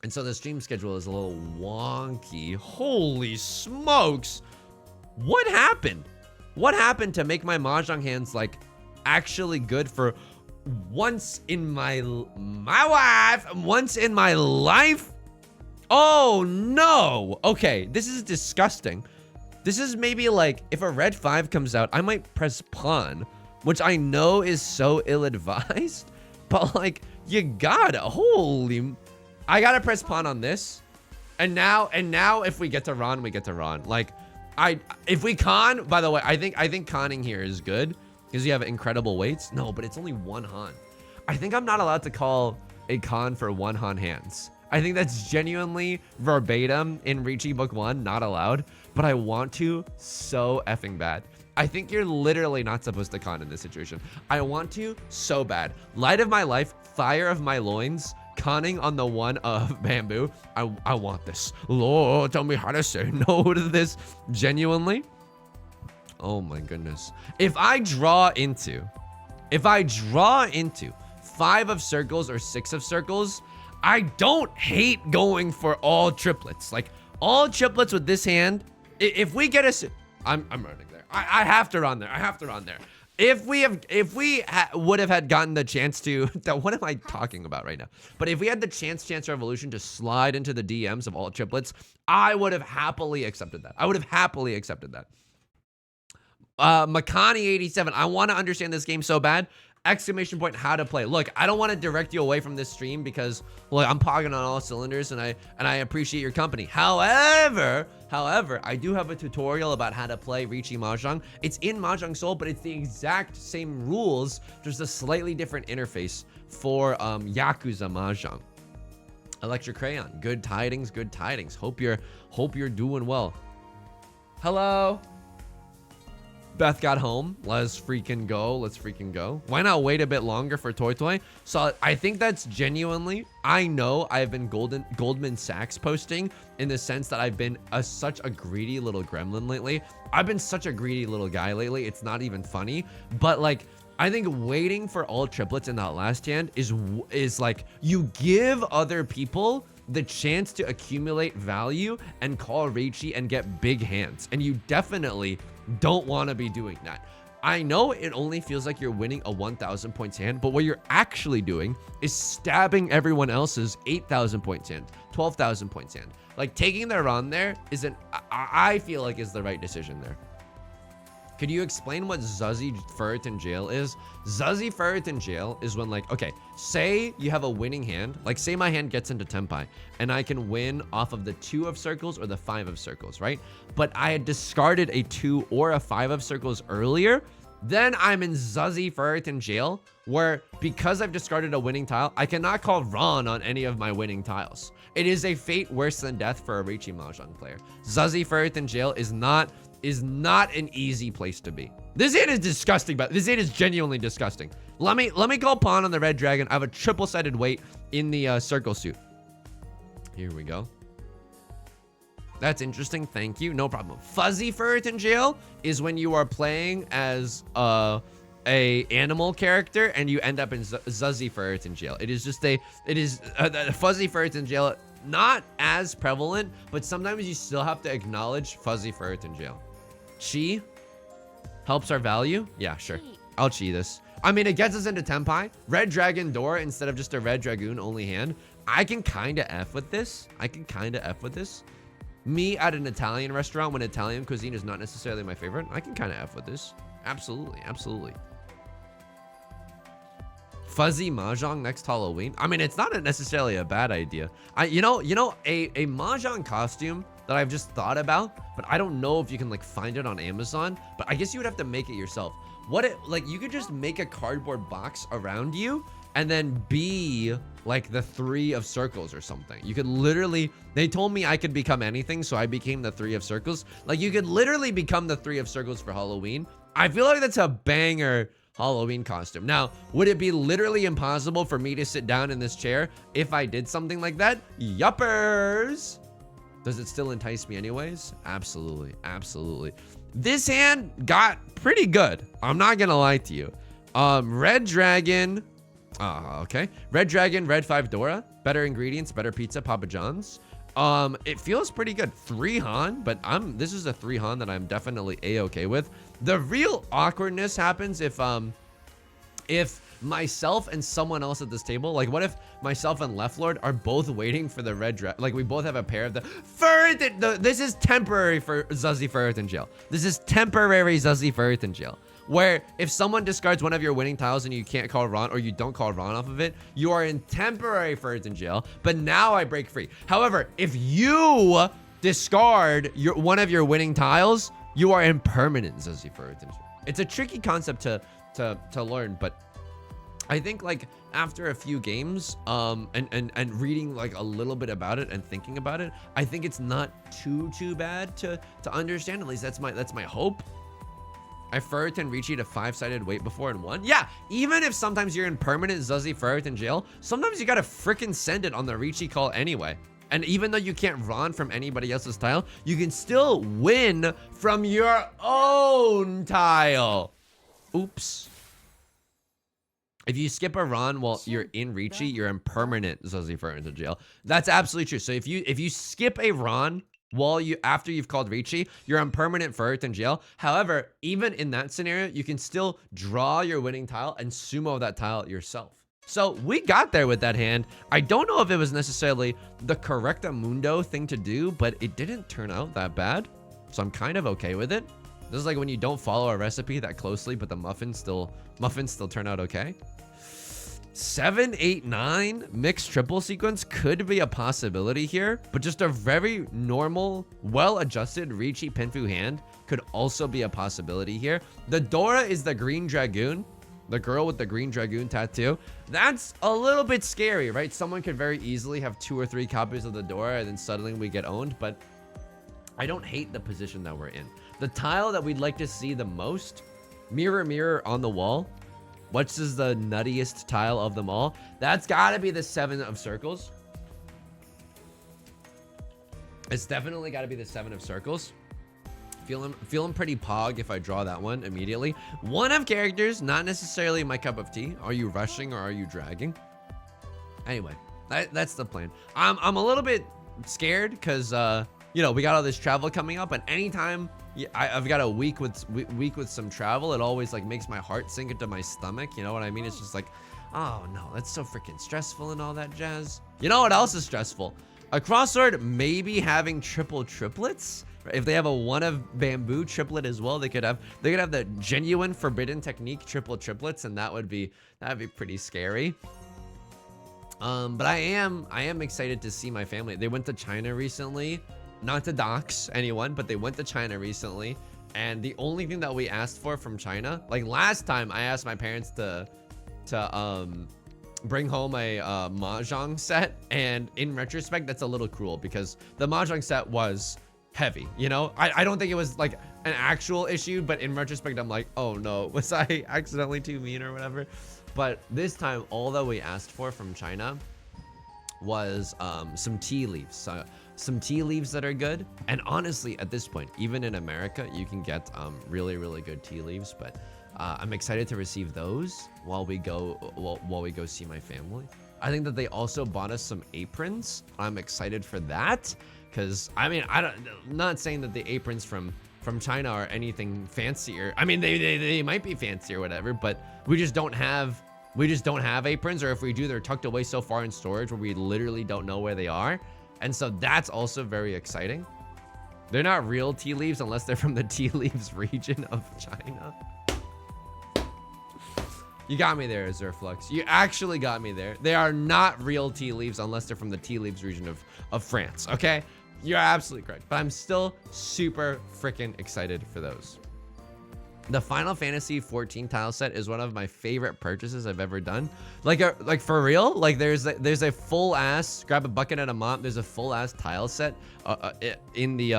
so the stream schedule is a little wonky. Holy smokes! What happened? What happened to make my mahjong hands like actually good for once in my life? Oh no! Okay, this is disgusting. This is maybe like if a red 5 comes out, I might press pawn, which I know is so ill-advised, but like you gotta, I gotta press pawn on this, and now if we get to Ron, we get to Ron. Like if we con, by the way, I think conning here is good because you have incredible weights. No, but it's only 1 Han. I think I'm not allowed to call a con for 1 Han hands. I think that's genuinely verbatim in Ricci Book 1, not allowed, but I want to so effing bad. I think you're literally not supposed to con in this situation. I want to so bad. Light of my life, fire of my loins, conning on the one of bamboo. I want this. Lord, tell me how to say no to this. Genuinely. Oh my goodness. If I draw into 5 of circles or 6 of circles, I don't hate going for all triplets. Like all triplets with this hand. If we get a, I'm running there. I have to run there. I have to run there. If we would have had gotten the chance to, what am I talking about right now? But if we had the chance revolution to slide into the DMs of all triplets, I would have happily accepted that. Makani87, I want to understand this game so bad. Exclamation point, how to play. Look, I don't want to direct you away from this stream because, look, I'm pogging on all cylinders and I appreciate your company. However, I do have a tutorial about how to play Ricci Mahjong. It's in Mahjong Soul, but it's the exact same rules, just a slightly different interface for Yakuza Mahjong. Electric Crayon, good tidings, good tidings. Hope you're doing well. Hello. Beth got home. Let's freaking go. Why not wait a bit longer for Toy Toy? So I think that's genuinely, I know I've been Goldman Sachs posting in the sense that I've been such a greedy little gremlin lately. I've been such a greedy little guy lately. It's not even funny, but like, I think waiting for all triplets in that last hand is like, you give other people the chance to accumulate value and call Ricci and get big hands. And you definitely don't want to be doing that. I know it only feels like you're winning a 1,000 points hand, but what you're actually doing is stabbing everyone else's 8,000 points hand, 12,000 points hand. Like taking their run there I feel like is the right decision there. Could you explain what Zuzzy Ferritin Jail is? Zuzzy Ferritin Jail is when, like, okay, say you have a winning hand. Like, say my hand gets into Tenpai, and I can win off of the 2 of circles or the 5 of circles, right? But I had discarded a 2 or a 5 of circles earlier. Then I'm in Zuzzy Ferritin Jail, where because I've discarded a winning tile, I cannot call Ron on any of my winning tiles. It is a fate worse than death for a Ricci Mahjong player. Zuzzy Ferritin Jail is not an easy place to be. This hand is disgusting, but this hand is genuinely disgusting. Let me call pawn on the red dragon. I have a triple-sided weight in the circle suit. Here we go. That's interesting. Thank you. No problem. Fuzzy Ferritin Jail is when you are playing as a animal character and you end up in Zuzzy Ferritin Jail. It is Fuzzy Ferritin Jail. Not as prevalent, but sometimes you still have to acknowledge Fuzzy Ferritin Jail. Chi helps our value. Yeah, sure. I'll chi this. I mean, it gets us into Tenpai. Red Dragon Door instead of just a Red Dragoon only hand. I can kind of F with this. Me at an Italian restaurant when Italian cuisine is not necessarily my favorite. I can kind of F with this. Absolutely. Fuzzy Mahjong next Halloween. I mean, it's not necessarily a bad idea. You know, a Mahjong costume that I've just thought about, but I don't know if you can like find it on Amazon, but I guess you would have to make it yourself. You could just make a cardboard box around you and then be like the 3 of circles or something. You could literally, they told me I could become anything, so I became the 3 of circles. Like you could literally become the 3 of circles for Halloween. I feel like that's a banger Halloween costume. Now, would it be literally impossible for me to sit down in this chair if I did something like that? Yuppers! Does it still entice me anyways? Absolutely. This hand got pretty good. I'm not gonna lie to you. Red Dragon. Okay. Red Dragon, Red 5 Dora. Better ingredients, better pizza, Papa John's. It feels pretty good. 3 Han, but this is a 3 Han that I'm definitely A-okay with. The real awkwardness happens if myself and someone else at this table, like what if myself and Left Lord are both waiting for the red dragon, like we both have a pair of the Ferritin. This is temporary for Zuzzy Ferritin Jail. Where if someone discards one of your winning tiles and you can't call Ron, or you don't call Ron off of it, you are in temporary Ferritin Jail, but now I break free. However, if you discard one of your winning tiles, you are in permanent Zuzzy Ferritin Jail. It's a tricky concept to learn, but I think like after a few games, and reading like a little bit about it and thinking about it, I think it's not too bad to understand. At least that's my hope. I Ferritin Ricci to 5-sided wait before and won. Yeah, even if sometimes you're in permanent Zuzzy Ferritin jail, sometimes you gotta frickin' send it on the Ricci call anyway. And even though you can't run from anybody else's tile, you can still win from your own tile. Oops. If you skip a run while you're in Ricci, you're in permanent Zuzzy Ferritin jail. That's absolutely true. So if you skip a run while after you've called Ricci, you're on permanent Ferritin jail. However, even in that scenario, you can still draw your winning tile and sumo that tile yourself. So we got there with that hand. I don't know if it was necessarily the correctamundo thing to do, but it didn't turn out that bad. So I'm kind of okay with it. This is like when you don't follow a recipe that closely, but the muffins still turn out okay. 7, 8, 9 mixed triple sequence could be a possibility here, but just a very normal, well-adjusted Ricci Pinfu hand could also be a possibility here. The Dora is the green dragoon, the girl with the green dragoon tattoo. That's a little bit scary, right? Someone could very easily have 2 or 3 copies of the Dora and then suddenly we get owned, but I don't hate the position that we're in. The tile that we'd like to see the most, mirror, mirror on the wall. Which is the nuttiest tile of them all? That's gotta be the 7 of circles. It's definitely gotta be the 7 of circles. Feeling pretty pog if I draw that one immediately. 1 of characters, not necessarily my cup of tea. Are you rushing or are you dragging? Anyway, that's the plan. I'm a little bit scared because you know, we got all this travel coming up, and anytime I've got a week with some travel, it always like makes my heart sink into my stomach. You know what I mean? It's just like, oh no, that's so freaking stressful and all that jazz. You know what else is stressful? A crossword maybe having triplets. If they have a 1 of bamboo triplet as well, they could have the genuine forbidden technique triplets, and that would be pretty scary. But I am excited to see my family. They went to China recently. Not to dox anyone, but they went to China recently, and the only thing that we asked for from China, like last time I asked my parents to bring home a mahjong set, and in retrospect that's a little cruel because the mahjong set was heavy, you know. I don't think it was like an actual issue, but in retrospect I'm like, oh no, was I accidentally too mean or whatever? But this time all that we asked for from China was some tea leaves. Some tea leaves that are good, and honestly at this point even in America you can get really good tea leaves, but I'm excited to receive those while we go see my family. I think that they also bought us some aprons. I'm excited for that because I mean I'm not saying that the aprons from China are anything fancier. I mean they might be fancy or whatever, but we just don't have aprons, or if we do, they're tucked away so far in storage where we literally don't know where they are. And so that's also very exciting. They're not real tea leaves unless they're from the tea leaves region of China. You got me there, Zerflux. You actually got me there. They are not real tea leaves unless they're from the tea leaves region of France, okay? You're absolutely correct. But I'm still super freaking excited for those. The Final Fantasy 14 tile set is one of my favorite purchases I've ever done. Like for real, like there's a full ass, grab a bucket and a mop. There's a full ass tile set in the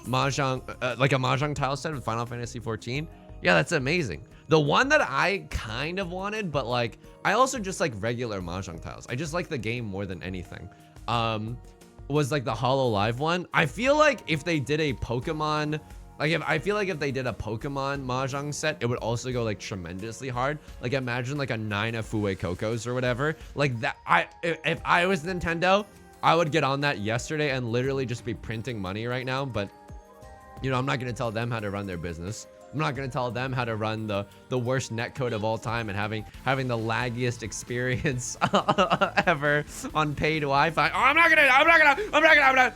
mahjong, like a mahjong tile set of Final Fantasy 14. Yeah, that's amazing. The one that I kind of wanted, but like I also just like regular mahjong tiles. I just like the game more than anything. Was like the Hololive one. I feel like if they did a Pokemon. I feel like if they did a Pokemon mahjong set, it would also go like tremendously hard. Like imagine like a 9 of Fuecoco's or whatever. Like that. If I was Nintendo, I would get on that yesterday and literally just be printing money right now. But you know, I'm not gonna tell them how to run their business. I'm not gonna tell them how to run the worst netcode of all time and having the laggiest experience ever on paid Wi-Fi. Oh, I'm not gonna.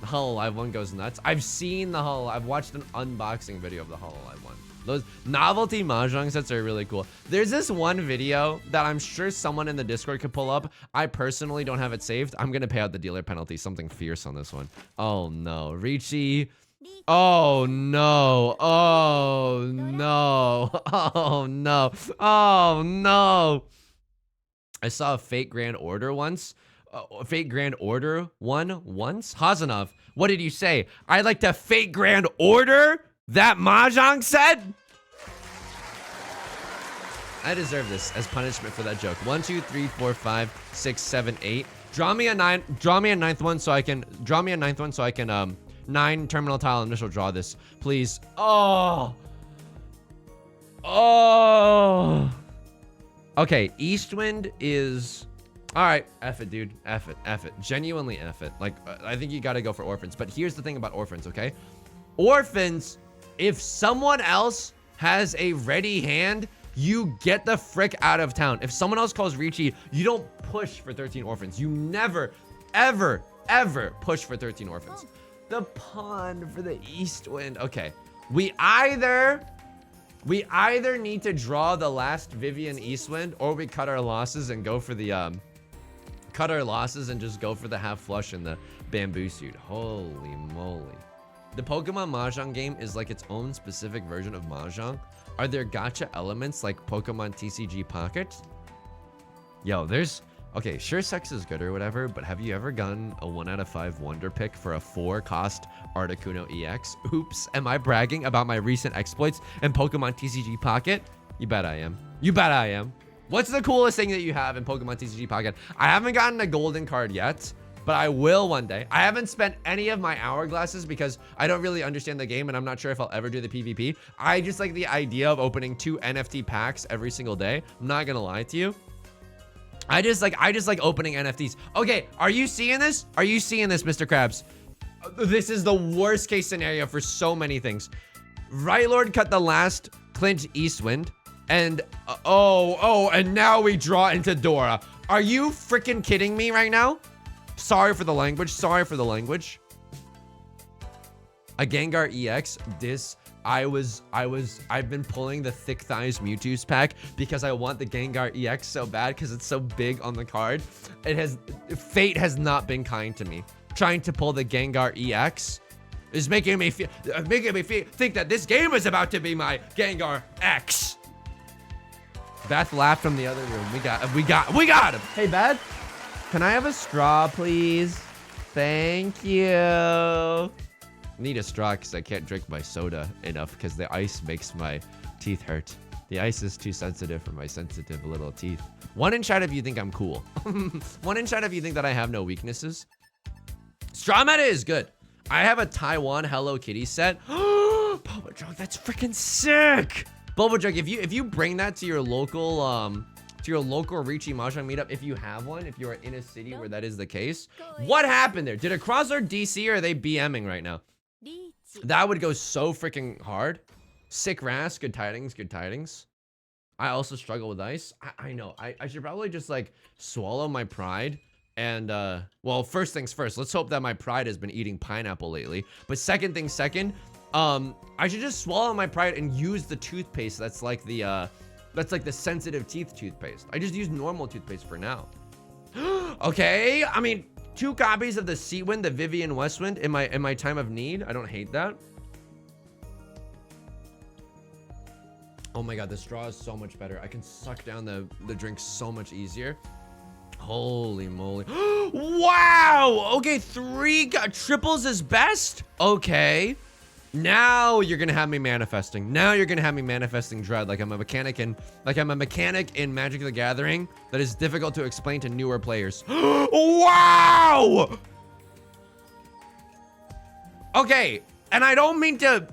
The Hololive one goes nuts. I've seen the I've watched an unboxing video of the Hololive one. Those novelty mahjong sets are really cool. There's this one video that I'm sure someone in the Discord could pull up. I personally don't have it saved. I'm gonna pay out the dealer penalty. Something fierce on this one. Oh no, Ricci. Oh no. Oh no. Oh no. Oh no. I saw a fake Grand Order once. Fake Grand Order one once. Hazanov, what did you say? I'd like to fake Grand Order that Mahjong set? I deserve this as punishment for that joke. 1, 2, 3, 4, 5, 6, 7, 8. Draw me a ninth one so I can 9 terminal tile initial draw this, please. Oh. Okay, Eastwind is all right. F it, dude. F it. Genuinely F it. Like, I think you gotta go for orphans. But here's the thing about orphans, okay? Orphans, if someone else has a ready hand, you get the frick out of town. If someone else calls Ricci, you don't push for 13 orphans. You never, ever, ever push for 13 orphans. The pond for the Eastwind. Okay. We either need to draw the last Vivian Eastwind, or we cut our losses and go for the just go for the half flush and the bamboo suit. Holy moly. The Pokemon Mahjong game is like its own specific version of Mahjong. Are there gacha elements like Pokemon TCG Pocket? Yo, okay, sure sex is good or whatever, but have you ever gotten a 1 out of 5 wonder pick for a 4-cost Articuno EX? Oops, am I bragging about my recent exploits in Pokemon TCG Pocket? You bet I am. You bet I am. What's the coolest thing that you have in Pokemon TCG Pocket? I haven't gotten a golden card yet, but I will one day. I haven't spent any of my hourglasses because I don't really understand the game and I'm not sure if I'll ever do the PvP. I just like the idea of opening 2 NFT packs every single day. I'm not gonna lie to you. I just like opening NFTs. Okay, are you seeing this? Are you seeing this, Mr. Krabs? This is the worst case scenario for so many things. Rylord cut the last Clint Eastwind, and and now we draw into Dora. Are you freaking kidding me right now? Sorry for the language. Sorry for the language. A Gengar EX. I've been pulling the Thick Thighs Mewtwo's pack because I want the Gengar EX so bad because it's so big on the card. Fate has not been kind to me. Trying to pull the Gengar EX is making me think that this game is about to be my Gengar X. Beth laughed from the other room. We got him. Hey, Beth, can I have a straw, please? Thank you. Need a straw because I can't drink my soda enough because the ice makes my teeth hurt. The ice is too sensitive for my sensitive little teeth. 1 in chat if you think I'm cool. 1 in chat if you think that I have no weaknesses. Straw meta is good. I have a Taiwan Hello Kitty set. Bulbajog, that's freaking sick. Bulbajog, if you bring that to your local Ricci Mahjong meetup, if you have one, if you are in a city where that is the case, what happened there? Did it cross our DC or are they BMing right now? That would go so freaking hard. Sick Ras, good tidings, good tidings. I also struggle with ice. I know. I should probably just like swallow my pride. And well, first things first, let's hope that my pride has been eating pineapple lately. But second thing second, I should just swallow my pride and use the toothpaste that's like the sensitive teeth toothpaste. I just use normal toothpaste for now. Okay, I mean, 2 copies of the Seawind, the Vivian Westwind in my time of need. I don't hate that. Oh my god, the straw is so much better. I can suck down the drink so much easier. Holy moly. Wow! Okay, 3 triples is best? Okay. Now you're gonna have me manifesting. Now you're gonna have me manifesting dread like I'm a mechanic in Magic the Gathering that is difficult to explain to newer players. Wow! Okay, and I don't mean to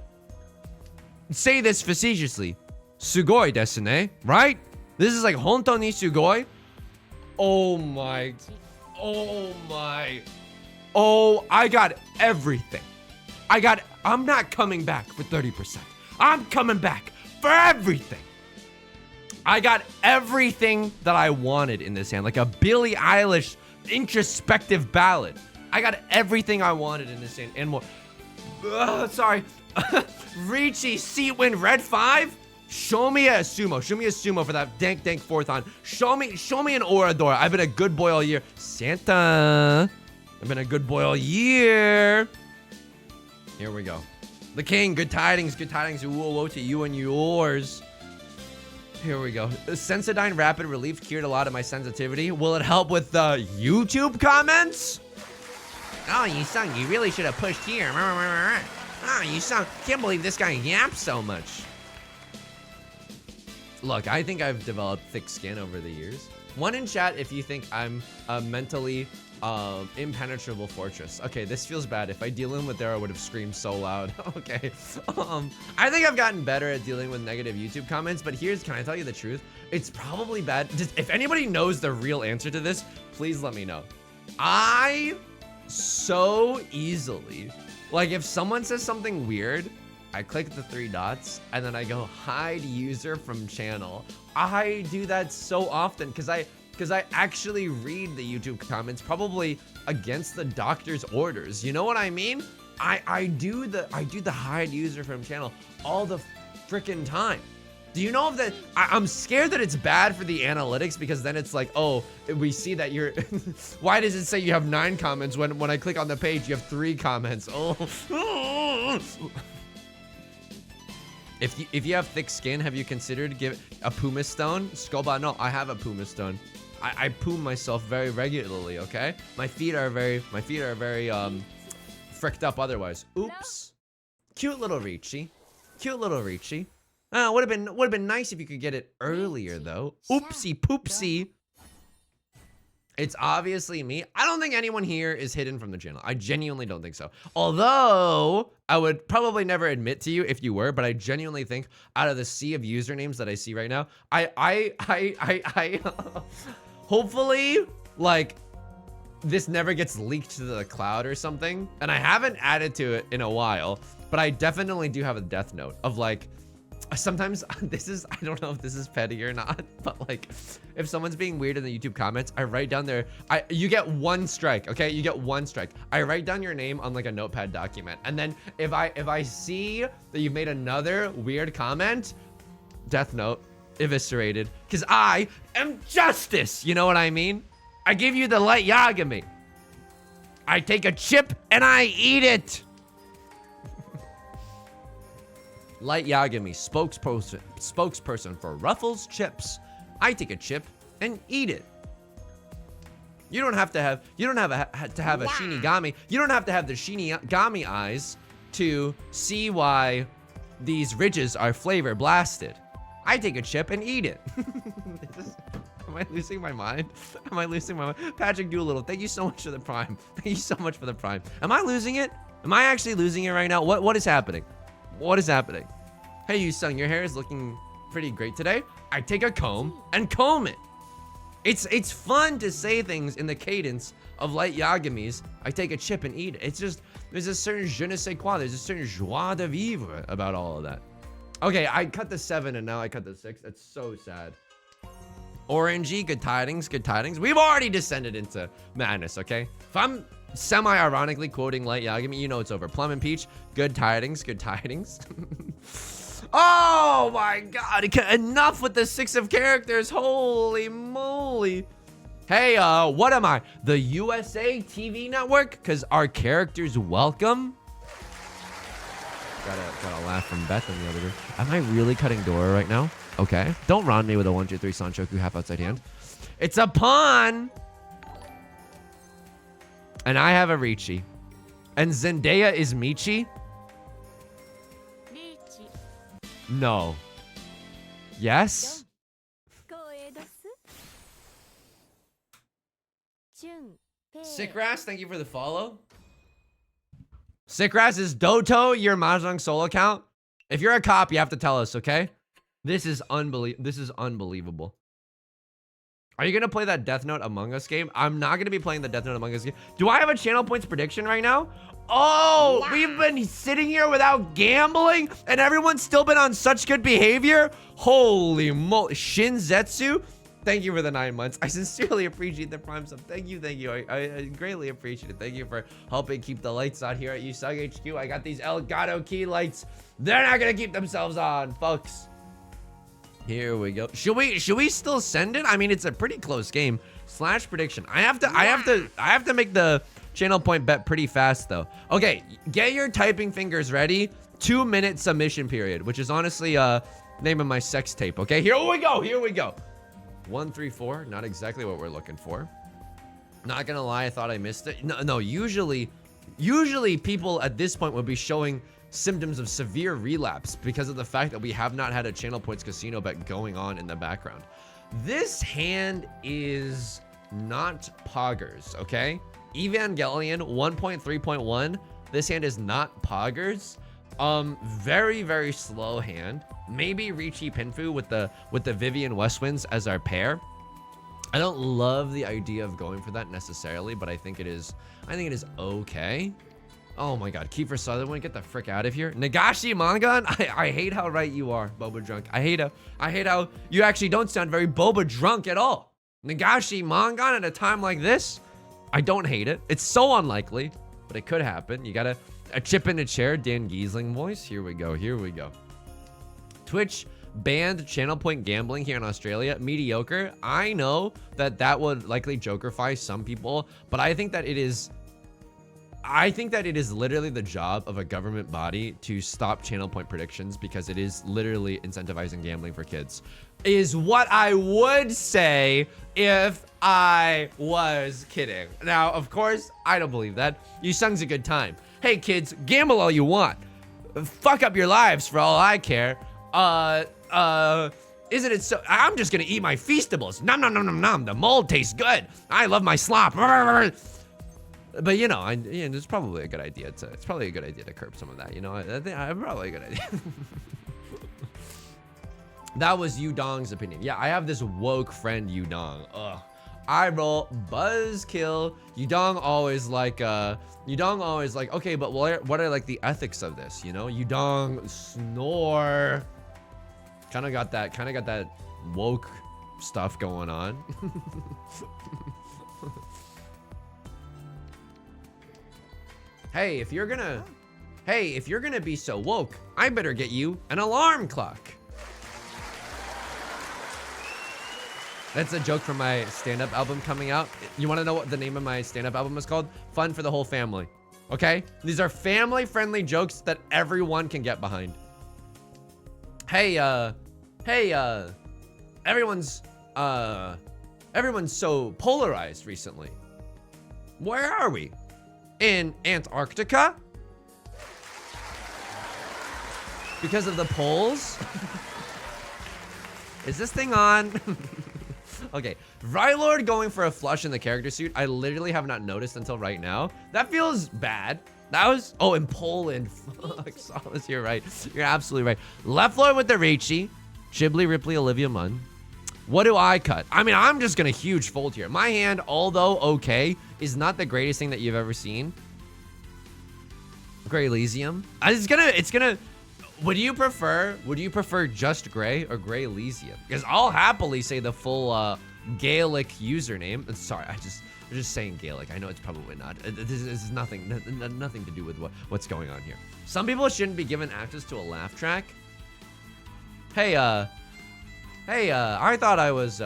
say this facetiously. Sugoi desu ne, right? This is like hontou ni sugoi. Oh my. Oh, I got everything. I'm not coming back for 30%. I'm coming back for everything. I got everything that I wanted in this hand, like a Billie Eilish introspective ballad. I got everything I wanted in this hand and more. Sorry. Ricci, Seawind, Red 5. Show me a sumo. Show me a sumo for that dank 4th on. Show me an Oradora. I've been a good boy all year. Santa. I've been a good boy all year. Here we go. The king, good tidings, whoa to you and yours. Here we go. Sensodyne Rapid Relief cured a lot of my sensitivity. Will it help with the YouTube comments? Oh, you son, you really should have pushed here. Oh, you son, can't believe this guy yaps so much. Look, I think I've developed thick skin over the years. One in chat if you think I'm a mentally impenetrable fortress. Okay, this feels bad. If I deal in with there, I would have screamed so loud. Okay. I think I've gotten better at dealing with negative YouTube comments, but can I tell you the truth? It's probably bad. Just, if anybody knows the real answer to this, please let me know. I so easily, like if someone says something weird, I click the 3 dots and then I go hide user from channel. I do that so often because I actually read the YouTube comments probably against the doctor's orders. You know what I mean? I do the hide user from channel all the freaking time. Do you know that I'm scared that it's bad for the analytics because then it's like, oh, we see that you're why does it say you have 9 comments when I click on the page you have 3 comments? Oh. If you have thick skin, have you considered give a Puma Stone? Scoba, no, I have a Puma Stone. I poo myself very regularly, okay? My feet are very fricked up otherwise. Oops. Cute little Ricci. Cute little Ricci. Would have been nice if you could get it earlier though. Oopsie poopsie. It's obviously me. I don't think anyone here is hidden from the channel. I genuinely don't think so. Although I would probably never admit to you if you were, but I genuinely think out of the sea of usernames that I see right now, I hopefully like this never gets leaked to the cloud or something. And I haven't added to it in a while, but I definitely do have a death note of like, sometimes I don't know if this is petty or not, but like if someone's being weird in the YouTube comments, I write down you get 1 strike, okay? You get 1 strike. I write down your name on like a notepad document. And then if I see that you've made another weird comment, death note, eviscerated, because I am justice. You know what I mean? I give you the light Yagami. I take a chip and I eat it. Light Yagami, spokesperson for Ruffles Chips. I take a chip and eat it. You don't have to have a Shinigami. You don't have to have the Shinigami eyes to see why these ridges are flavor blasted. I take a chip and eat it. Am I losing my mind? Am I losing my mind? Patrick Doolittle, thank you so much for the prime. Thank you so much for the prime. Am I losing it? Am I actually losing it right now? What is happening? What is happening? Hey, you son, your hair is looking pretty great today. I take a comb and comb it. It's fun to say things in the cadence of Light Yagami's. I take a chip and eat it. It's just, there's a certain je ne sais quoi. There's a certain joie de vivre about all of that. Okay, I cut the 7 and now I cut the 6. That's so sad. Orangey, good tidings, good tidings. We've already descended into madness, okay? If I'm semi-ironically quoting Light Yagami, you know it's over. Plum and Peach, good tidings, good tidings. Oh my god, enough with the 6 of characters, holy moly. Hey, what am I? The USA TV network? Because our characters welcome? Got a laugh from Beth in the other room. Am I really cutting Dora right now? Okay. Don't round me with a 1, 2, 3 Sanchoku half outside hand. It's a pawn! And I have a Ricci. And Zendaya is Michi? No. Yes? Sickras, thank you for the follow. Sickras, is Doto your Mahjong solo account? If you're a cop, you have to tell us, okay? This is unbelievable. Are you gonna play that Death Note Among Us game? I'm not gonna be playing the Death Note Among Us game. Do I have a channel points prediction right now? Oh, wow. We've been sitting here without gambling and everyone's still been on such good behavior. Holy moly. Shinzetsu, thank you for the 9 months. I sincerely appreciate the prime sub. Thank you, thank you. I greatly appreciate it. Thank you for helping keep the lights on here at Usagi HQ. I got these Elgato key lights. They're not gonna keep themselves on, folks. Here we go. Should we still send it? I mean, it's a pretty close game. Slash prediction. I have to make the channel point bet pretty fast though. Okay, get your typing fingers ready 2-minute submission period, which is honestly name of my sex tape. Okay, here we go. Here we go. 134. Not exactly what we're looking for. Not gonna lie, I thought I missed it. No. Usually people at this point would be showing symptoms of severe relapse because of the fact that we have not had a Channel Points casino bet going on in the background. This hand is not poggers, okay? Evangelion 1.3.1. This hand is not poggers. Very, very slow hand. Maybe Riichi Pinfu with the Vivian Westwinds as our pair. I don't love the idea of going for that necessarily, but I think it is okay. Oh my god, Kiefer Sutherland, get the frick out of here. Nagashi Mangan, I hate how right you are, Boba Drunk. I hate how you actually don't sound very Boba Drunk at all. Nagashi Mangan at a time like this, I don't hate it. It's so unlikely, but it could happen. You got a chip in a chair, Dan Giesling voice. Here we go. Twitch banned Channel Point gambling here in Australia. Mediocre. I know that would likely jokerify some people, but I think that it is literally the job of a government body to stop Channel Point predictions because it is literally incentivizing gambling for kids. Is what I would say if I was kidding. Now, of course, I don't believe that. Yusung's a good time. Hey kids, gamble all you want. Fuck up your lives for all I care. Isn't it so? I'm just gonna eat my Feastables. Nom nom nom nom nom. The mold tastes good. I love my slop. But you know, it's probably a good idea to curb some of that. You know, I think probably a good idea. That was Yudong's opinion. Yeah, I have this woke friend Yudong. Ugh. I roll buzzkill. Yudong always like, okay, but what are like the ethics of this? You know, Yudong snore. Kind of got that woke stuff going on. Hey, if you're gonna be so woke, I better get you an alarm clock. That's a joke from my stand-up album coming out. You want to know what the name of my stand-up album is called? Fun for the Whole Family. Okay? These are family-friendly jokes that everyone can get behind. Hey, everyone's so polarized recently. Where are we? In Antarctica? Because of the poles? Is this thing on? Okay, Rylord going for a flush in the character suit. I literally have not noticed until right now. That feels bad. That was, oh, in Poland. Fuck, Solace, you're right. You're absolutely right. Left Lord with the Riichi. Ghibli, Ripley, Olivia Munn. What do I cut? I mean, I'm just gonna huge fold here. My hand, although okay, is not the greatest thing that you've ever seen. Gray Elysium. It's gonna. Would you prefer just Gray or Gray Elysium? Because I'll happily say the full Gaelic username. Sorry, I'm just saying Gaelic. I know it's probably not. This is nothing to do with what's going on here. Some people shouldn't be given access to a laugh track. Hey, I thought I was,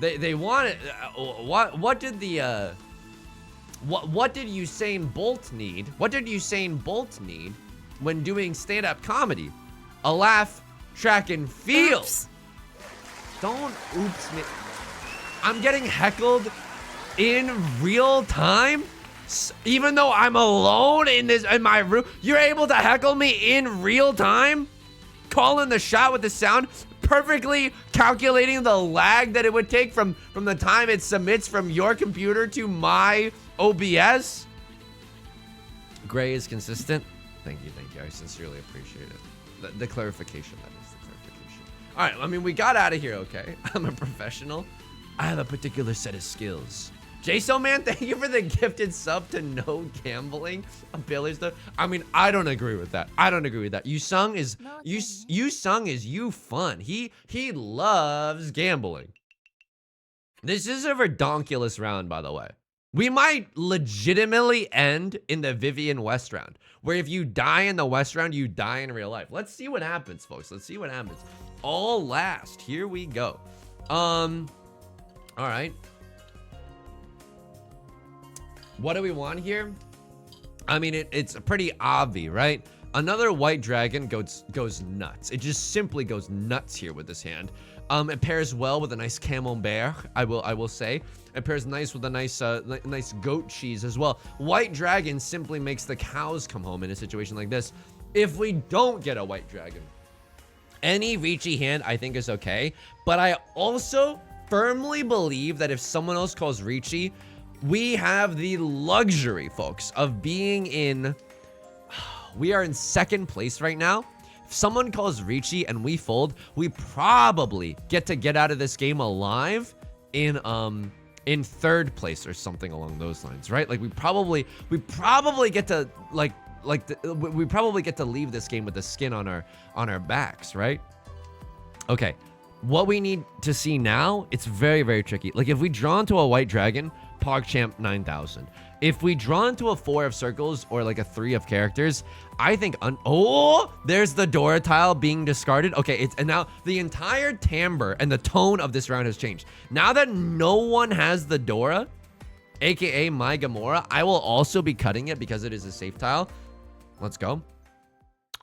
they wanted, what did the, what did Usain Bolt need? What did Usain Bolt need when doing stand-up comedy? A laugh track and field. Oops. Don't oops me. I'm getting heckled in real time? Even though I'm alone in my room, you're able to heckle me in real time? Calling the shot with the sound, perfectly calculating the lag that it would take from the time it submits from your computer to my OBS. Gray is consistent. Thank you. I sincerely appreciate it. The clarification, that is the clarification. All right, I mean, we got out of here, okay? I'm a professional. I have a particular set of skills. Jaso Man, thank you for the gifted sub to no gambling abilities. I mean, I don't agree with that. Yusung is you fun. He loves gambling. This is a redonkulous round, by the way. We might legitimately end in the Vivian West round, where if you die in the West round, you die in real life. Let's see what happens, folks. Let's see what happens. All last. Here we go. All right. What do we want here? I mean, it's pretty obvious, right? Another white dragon goes nuts. It just simply goes nuts here with this hand. It pairs well with a nice camembert, I will say. It pairs nice with a nice goat cheese as well. White dragon simply makes the cows come home in a situation like this. If we don't get a white dragon, any Ricci hand I think is okay. But I also firmly believe that if someone else calls Ricci, we have the luxury, folks, of being in... We are in second place right now. If someone calls Ricci and we fold, we probably get out of this game alive in third place or something along those lines, right? Like we probably get to we probably get to leave this game with the skin on our backs, right? Okay. What we need to see now, it's very, very tricky. Like if we draw into a white dragon, PogChamp 9000. If we draw into a 4 of circles or like a 3 of characters, I think oh, there's the Dora tile being discarded. Okay, and now the entire timbre and the tone of this round has changed. Now that no one has the Dora, aka my Gamora, I will also be cutting it because it is a safe tile. Let's go.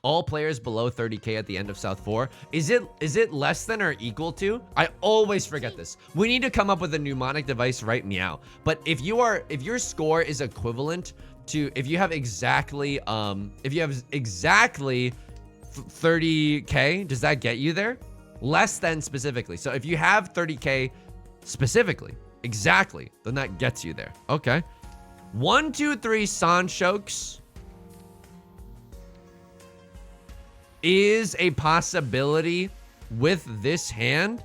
All players below 30k at the end of South 4. Is it less than or equal to? I always forget this. We need to come up with a mnemonic device right meow. But if your score is equivalent to, if you have exactly 30k, does that get you there? Less than specifically. So if you have 30k specifically, exactly, then that gets you there. Okay. 1, 2, 3 Sanchoks is a possibility with this hand.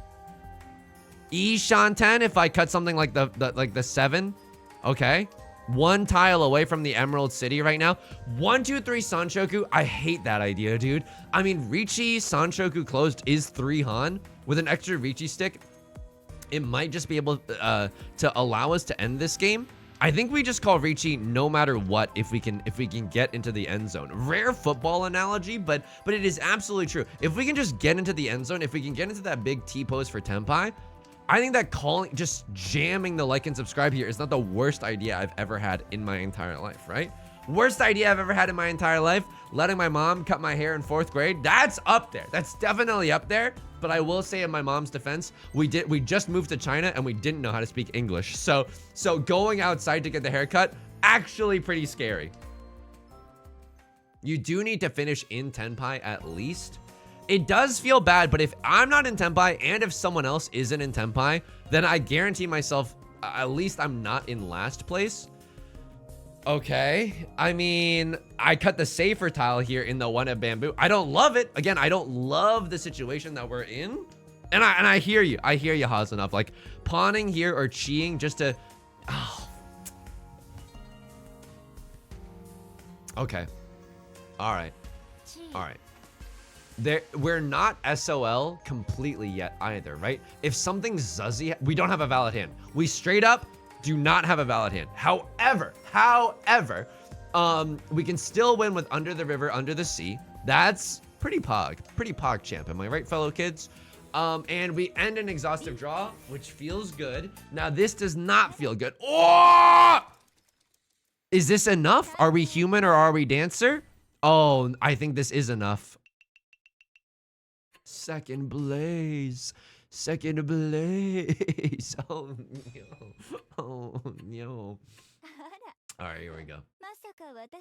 Shantan, if I cut something like the 7, okay, 1 tile away from the Emerald City right now. 1, 2, 3 Sanchoku. I hate that idea, dude. I mean, Ricci Sanchoku closed is 3 Han with an extra Ricci stick. It might just be able to allow us to end this game. I think we just call Ricci no matter what if we can get into the end zone. Rare football analogy, but it is absolutely true. If we can just get into the end zone, if we can get into that big T-pose for Tenpai, I think that just jamming the like and subscribe here is not the worst idea I've ever had in my entire life, right? Worst idea I've ever had in my entire life, letting my mom cut my hair in 4th grade. That's up there. That's definitely up there. But I will say in my mom's defense, we just moved to China and we didn't know how to speak English. So going outside to get the haircut, actually pretty scary. You do need to finish in Tenpai at least. It does feel bad, but if I'm not in Tenpai and if someone else isn't in Tenpai, then I guarantee myself, at least I'm not in last place. Okay, I mean, I cut the safer tile here in the 1 of bamboo. I don't love it. Again, I don't love the situation that we're in. And I hear you. I hear you, Hasanov. Like, pawning here or cheeing just to... Oh. Okay. All right. All right. We're not SOL completely yet either, right? If something's Zuzzy... We don't have a valid hand. We straight up... do not have a valid hand. However, we can still win with Under the River, Under the Sea. That's pretty pog champ. Am I right, fellow kids? And we end an exhaustive draw, which feels good. Now, this does not feel good. Oh! Is this enough? Are we human or are we dancer? Oh, I think this is enough. Second Blaze. Second Blaze. Oh, no. Oh, no. All right, here we go.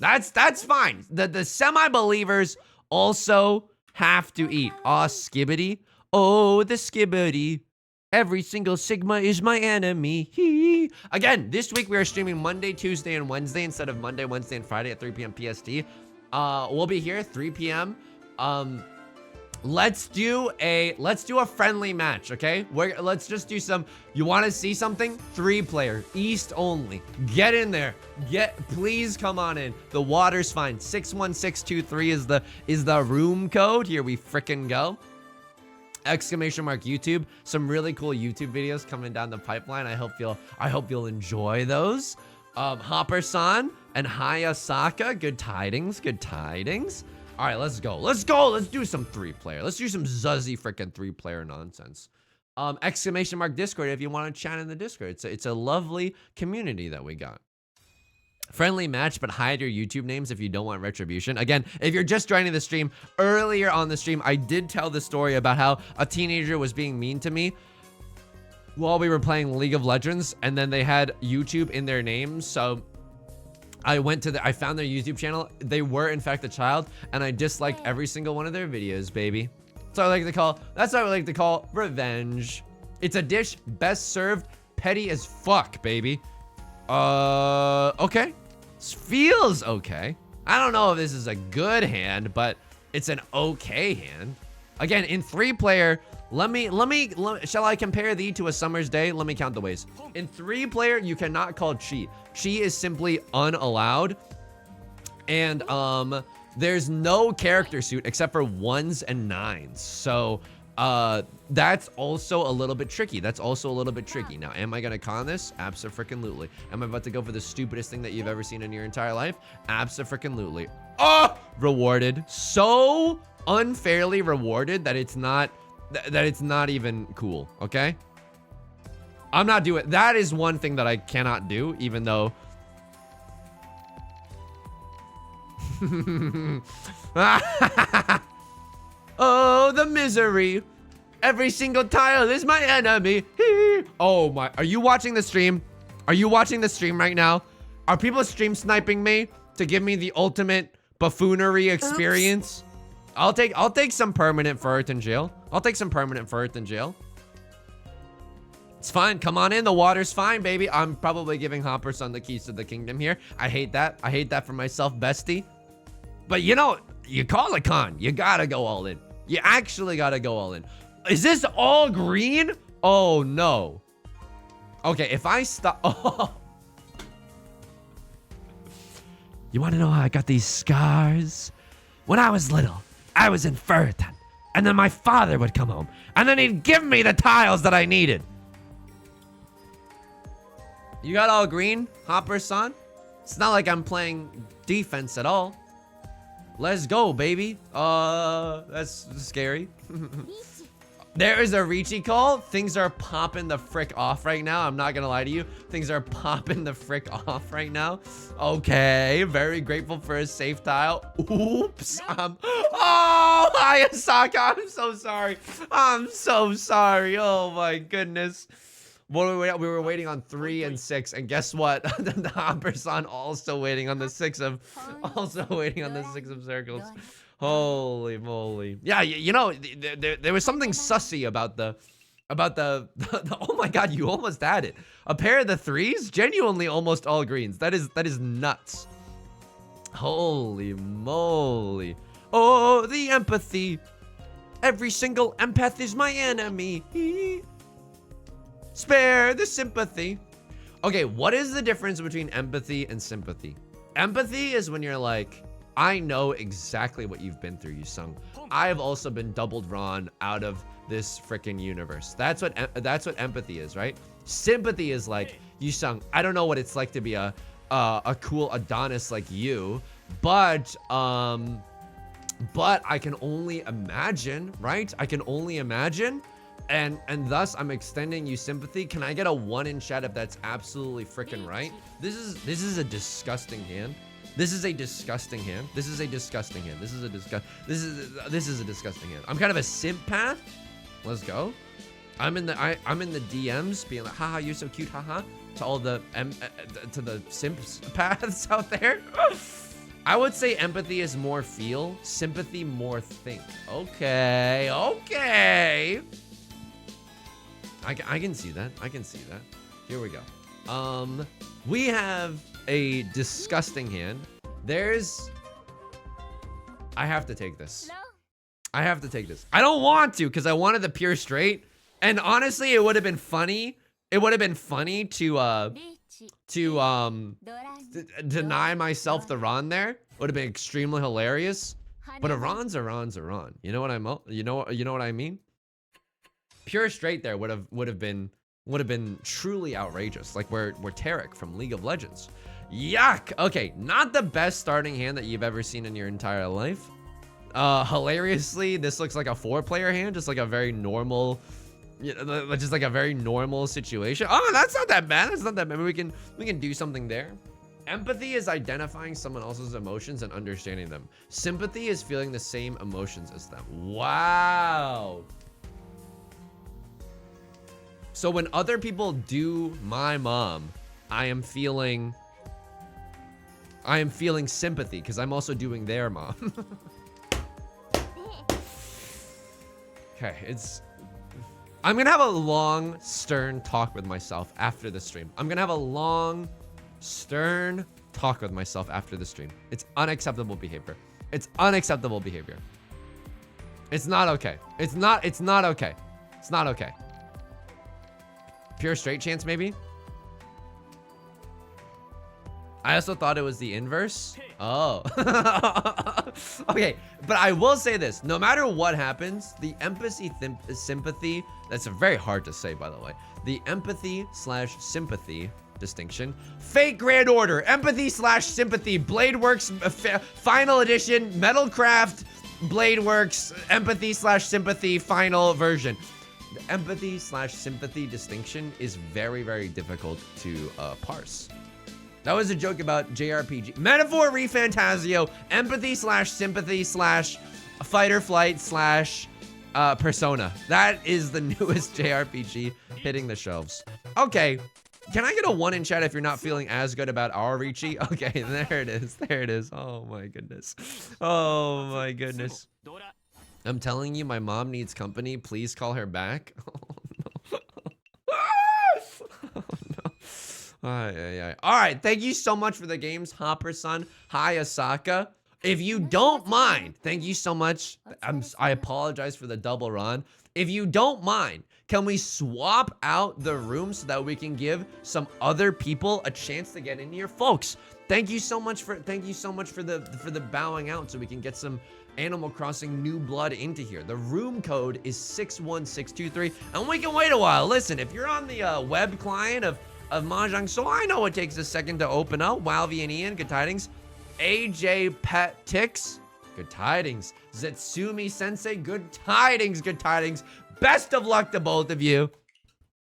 That's fine. The semi-believers also have to eat. Aw, Skibbity. Oh, the Skibbity. Every single Sigma is my enemy. Hee. Again, this week we are streaming Monday, Tuesday, and Wednesday instead of Monday, Wednesday, and Friday at 3 p.m. PST. We'll be here 3 p.m. Let's do a friendly match, okay? Let's just do some. You want to see something? 3-player, East only. Get in there. Please come on in. The water's fine. 61623 is the room code. Here we frickin' go. Exclamation mark YouTube. Some really cool YouTube videos coming down the pipeline. I hope you'll enjoy those. Hopper-san and Hayasaka. Good tidings. Good tidings. All right, let's go. Let's do some 3-player. Let's do some Zuzzy freaking 3-player nonsense. Exclamation mark Discord if you want to chat in the Discord. It's a lovely community that we got. Friendly match, but hide your YouTube names if you don't want retribution. Again, if you're just joining the stream, earlier on the stream, I did tell the story about how a teenager was being mean to me while we were playing League of Legends, and then they had YouTube in their names. So I found their YouTube channel. They were in fact a child, and I disliked every single one of their videos, baby. That's what I like to call revenge. It's a dish best served petty as fuck, baby. Okay. Feels okay. I don't know if this is a good hand, but it's an okay hand. Again, in 3-player, shall I compare thee to a summer's day? Let me count the ways. In 3-player, you cannot call chi. Chi is simply unallowed. And, there's no character suit except for 1s and 9s. So, that's also a little bit tricky. Now, am I gonna con this? Abso-freaking-lutely. Am I about to go for the stupidest thing that you've ever seen in your entire life? Abso-freaking-lutely. Oh! Rewarded. So unfairly rewarded that it's not even cool, okay? I'm not doing. That is one thing that I cannot do, even though oh, the misery. Every single tile is my enemy. Oh my, are you watching the stream? Are you watching the stream right now? Are people stream sniping me to give me the ultimate buffoonery experience? I'll take some permanent for Earth in jail. It's fine. Come on in. The water's fine, baby. I'm probably giving Hopper-san the keys to the kingdom here. I hate that for myself, bestie. But you know, you call it con. You gotta go all in. You actually gotta go all in. Is this all green? Oh no. Okay, if I stop. Oh. You wanna know how I got these scars? When I was little, I was in Furton. And then my father would come home. And then he'd give me the tiles that I needed. You got all green, Hopper-san? It's not like I'm playing defense at all. Let's go, baby. That's scary. There is a Ricci call. Things are popping the frick off right now. I'm not gonna lie to you. Things are popping the frick off right now. Okay, very grateful for a safe tile. Oops. Oh, Ayasaka, I'm so sorry. I'm so sorry. Oh my goodness. What we were waiting on 3 and 6, and guess what? The Hopper-san also waiting on the 6 of circles. Holy moly! Yeah, you know, there was something sussy about the oh my god, you almost had it. A pair of the 3s, genuinely almost all greens. That is nuts. Holy moly! Oh, the empathy. Every single empath is my enemy. Spare the sympathy. Okay, what is the difference between empathy and sympathy? Empathy is when you're like, I know exactly what you've been through, Yusung. I've also been doubled Ron out of this freaking universe. That's what empathy is, right? Sympathy is like, Yusung, I don't know what it's like to be a cool Adonis like you, but I can only imagine, right? I can only imagine. And thus I'm extending you sympathy. Can I get a 1 in chat if that's absolutely freaking right? This is a disgusting hand. This is a disgusting hand. This is a disgusting hand. This is a disgusting hand. I'm kind of a simp path. Let's go. I'm in the DMs being like, haha, you're so cute, haha, to all the to the simps paths out there. I would say empathy is more feel, sympathy more think. Okay. I can see that. Here we go. We have a disgusting hand. I have to take this. I don't want to because I wanted the pure straight. And honestly, it would have been funny. It would have been funny to deny myself the Ron there. Would have been extremely hilarious. But a Ron's a Ron. You know what I mean? Pure straight there would have been truly outrageous, like we're Tarek from League of Legends. Yuck. Okay, not the best starting hand that you've ever seen in your entire life. Hilariously, this looks like a 4-player hand, just like a very normal, just like a very normal situation. Oh, that's not that bad. Maybe we can do something there. Empathy is identifying someone else's emotions and understanding them. Sympathy is feeling the same emotions as them. Wow. So when other people do my mom, I am feeling sympathy because I'm also doing their mom. Okay, I'm gonna have a long, stern talk with myself after the stream. I'm gonna have a long, stern talk with myself after the stream. It's unacceptable behavior. It's unacceptable behavior. It's not okay. It's not okay. It's not okay. Pure straight chance, maybe? I also thought it was the inverse. Oh. Okay, but I will say this. No matter what happens, the sympathy, that's very hard to say, by the way. The empathy/sympathy distinction. Fake Grand Order. Empathy/sympathy. Bladeworks final edition. Metalcraft. Bladeworks. Empathy/sympathy final version. The empathy/sympathy distinction is very, very difficult to parse. That was a joke about JRPG. Metaphor ReFantazio, empathy/sympathy/fight or flight/persona. That is the newest JRPG hitting the shelves. Okay, can I get a 1 in chat if you're not feeling as good about our Ricci? Okay, there it is. There it is. Oh my goodness. Oh my goodness. I'm telling you, my mom needs company. Please call her back. All right, thank you so much for the games, Hopper-san. Hi, Asaka. If you don't mind, thank you so much. I apologize for the double run. If you don't mind, can we swap out the room so that we can give some other people a chance to get in here, folks? Thank you so much for the bowing out so we can get some Animal Crossing new blood into here. The room code is 61623, and we can wait a while. Listen, if you're on the web client of Mahjong, so I know it takes a second to open up. Walvy and Ian, good tidings. AJ Pet Tix, good tidings. Zetsumi Sensei, good tidings, good tidings. Best of luck to both of you.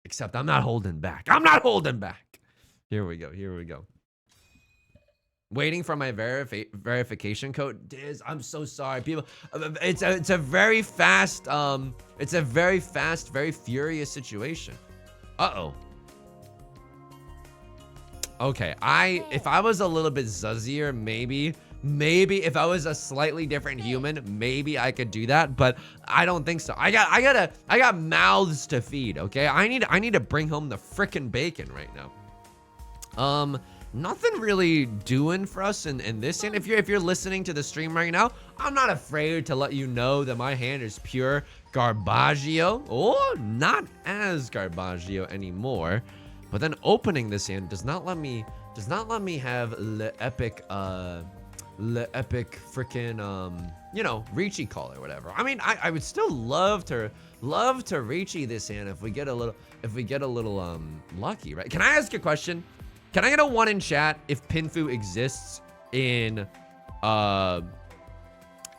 Except I'm not holding back. I'm not holding back. Here we go, here we go. Waiting for my verification code. Diz, I'm so sorry, people. It's a very fast, very furious situation. Uh-oh. Okay, if I was a little bit zuzzier, maybe if I was a slightly different human, maybe I could do that, but I don't think so. I got mouths to feed, okay? I need to bring home the frickin' bacon right now. Nothing really doing for us in this hand. If you're listening to the stream right now, I'm not afraid to let you know that my hand is pure Garbaggio. Oh, not as Garbaggio anymore. But then opening this hand does not let me have le epic freaking you know, Ricci call or whatever. I mean, I would still love to Ricci this hand if we get a little lucky, right? Can I ask a question? Can I get a 1 in chat if Pinfu exists in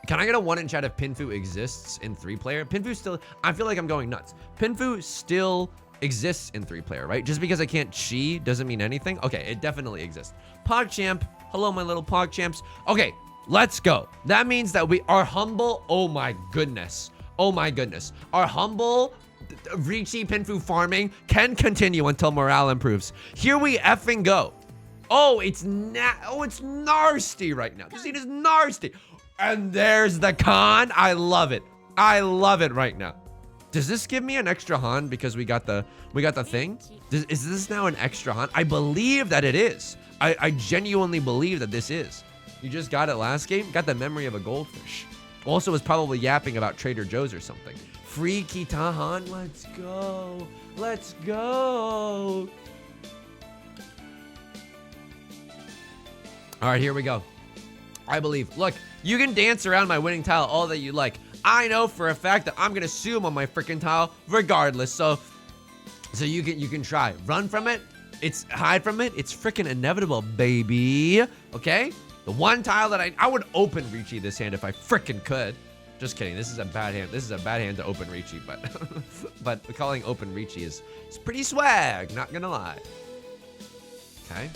Can I get a 1 in chat if Pinfu exists in 3-player? Pinfu still, I feel like I'm going nuts. Pinfu still exists in 3-player, right? Just because I can't chi doesn't mean anything. Okay, it definitely exists. PogChamp, hello my little PogChamps. Okay, let's go. That means that we are humble. Oh my goodness. Oh my goodness. Our humble Ricci Pinfu farming can continue until morale improves. Here we effing go. Oh, it's nasty right now. This scene is nasty. And there's the con. I love it. I love it right now. Does this give me an extra Han because we got the thing? Is this now an extra Han? I believe that it is. I genuinely believe that this is. You just got it last game? Got the memory of a goldfish. Also was probably yapping about Trader Joe's or something. Free Kita Han, let's go. Let's go. All right, here we go. I believe. Look, you can dance around my winning tile all that you like. I know for a fact that I'm gonna zoom on my freaking tile regardless. So you can try. Run from it. Hide from it. It's freaking inevitable, baby. Okay? The one tile that I would open Ricci this hand if I freaking could. Just kidding. This is a bad hand. This is a bad hand to open Ricci, but but calling open Ricci is pretty swag, not gonna lie. Okay.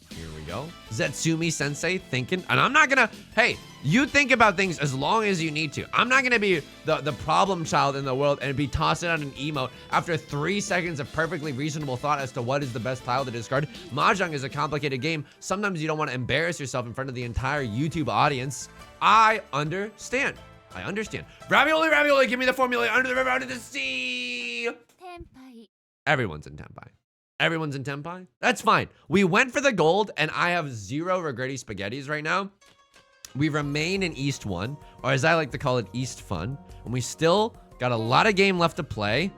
Here we go. Zetsumi Sensei thinking, and I'm not gonna, hey, you think about things as long as you need to. I'm not gonna be the problem child in the world and be tossing out an emote after 3 seconds of perfectly reasonable thought as to what is the best tile to discard. Mahjong is a complicated game. Sometimes you don't want to embarrass yourself in front of the entire YouTube audience. I understand. I understand. Ravioli, ravioli, give me the formula under the river, under the sea. Everyone's in Tenpai. Everyone's in Tenpai? That's fine. We went for the gold, and I have 0 regretty spaghettis right now. We remain in East 1, or as I like to call it, East Fun. And we still got a lot of game left to play.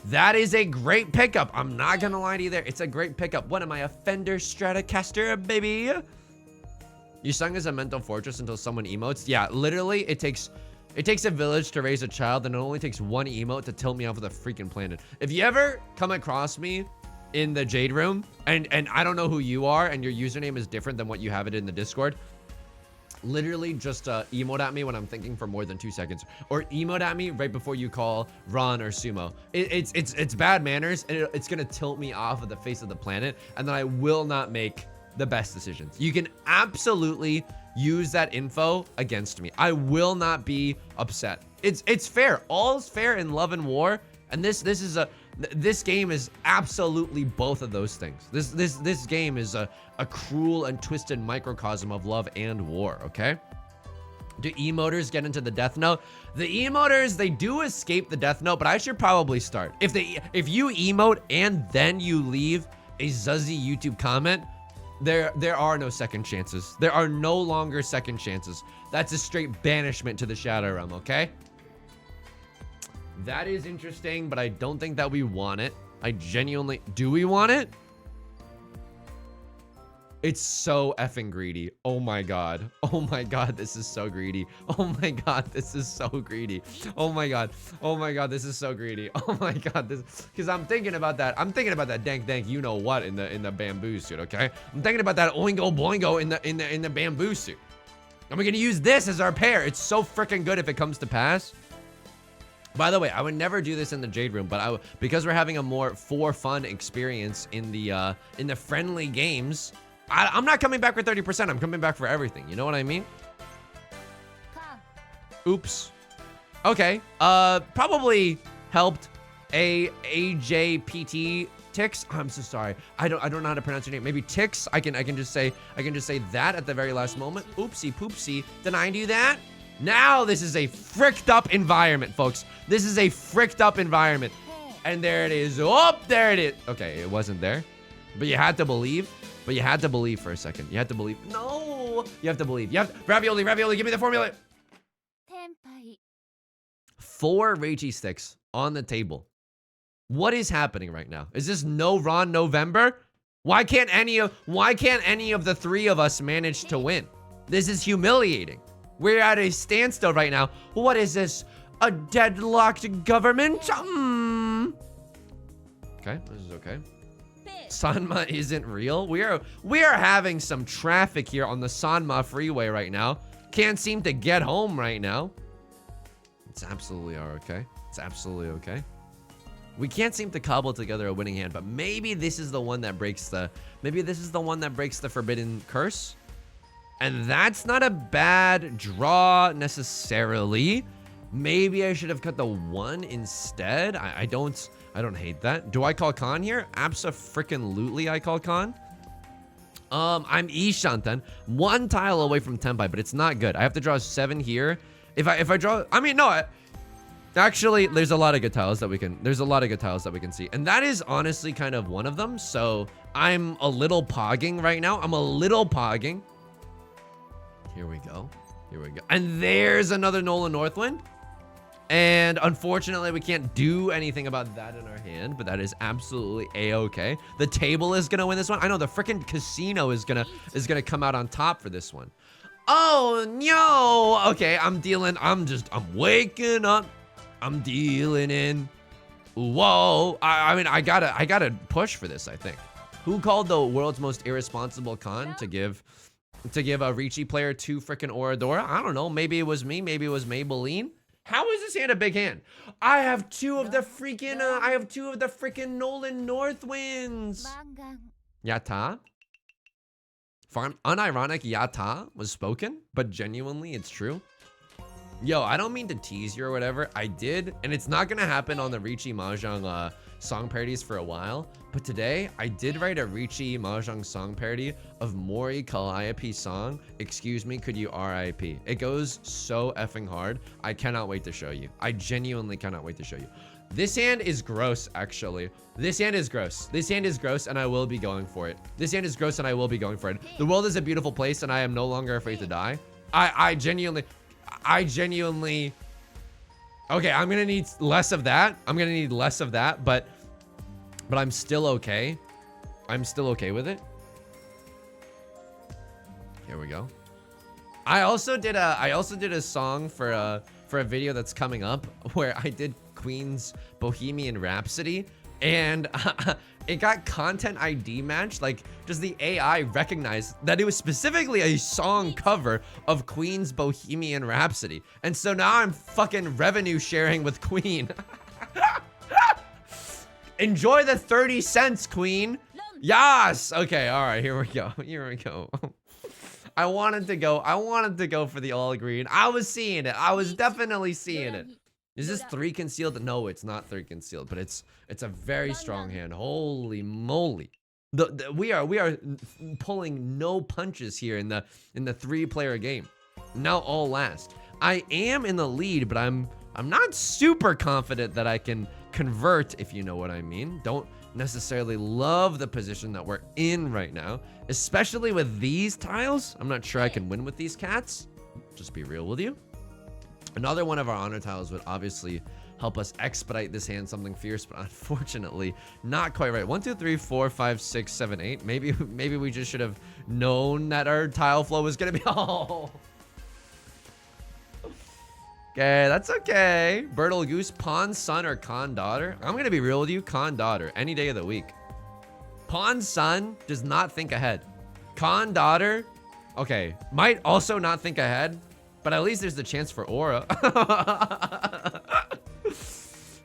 That is a great pickup. I'm not gonna lie to you there. It's a great pickup. What am I, a Fender Stratocaster, baby? You sung as a mental fortress until someone emotes? Yeah, literally, it takes a village to raise a child, and it only takes 1 emote to tilt me off of the freaking planet. If you ever come across me in the Jade Room, and I don't know who you are, and your username is different than what you have it in the Discord, literally just emote at me when I'm thinking for more than 2 seconds, or emote at me right before you call Ron or Sumo. It's bad manners, and it's gonna tilt me off of the face of the planet, and then I will not make the best decisions. You can absolutely use that info against me. I will not be upset. It's fair. All's fair in love and war, and this game is absolutely both of those things. This game is a cruel and twisted microcosm of love and war, okay? Do emoters get into the death note? The emoters, they do escape the death note, but I should probably start. If you emote and then you leave a Zuzzy YouTube comment, there are no second chances. There are no longer second chances. That's a straight banishment to the Shadow Realm, okay? That is interesting, but I don't think that we want it. I genuinely... Do we want it? It's so effing greedy. Oh my god. Oh my god, this is so greedy. Oh my god, this is so greedy. Oh my god. Oh my god, this is so greedy. Oh my god, this... Because I'm thinking about that. I'm thinking about that dank you know what in the bamboo suit, okay? I'm thinking about that oingo boingo in the bamboo suit. And we're gonna use this as our pair. It's so freaking good if it comes to pass. By the way, I would never do this in the Jade Room, but because we're having a more for fun experience in the friendly games, I'm not coming back for 30%. I'm coming back for everything. You know what I mean? Oops. Okay. Probably helped AJPT Tix. I'm so sorry. I don't know how to pronounce your name. Maybe Tix. I can just say that at the very last moment. Oopsie poopsie. Did I do that? Now this is a fricked up environment, folks. This is a fricked up environment. And there it is. Oh, there it is. Okay, it wasn't there. But you had to believe. But you had to believe for a second. You had to believe. No. You have to believe. You have ravioli, ravioli. Give me the formula. 4 Reichi sticks on the table. What is happening right now? Is this no Ron November? Why can't any of the 3 of us manage to win? This is humiliating. We're at a standstill right now. What is this? A deadlocked government? Okay, this is okay. Sanma isn't real. We are having some traffic here on the Sanma freeway right now. Can't seem to get home right now. It's absolutely okay. It's absolutely okay. We can't seem to cobble together a winning hand, but maybe this is the one that breaks the forbidden curse. And that's not a bad draw necessarily. Maybe I should have cut the 1 instead. I don't hate that. Do I call Khan here? Abso-frickin-lutely I call Khan. I'm Ishanten. 1 tile away from Tenpai, but it's not good. I have to draw 7 here. If I draw, I mean, no, actually, there's a lot of good tiles that we can see. And that is honestly kind of one of them. So I'm a little pogging right now. I'm a little pogging. Here we go. Here we go. And there's another Nolan Northwind. And unfortunately, we can't do anything about that in our hand, but that is absolutely a-okay. The table is gonna win this one. I know the freaking casino is gonna come out on top for this one. Oh no! Okay, I'm waking up. I'm dealing in. Whoa! I mean, I gotta push for this. I think. Who called the world's most irresponsible con to give a Reichi player 2 freaking Oradora? I don't know. Maybe it was me. Maybe it was Maybelline. How is this hand a big hand? I have 2 of the freaking Nolan Northwinds. Yatta. unironic yata was spoken, but genuinely it's true. Yo, I don't mean to tease you or whatever. I did, and it's not gonna happen on the Ricci Mahjong song parodies for a while. But today, I did write a Ricci Mahjong song parody of Mori Calliope's song, Excuse Me, Could You R.I.P. It goes so effing hard. I cannot wait to show you. I genuinely cannot wait to show you. This hand is gross, actually. This hand is gross. This hand is gross, and I will be going for it. This hand is gross, and I will be going for it. The world is a beautiful place, and I am no longer afraid to die. I genuinely... Okay, I'm gonna need less of that. But I'm still okay. I'm still okay with it. Here we go. I also did a song for a video that's coming up where I did Queen's Bohemian Rhapsody, and it got content ID matched. Like, just the AI recognized that it was specifically a song cover of Queen's Bohemian Rhapsody. And so now I'm fucking revenue sharing with Queen. Enjoy the 30 cents, Queen. Yes. Okay. All right. Here we go. Here we go. I wanted to go for the all green. I was seeing it. I was definitely seeing it. Is this 3 concealed? No, it's not 3 concealed, but it's a very strong hand. Holy moly. We are pulling no punches here in the 3-player game. Now all last. I am in the lead, but I'm not super confident that I can convert, if you know what I mean. Don't necessarily love the position that we're in right now, especially with these tiles. I'm not sure I can win with these cats. Just be real with you. Another one of our honor tiles would obviously help us expedite this hand something fierce, but unfortunately not quite right. 1, 2, 3, 4, 5, 6, 7, 8. Maybe we just should have known that our tile flow was gonna be oh. Okay, that's okay. Bertle Goose, Pawn Son or Con Daughter? I'm gonna be real with you, Con Daughter, any day of the week. Pawn Son does not think ahead. Con Daughter, okay, might also not think ahead, but at least there's the chance for aura.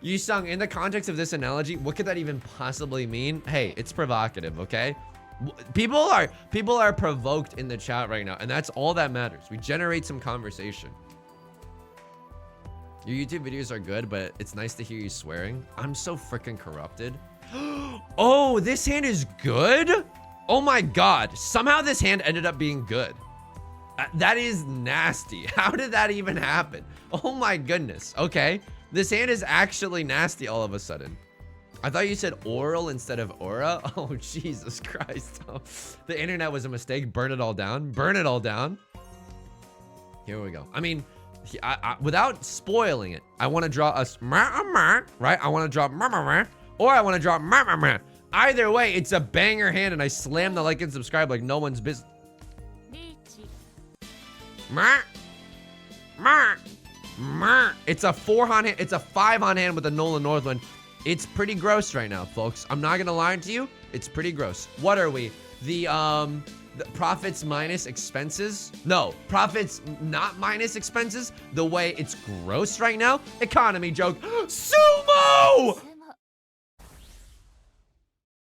Yusung, in the context of this analogy, what could that even possibly mean? Hey, it's provocative, okay? People are provoked in the chat right now, and that's all that matters. We generate some conversation. Your YouTube videos are good, but it's nice to hear you swearing. I'm so freaking corrupted. Oh, this hand is good? Oh my god. Somehow this hand ended up being good. That is nasty. How did that even happen? Oh my goodness. Okay. This hand is actually nasty all of a sudden. I thought you said oral instead of aura. Oh, Jesus Christ. Oh, the internet was a mistake. Burn it all down. Burn it all down. Here we go. I mean, without spoiling it, I want to draw a right? I want to draw or I want to draw Either way, it's a banger hand, and I slam the like and subscribe like no one's business. It's a 4-on hand. It's a 5-on hand with a Nolan Northwind. It's pretty gross right now, folks. I'm not gonna lie to you. It's pretty gross. What are we? The profits minus expenses? No, profits not minus expenses. The way it's gross right now. Economy joke. Sumo!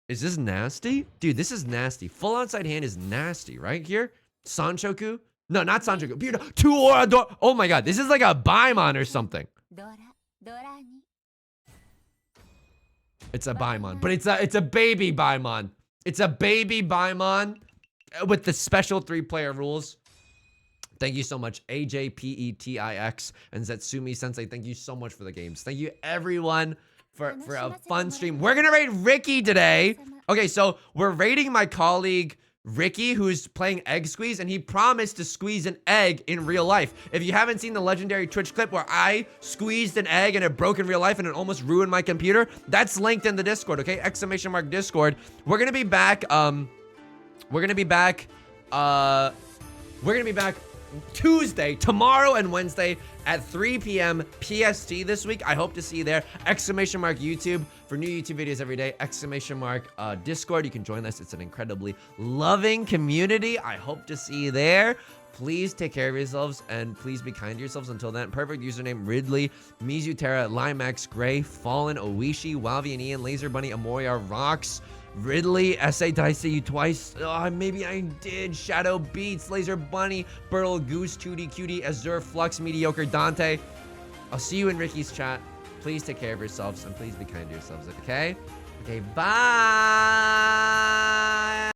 Is this nasty? Dude, this is nasty. Full outside hand is nasty right here. Sanchoku? No, not Sanchoku. 2 aura door. Oh my god, this is like a Baimon or something. It's a Baimon, but it's a baby Baimon. It's a baby Baimon with the special 3-player rules. Thank you so much, AJPETIX and Zetsumi Sensei. Thank you so much for the games. Thank you everyone for a fun stream. We're gonna raid Ricky today. Okay, so we're raiding my colleague Ricky, who's playing Egg Squeeze, and he promised to squeeze an egg in real life. If you haven't seen the legendary Twitch clip where I squeezed an egg and it broke in real life and it almost ruined my computer, that's linked in the Discord, okay? ! Discord. We're gonna be back, Tuesday, tomorrow and Wednesday at 3 p.m. PST this week. I hope to see you there. ! YouTube for new YouTube videos every day. ! Discord. You can join us. It's an incredibly loving community. I hope to see you there. Please take care of yourselves and please be kind to yourselves. Until then, perfect username Ridley, Mizutera, Limax, Gray, Fallen, Oishi, Wavi and Ian, Laser Bunny, Amoria, Rocks, Ridley, SA, did I say you twice? Maybe I did. Shadow Beats, Laser Bunny, Burl Goose, Tootie Cutie, Azure Flux, Mediocre Dante. I'll see you in Ricky's chat. Please take care of yourselves and please be kind to yourselves, okay? Okay, bye.